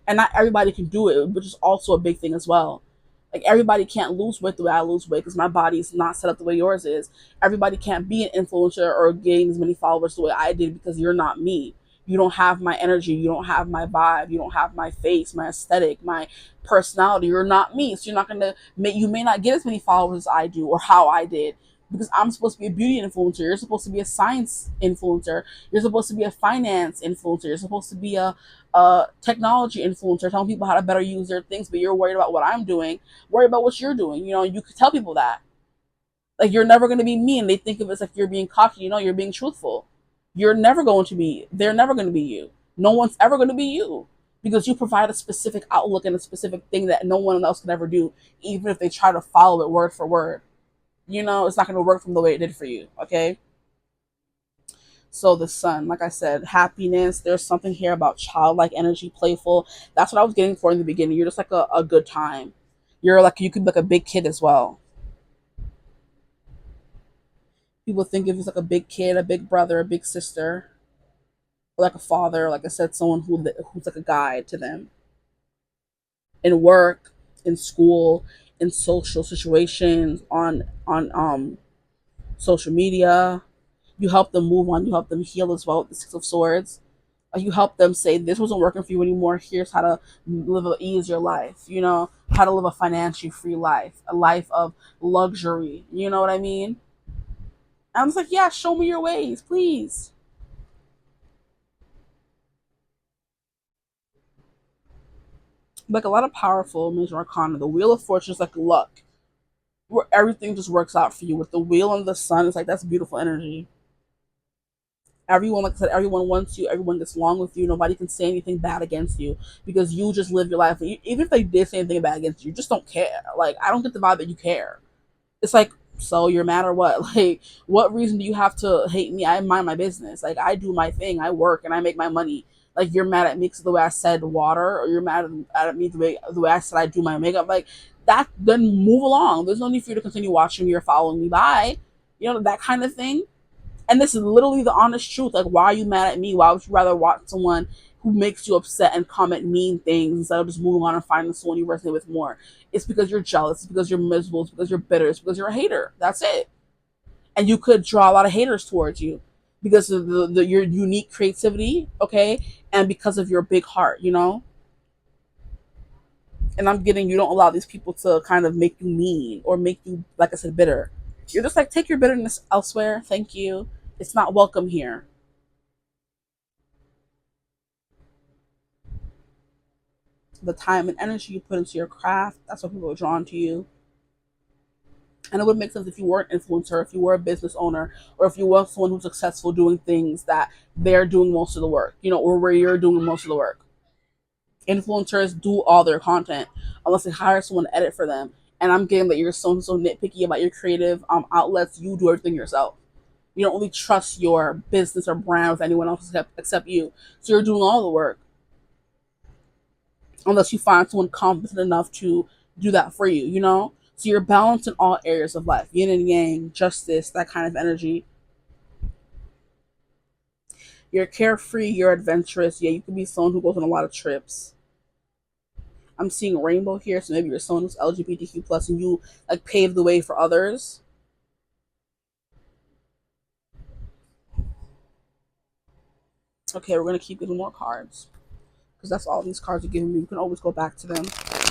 And not everybody can do it, which is also a big thing as well. Like, everybody can't lose weight the way I lose weight, because my body is not set up the way yours is. Everybody can't be an influencer or gain as many followers the way I did, because you're not me. You don't have my energy. You don't have my vibe. You don't have my face, my aesthetic, my personality. You're not me. So you're not going to make, you may not get as many followers as I do or how I did, because I'm supposed to be a beauty influencer. You're supposed to be a science influencer. You're supposed to be a finance influencer. You're supposed to be a technology influencer, telling people how to better use their things, but you're worried about what I'm doing. Worry about what you're doing. You know, you could tell people that. Like, you're never going to be me, and they think of it as like you're being cocky. You know, you're being truthful. You're never going to be, they're never going to be you. No one's ever going to be you, because you provide a specific outlook and a specific thing that no one else can ever do, even if they try to follow it word for word. You know, it's not going to work from the way it did for you. Okay. So the sun, like I said, happiness. There's something here about childlike energy, playful. That's what I was getting for in the beginning. You're just like a good time. You're like, you could be like a big kid as well. People think of you as like a big kid, a big brother, a big sister, or like a father. Like I said, someone who's like a guide to them in work, in school, in social situations, on social media. You help them move on. You help them heal as well with the Six of Swords. You help them say, this wasn't working for you anymore. Here's how to live an easier life. You know, how to live a financially free life, a life of luxury. You know what I mean? And I was like, yeah, show me your ways, please. Like a lot of powerful major arcana. The Wheel of Fortune is like luck, where everything just works out for you. With the wheel and the sun, it's like, that's beautiful energy. Everyone, like I said, everyone wants you. Everyone gets along with you. Nobody can say anything bad against you, because you just live your life. Even if they did say anything bad against you, you just don't care. Like, I don't get the vibe that you care. It's like, so you're mad or what? Like, what reason do you have to hate me? I mind my business. Like, I do my thing. I work and I make my money. Like, you're mad at me because of the way I said water, or you're mad at me the way I said I do my makeup. Like, that, then move along. There's no need for you to continue watching me or following me. Bye. You know, that kind of thing. And this is literally the honest truth. Like, why are you mad at me? Why would you rather watch someone who makes you upset and comment mean things instead of just moving on and finding someone you resonate with more? It's because you're jealous. It's because you're miserable. It's because you're bitter. It's because you're a hater. That's it. And you could draw a lot of haters towards you because of your unique creativity, okay, and because of your big heart, you know. And I'm getting, you don't allow these people to kind of make you mean or make you, like I said, bitter. You're just like, take your bitterness elsewhere. Thank you. It's not welcome here. The time and energy you put into your craft, that's why people are drawn to you. And it would make sense if you were an influencer, if you were a business owner, or if you were someone who's successful doing things that they're doing most of the work, you know, or where you're doing most of the work. Influencers do all their content unless they hire someone to edit for them. And I'm getting that you're so nitpicky about your creative outlets. You do everything yourself. You don't really trust your business or brand with anyone else except you. So you're doing all the work unless you find someone competent enough to do that for you, you know? So you're balanced in all areas of life, yin and yang, justice, that kind of energy. You're carefree, you're adventurous. Yeah, you could be someone who goes on a lot of trips. I'm seeing rainbow here, so maybe you're someone who's LGBTQ plus and you like pave the way for others. Okay, we're gonna keep getting more cards because that's all these cards are giving me. We can always go back to them.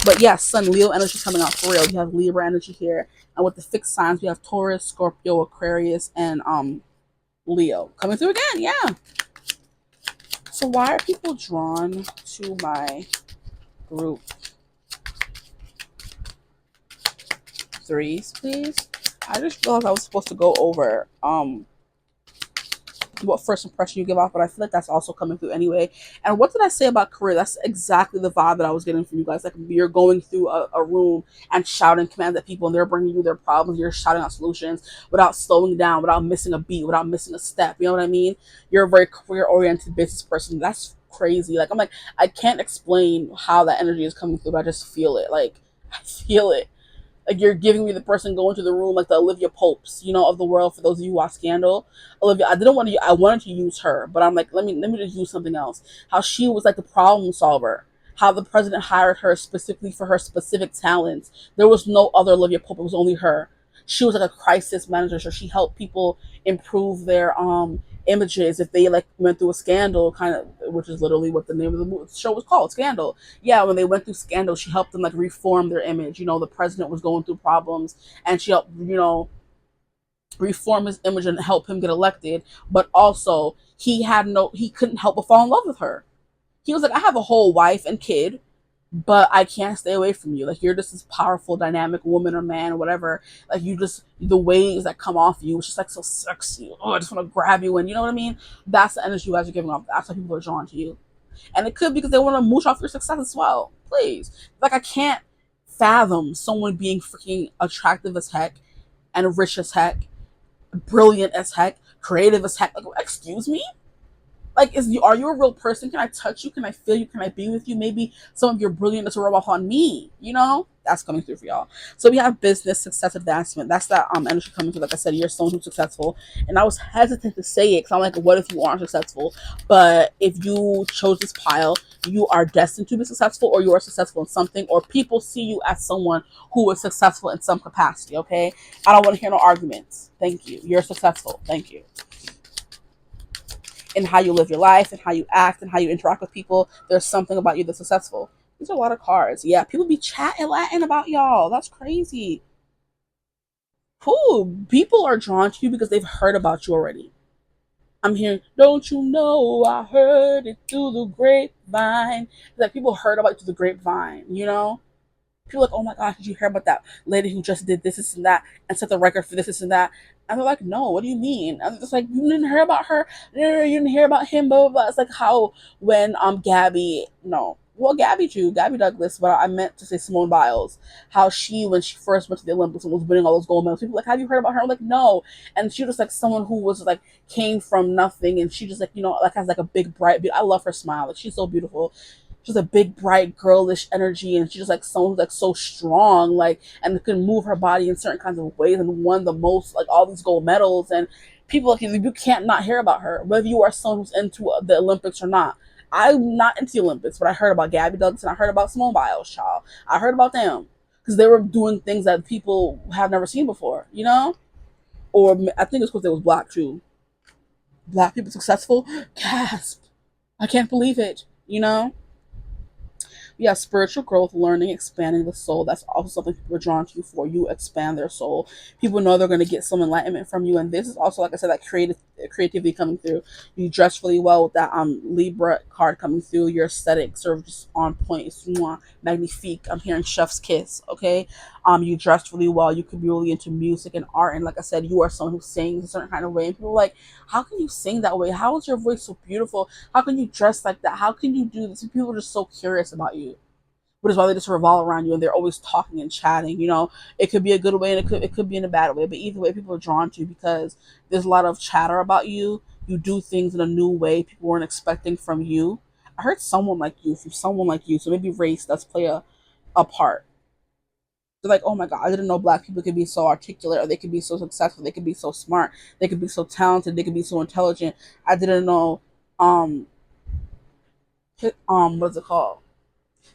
But yeah, Sun, Leo energy coming out for real. You have Libra energy here, and with the fixed signs, we have Taurus, Scorpio, Aquarius, and Leo coming through again. Yeah. So why are people drawn to my group? Threes, please. I just realized I was supposed to go over what first impression you give off, but I feel like that's also coming through anyway. And what did I say about career? That's exactly the vibe that I was getting from you guys. Like, you're going through a room and shouting commands at people, and they're bringing you their problems. You're shouting out solutions without slowing down, without missing a beat, without missing a step. You know what I mean? You're a very career oriented business person. That's crazy. Like, I'm like, I can't explain how that energy is coming through, but I just feel it. Like, I feel it. Like, you're giving me the person going to the room, like the Olivia Popes, you know, of the world. For those of you who watch Scandal, Olivia, I didn't want to. I wanted to use her, but I'm like, let me just use something else. How she was like the problem solver. How the president hired her specifically for her specific talents. There was no other Olivia Pope. It was only her. she was like a crisis manager, so she helped people improve their images if they like went through a scandal, kind of, which is literally what the name of the show was called, Scandal. Yeah, when they went through scandal, she helped them like reform their image. The president was going through problems, and she helped reform his image and help him get elected. But also, he couldn't help but fall in love with her. He was like, I have a whole wife and kid, but I can't stay away from you. Like, you're just this powerful, dynamic woman or man or whatever. Like, you just, the waves that come off you, it's just like so sexy. Oh, I just want to grab you. And you know what I mean? That's the energy you guys are giving off. That's why people are drawn to you. And it could be because they want to mooch off your success as well. Please. Like, I can't fathom someone being freaking attractive as heck and rich as heck, brilliant as heck, creative as heck. Like, excuse me? Like, are you a real person? Can I touch you? Can I feel you? Can I be with you? Maybe some of your brilliantness will rub off on me. That's coming through for y'all. So we have business success advancement. That's that energy coming through. Like I said, you're someone who's successful, and I was hesitant to say it because I'm like, what if you aren't successful? But if you chose this pile, you are destined to be successful, or you are successful in something, or people see you as someone who is successful in some capacity. Okay, I don't want to hear no arguments. Thank you. You're successful. Thank you. In how you live your life and how you act and how you interact with people, there's something about you that's successful. These are a lot of cards. Yeah, people be chatting Latin about y'all. That's crazy. Cool. People are drawn to you because they've heard about you already. I'm hearing, don't you know I heard it through the grapevine. It's like people heard about it through the grapevine. People are like, oh my gosh, did you hear about that lady who just did this and that and set the record for this and that? And they're like, no, what do you mean? And it's like, you didn't hear about her? No, you didn't hear about him, blah, blah, blah. It's like how when Gabby, no, well, Gabby too, Gabby Douglas, but I meant to say Simone Biles, how when she first went to the Olympics and was winning all those gold medals, people were like, have you heard about her? I'm like, no. And she was like someone who was like, came from nothing, and she just like, like has like a big, bright, I love her smile. Like, she's so beautiful. She's a big, bright, girlish energy, and she's just like someone who's like so strong, like, and can move her body in certain kinds of ways, and won the most, like, all these gold medals. And people like you can't not hear about her, whether you are someone who's into the Olympics or not. I'm not into the Olympics, but I heard about Gabby Douglas and I heard about Simone Biles, child. I heard about them because they were doing things that people have never seen before. Or I think it's because they was black too. Black people successful, gasp! I can't believe it. Yeah, spiritual growth, learning, expanding the soul. That's also something people are drawn to you for. You expand their soul. People know they're going to get some enlightenment from you. And this is also, like I said, that creativity coming through. You dress really well with that Libra card coming through. Your aesthetics are just on point. It's magnifique. I'm hearing chef's kiss. Okay. You dress really well. You could be really into music and art. And like I said, you are someone who sings a certain kind of way. And people are like, how can you sing that way? How is your voice so beautiful? How can you dress like that? How can you do this? And people are just so curious about you, which is why they just revolve around you and they're always talking and chatting. It could be a good way and it could be in a bad way, but either way, people are drawn to you because there's a lot of chatter about you. You do things in a new way people weren't expecting from you. I heard someone like you from someone like you, so maybe race does play a part. They're like, oh my god, I didn't know black people could be so articulate, or they could be so successful, they could be so smart, they could be so talented, they could be so intelligent. I didn't know um what's it called?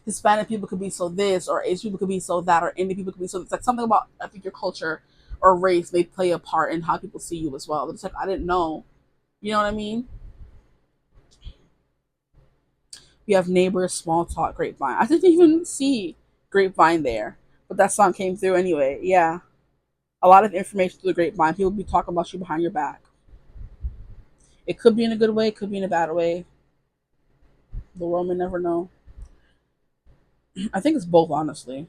Hispanic people could be so this, or Asian people could be so that, or Indian people could be so. It's like something about, I think, your culture or race may play a part in how people see you as well. It's like, I didn't know. You know what I mean? You have neighbors, small talk, grapevine. I didn't even see grapevine there, but that song came through anyway. Yeah, a lot of information through the grapevine. People be talking about you behind your back. It could be in a good way, it could be in a bad way. The world may never know. I think it's both, honestly.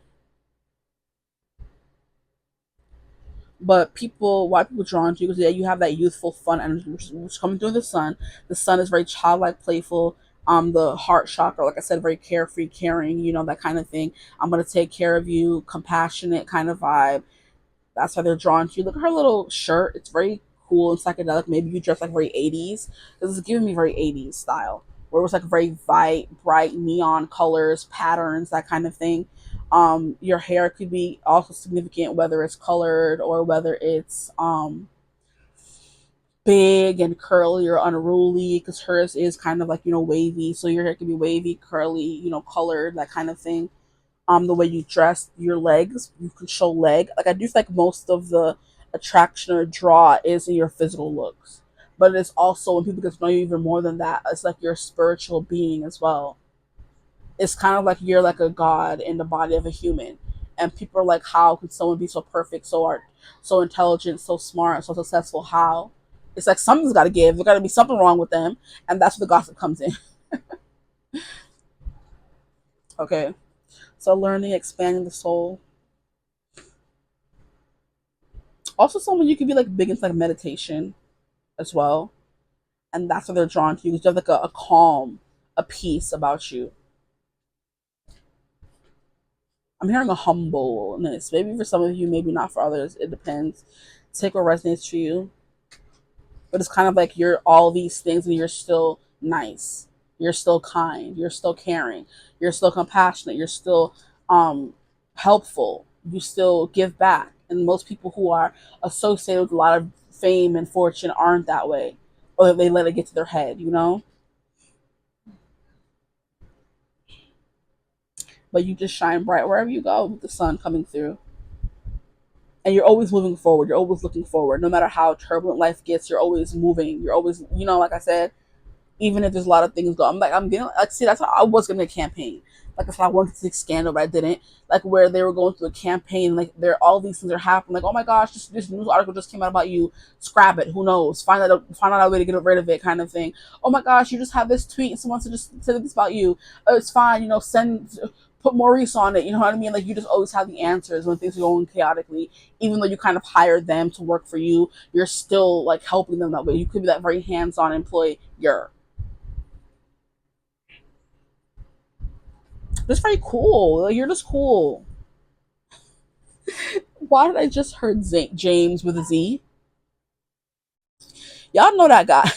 But why people drawn to you? Because yeah, you have that youthful, fun energy, which is coming through the sun. The sun is very childlike, playful. The heart chakra, like I said, very carefree, caring. That kind of thing. I'm gonna take care of you, compassionate kind of vibe. That's why they're drawn to you. Look at her little shirt. It's very cool and psychedelic. Maybe you dress like very 80s. This is giving me very 80s style, where it was like very bright neon colors, patterns, that kind of thing. Your hair could be also significant, whether it's colored or whether it's big and curly or unruly, because hers is kind of like wavy. So your hair could be wavy, curly, colored, that kind of thing. The way you dress, your legs, you can show leg. Like I do feel like most of the attraction or draw is in your physical looks, but it's also when people get to know you even more than that. It's like your spiritual being as well. It's kind of like you're like a god in the body of a human, and people are like, how could someone be so perfect, so art, so intelligent, so smart, so successful? How? It's like something's got to give. There's got to be something wrong with them, and that's where the gossip comes in. Okay, so learning, expanding the soul. Also, someone you could be like big into like meditation as well, and that's why they're drawn to you because you have like a calm, a peace about you. I'm hearing a humbleness. Maybe for some of you, maybe not for others. It depends. Take what resonates for you. But it's kind of like you're all these things and you're still nice. You're still kind. You're still caring. You're still compassionate. You're still helpful. You still give back. And most people who are associated with a lot of fame and fortune aren't that way. Or they let it get to their head, you know? But you just shine bright wherever you go with the sun coming through. And you're always moving forward. You're always looking forward. No matter how turbulent life gets, you're always moving. You're always, like I said, even if there's a lot of things going, I'm getting, like, see, that's how I was going to campaign. Like I said, I wanted to take scandal, but I didn't. Like where they were going through a campaign, like there, all these things are happening. Like, oh my gosh, this news article just came out about you. Scrap it. Who knows? Find out a way to get rid of it, kind of thing. Oh my gosh, you just have this tweet and someone just said this about you. Oh, it's fine. Put Maurice on it. You know what I mean? Like you just always have the answers when things are going chaotically. Even though you kind of hired them to work for you, you're still like helping them that way. You could be that very hands-on employee. You're just very cool. Like, you're just cool. Why did I just heard James with a Z? Y'all know that guy.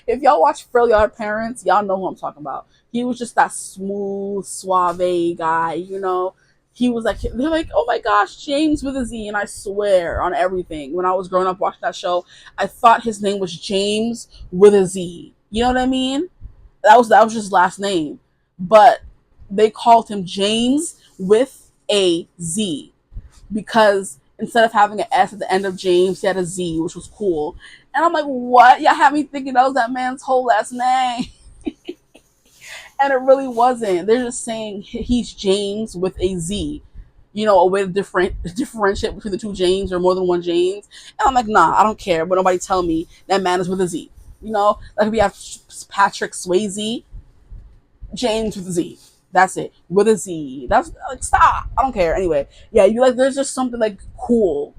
If y'all watch Fairly Odd Parents, y'all know who I'm talking about. He was just that smooth, suave guy, you know. He was like, they're like, oh my gosh, James with a Z. And I swear on everything, when I was growing up watching that show, I thought his name was James with a Z. You know what I mean? That was his last name. But they called him James with a Z because instead of having an S at the end of James, he had a Z, which was cool. And I'm like, what? Y'all had me thinking that was that man's whole last name. And it really wasn't. They're just saying he's James with a Z. A way to differentiate between the two James or more than one James. And I'm like, nah, I don't care. But nobody tell me that man is with a Z. Like if we have Patrick Swayze, James with a Z. That's it. With a Z. That's like, stop. I don't care. Anyway, yeah, you like there's just something like cool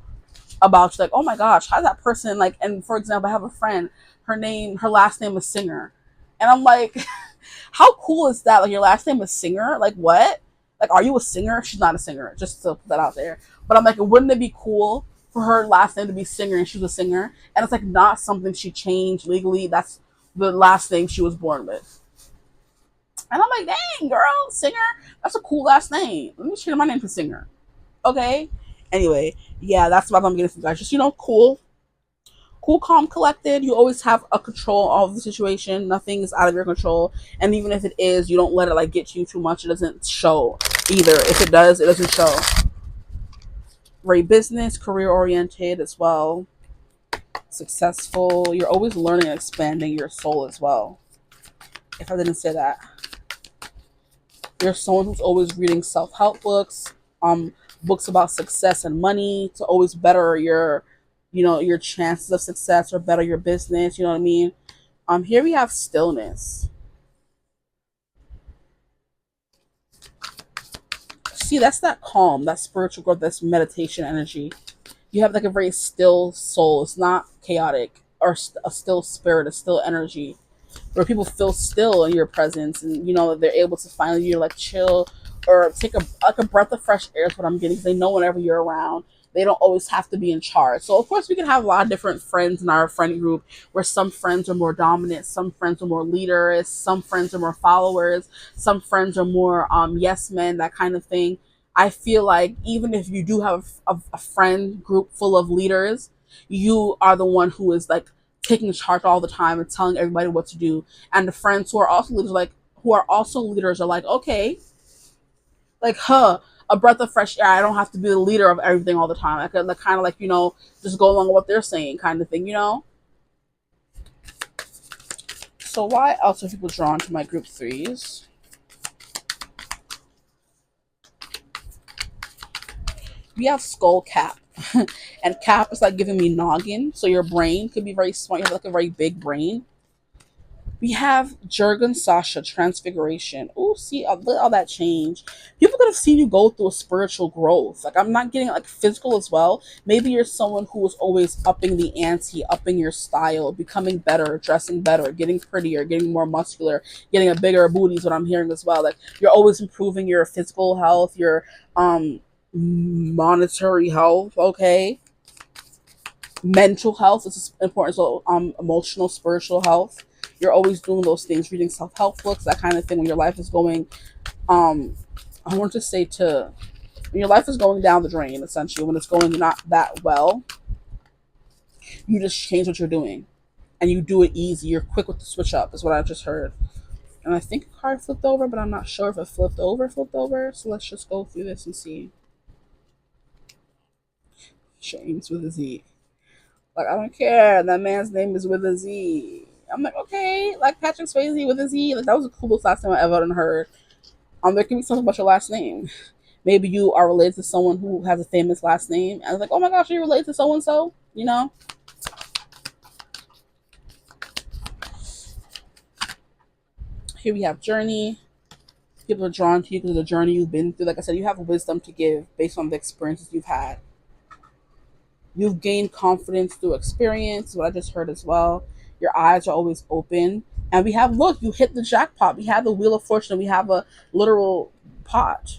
about you. Like, oh my gosh, how's that person like, and for example, I have a friend, her last name is Singer. And I'm like, how cool is that? Like your last name is Singer? Like what? Like, are you a singer? She's not a singer, just to put that out there. But I'm like, wouldn't it be cool for her last name to be Singer and she's a singer? And it's like not something she changed legally. That's the last name she was born with. And I'm like, dang, girl, Singer, that's a cool last name. Let me change my name to Singer. Okay? Anyway, yeah, that's what I'm getting from guys. Just, cool. Cool, calm, collected. You always have a control of the situation. Nothing is out of your control. And even if it is, you don't let it like get to you too much. It doesn't show either. If it does, it doesn't show. Very business, career oriented as well. Successful. You're always learning and expanding your soul as well. If I didn't say that. You're someone who's always reading self-help books, books about success and money to always better your chances of success or better your business. You know what I mean? Here we have stillness. See, that's that calm, that spiritual growth, that's meditation energy. You have like a very still soul. It's not chaotic or a still spirit, a still energy where people feel still in your presence and they're able to finally like chill or take a breath of fresh air is what I'm getting because they know whenever you're around they don't always have to be in charge. So of course we can have a lot of different friends in our friend group where some friends are more dominant, some friends are more leaders, some friends are more followers, some friends are more yes men, that kind of thing. I feel like even if you do have a friend group full of leaders, you are the one who is like taking charge all the time and telling everybody what to do. And the friends who are also leaders, are like okay, like, a breath of fresh air. I don't have to be the leader of everything all the time. I could like, kind of like, just go along with what they're saying, kind of thing. So why else are people drawn to my group threes? We have skull cap. And cap is like giving me noggin. So your brain could be very smart. You have like a very big brain. We have Jurgen Sasha transfiguration. Oh, see all that change. People could have seen you go through a spiritual growth. Like I'm not getting like physical as well. Maybe you're someone who was always upping the ante, upping your style, becoming better, dressing better, getting prettier, getting more muscular, getting a bigger booty is what I'm hearing as well. Like you're always improving your physical health, your monetary health, okay? Mental health is important. So emotional, spiritual health. You're always doing those things, reading self-help books, that kind of thing. When your life is going, um, I want to say to when your life is going down the drain, essentially, when it's going not that well, you just change what you're doing, and you do it easy. You're quick with the switch up. Is what I just heard. And I think a card flipped over, but I'm not sure if it flipped over. So let's just go through this and see. James with a Z. Like, I don't care. That man's name is with a Z. I'm like, okay, like Patrick Swayze with a Z. Like, that was the coolest last name I ever heard. There can be something about your last name. Maybe you are related to someone who has a famous last name. And I was like, oh my gosh, are you related to so and so? Here we have journey. People are drawn to you because of the journey you've been through. Like I said, you have wisdom to give based on the experiences you've had. You've gained confidence through experience, what I just heard as well. Your eyes are always open. And we have, look, you hit the jackpot. We have the Wheel of Fortune. We have a literal pot.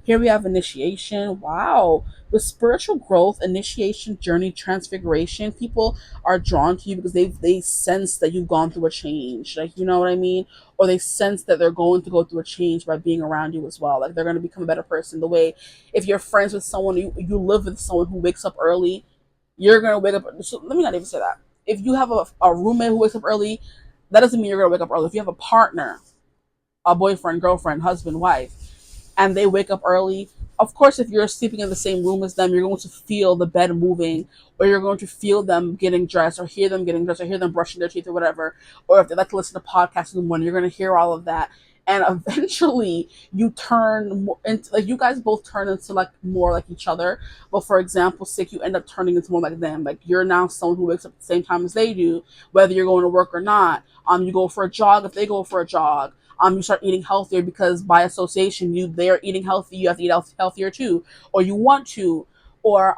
Here we have initiation. Wow. With spiritual growth, initiation, journey, transfiguration, people are drawn to you because they sense that you've gone through a change. Like, you know what I mean? Or they sense that they're going to go through a change by being around you as well. Like they're going to become a better person. The way if you're friends with someone, you live with someone who wakes up early, you're going to wake up. So let me not even say that. If you have a roommate who wakes up early, that doesn't mean you're going to wake up early. If you have a partner, a boyfriend, girlfriend, husband, wife, and they wake up early, of course, if you're sleeping in the same room as them, you're going to feel the bed moving, or you're going to feel them getting dressed, or hear them getting dressed, or hear them brushing their teeth, or whatever. Or if they like to listen to podcasts in the morning, you're going to hear all of that. And eventually, you turn into like you guys both turn into like more like each other. But for example, sake, you end up turning into more like them. Like you're now someone who wakes up at the same time as they do, whether you're going to work or not. You go for a jog if they go for a jog. You start eating healthier because by association, they're eating healthy. You have to eat healthier too, or you want to, or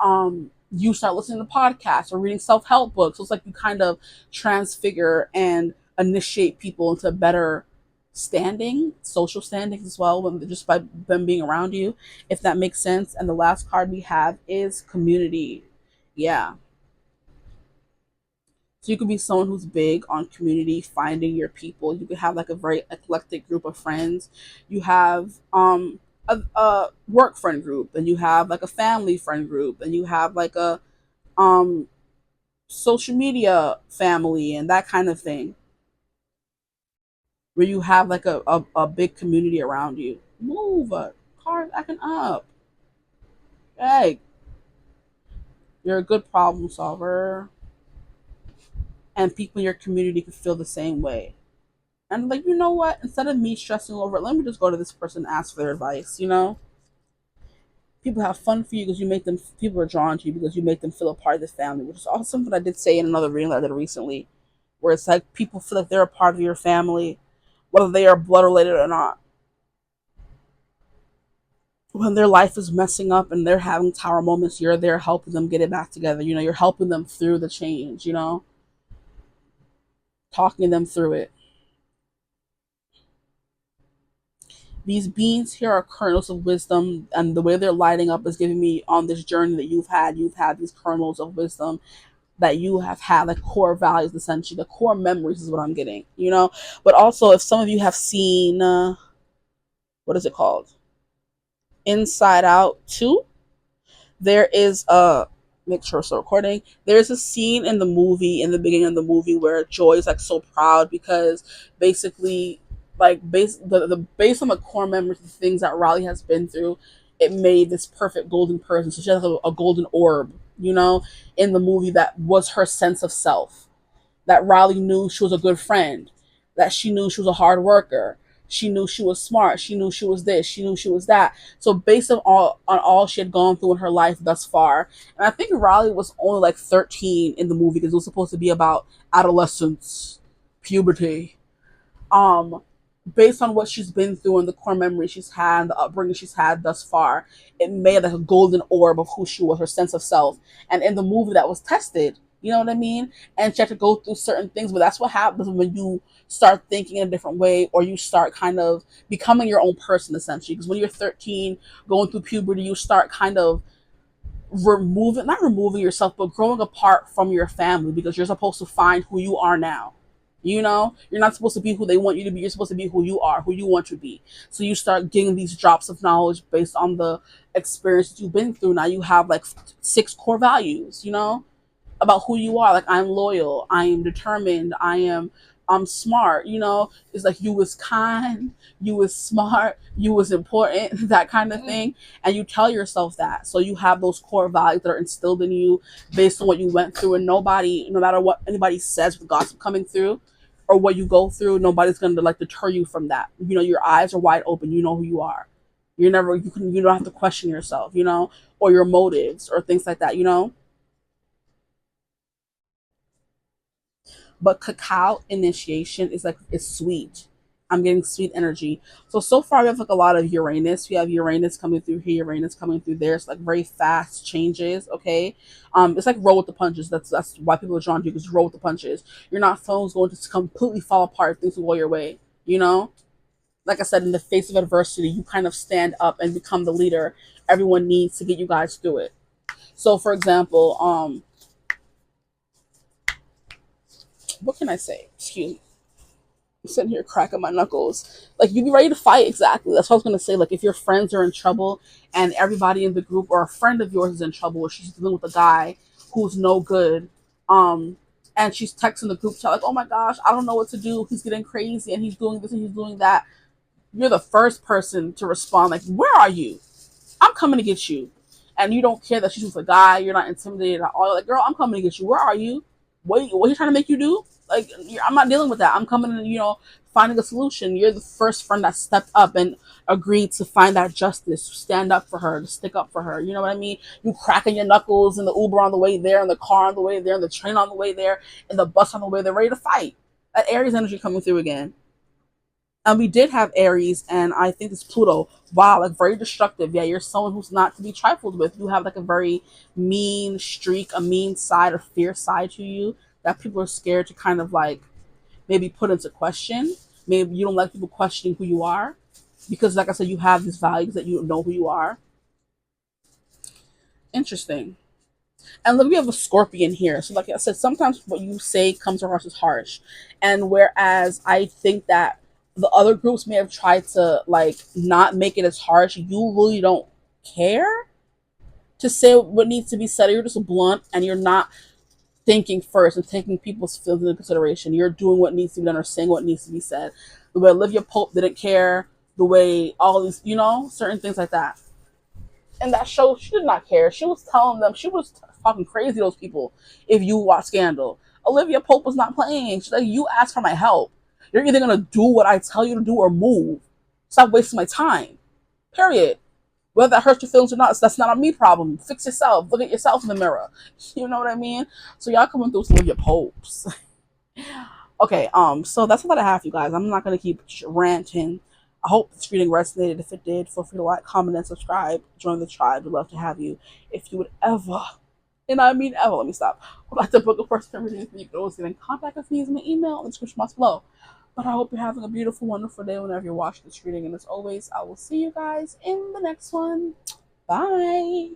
you start listening to podcasts or reading self-help books. So it's like you kind of transfigure and initiate people into better social standings as well, when just by them being around you, if that makes sense. And the last card we have is community. Yeah. So you could be someone who's big on community, finding your people. You could have like a very eclectic group of friends. You have a work friend group, and you have like a family friend group, and you have like a um social media family and that kind of thing, where you have like a big community around you. Move cars acting up. Hey, you're a good problem solver, and people in your community could feel the same way. And like, you know what? Instead of me stressing over it, let me just go to this person and ask for their advice. People have fun for you because you make them, people are drawn to you because you make them feel a part of the family, which is also something I did say in another reading that I did recently, where it's like people feel like they're a part of your family, whether they are blood related or not. When their life is messing up and they're having tower moments, you're there helping them get it back together. You're helping them through the change, talking them through it. These beans here are kernels of wisdom, and the way they're lighting up is giving me on this journey that you've had these kernels of wisdom that you have had, like core values, essentially the core memories is what I'm getting. But also, if some of you have seen what is it called, Inside Out 2, there is a, make sure it's recording, there's a scene in the movie, in the beginning of the movie, where Joy is like so proud because basically, like based on the core memories of the things that Riley has been through, it made this perfect golden person. So she has a golden orb, in the movie that was her sense of self. That Riley knew she was a good friend, that she knew she was a hard worker, she knew she was smart, she knew she was this, she knew she was that. So based on all she had gone through in her life thus far, and I think Riley was only like 13 in the movie because it was supposed to be about adolescence, puberty, um based on what she's been through and the core memory she's had, the upbringing she's had thus far, it made like a golden orb of who she was, her sense of self. And in the movie that was tested, you know what I mean? And she had to go through certain things, but that's what happens when you start thinking in a different way, or you start kind of becoming your own person essentially. Because when you're 13, going through puberty, you start kind of removing, not removing yourself, but growing apart from your family, because you're supposed to find who you are now. You're not supposed to be who they want you to be. You're supposed to be who you are, who you want to be. So you start getting these drops of knowledge based on the experiences you've been through. Now you have like six core values, about who you are. Like, I'm loyal, I am determined, I'm smart. It's like you was kind, you was smart, you was important, that kind of thing. And you tell yourself that. So you have those core values that are instilled in you based on what you went through. And nobody, no matter what anybody says with gossip coming through or what you go through, nobody's going to like deter you from that. Your eyes are wide open, you know who you are. You don't have to question yourself, or your motives or things like that. But cacao initiation is like, it's sweet. I'm getting sweet energy. So far we have like a lot of Uranus. We have Uranus coming through here, Uranus coming through there. It's like very fast changes. Okay, it's like roll with the punches. That's why people are drawn to you, because roll with the punches. You're not phones going to completely fall apart. Things will go your way. You know, like I said, in the face of adversity, you kind of stand up and become the leader everyone needs to get you guys through it. So, for example, what can I say? Excuse me. I'm sitting here cracking my knuckles. Like, you be ready to fight, exactly. That's what I was gonna say. Like, if your friends are in trouble and everybody in the group or a friend of yours is in trouble, or she's dealing with a guy who's no good, and she's texting the group chat like, "Oh my gosh, I don't know what to do. He's getting crazy and he's doing this and he's doing that." You're the first person to respond like, "Where are you? I'm coming to get you." And you don't care that she's with a guy. You're not intimidated at all. You're like, "Girl, I'm coming to get you. Where are you? What are you trying to make you do?" Like, I'm not dealing with that. I'm coming and, finding a solution. You're the first friend that stepped up and agreed to find that justice, to stand up for her, to stick up for her. You know what I mean? You cracking your knuckles in the Uber on the way there, in the car on the way there, in the train on the way there, in the bus on the way there, ready to fight. That Aries energy coming through again. And we did have Aries, and I think it's Pluto. Wow, like very destructive. Yeah, you're someone who's not to be trifled with. You have like a very mean streak, a mean side, a fierce side to you that people are scared to kind of like maybe put into question. Maybe you don't like people questioning who you are because, like I said, you have these values that you know who you are. Interesting. And look, we have a Scorpion here. So, like I said, sometimes what you say comes across as harsh. And whereas I think that the other groups may have tried to like not make it as harsh, you really don't care to say what needs to be said. You're just blunt and you're not thinking first and taking people's feelings into consideration. You're doing what needs to be done or saying what needs to be said. The way Olivia Pope didn't care, the way all these, certain things like that. And that show, she did not care. She was telling them, she was talking crazy to those people. If you watch Scandal, Olivia Pope was not playing. She's like, "You asked for my help. You're either gonna do what I tell you to do or move. Stop wasting my time. Period. Whether that hurts your feelings or not, that's not a me problem. Fix yourself. Look at yourself in the mirror." You know what I mean? So y'all coming through some of your popes. Okay, so that's all that I have for you guys. I'm not gonna keep ranting. I hope this reading resonated. If it did, feel free to like, comment, and subscribe. Join the tribe. We'd love to have you. If you would ever, and I mean ever, let me stop, would like to book a personal reading with me, you can always get in contact with me using my email in the description box below. But I hope you're having a beautiful, wonderful day whenever you're watching this reading. And as always, I will see you guys in the next one. Bye.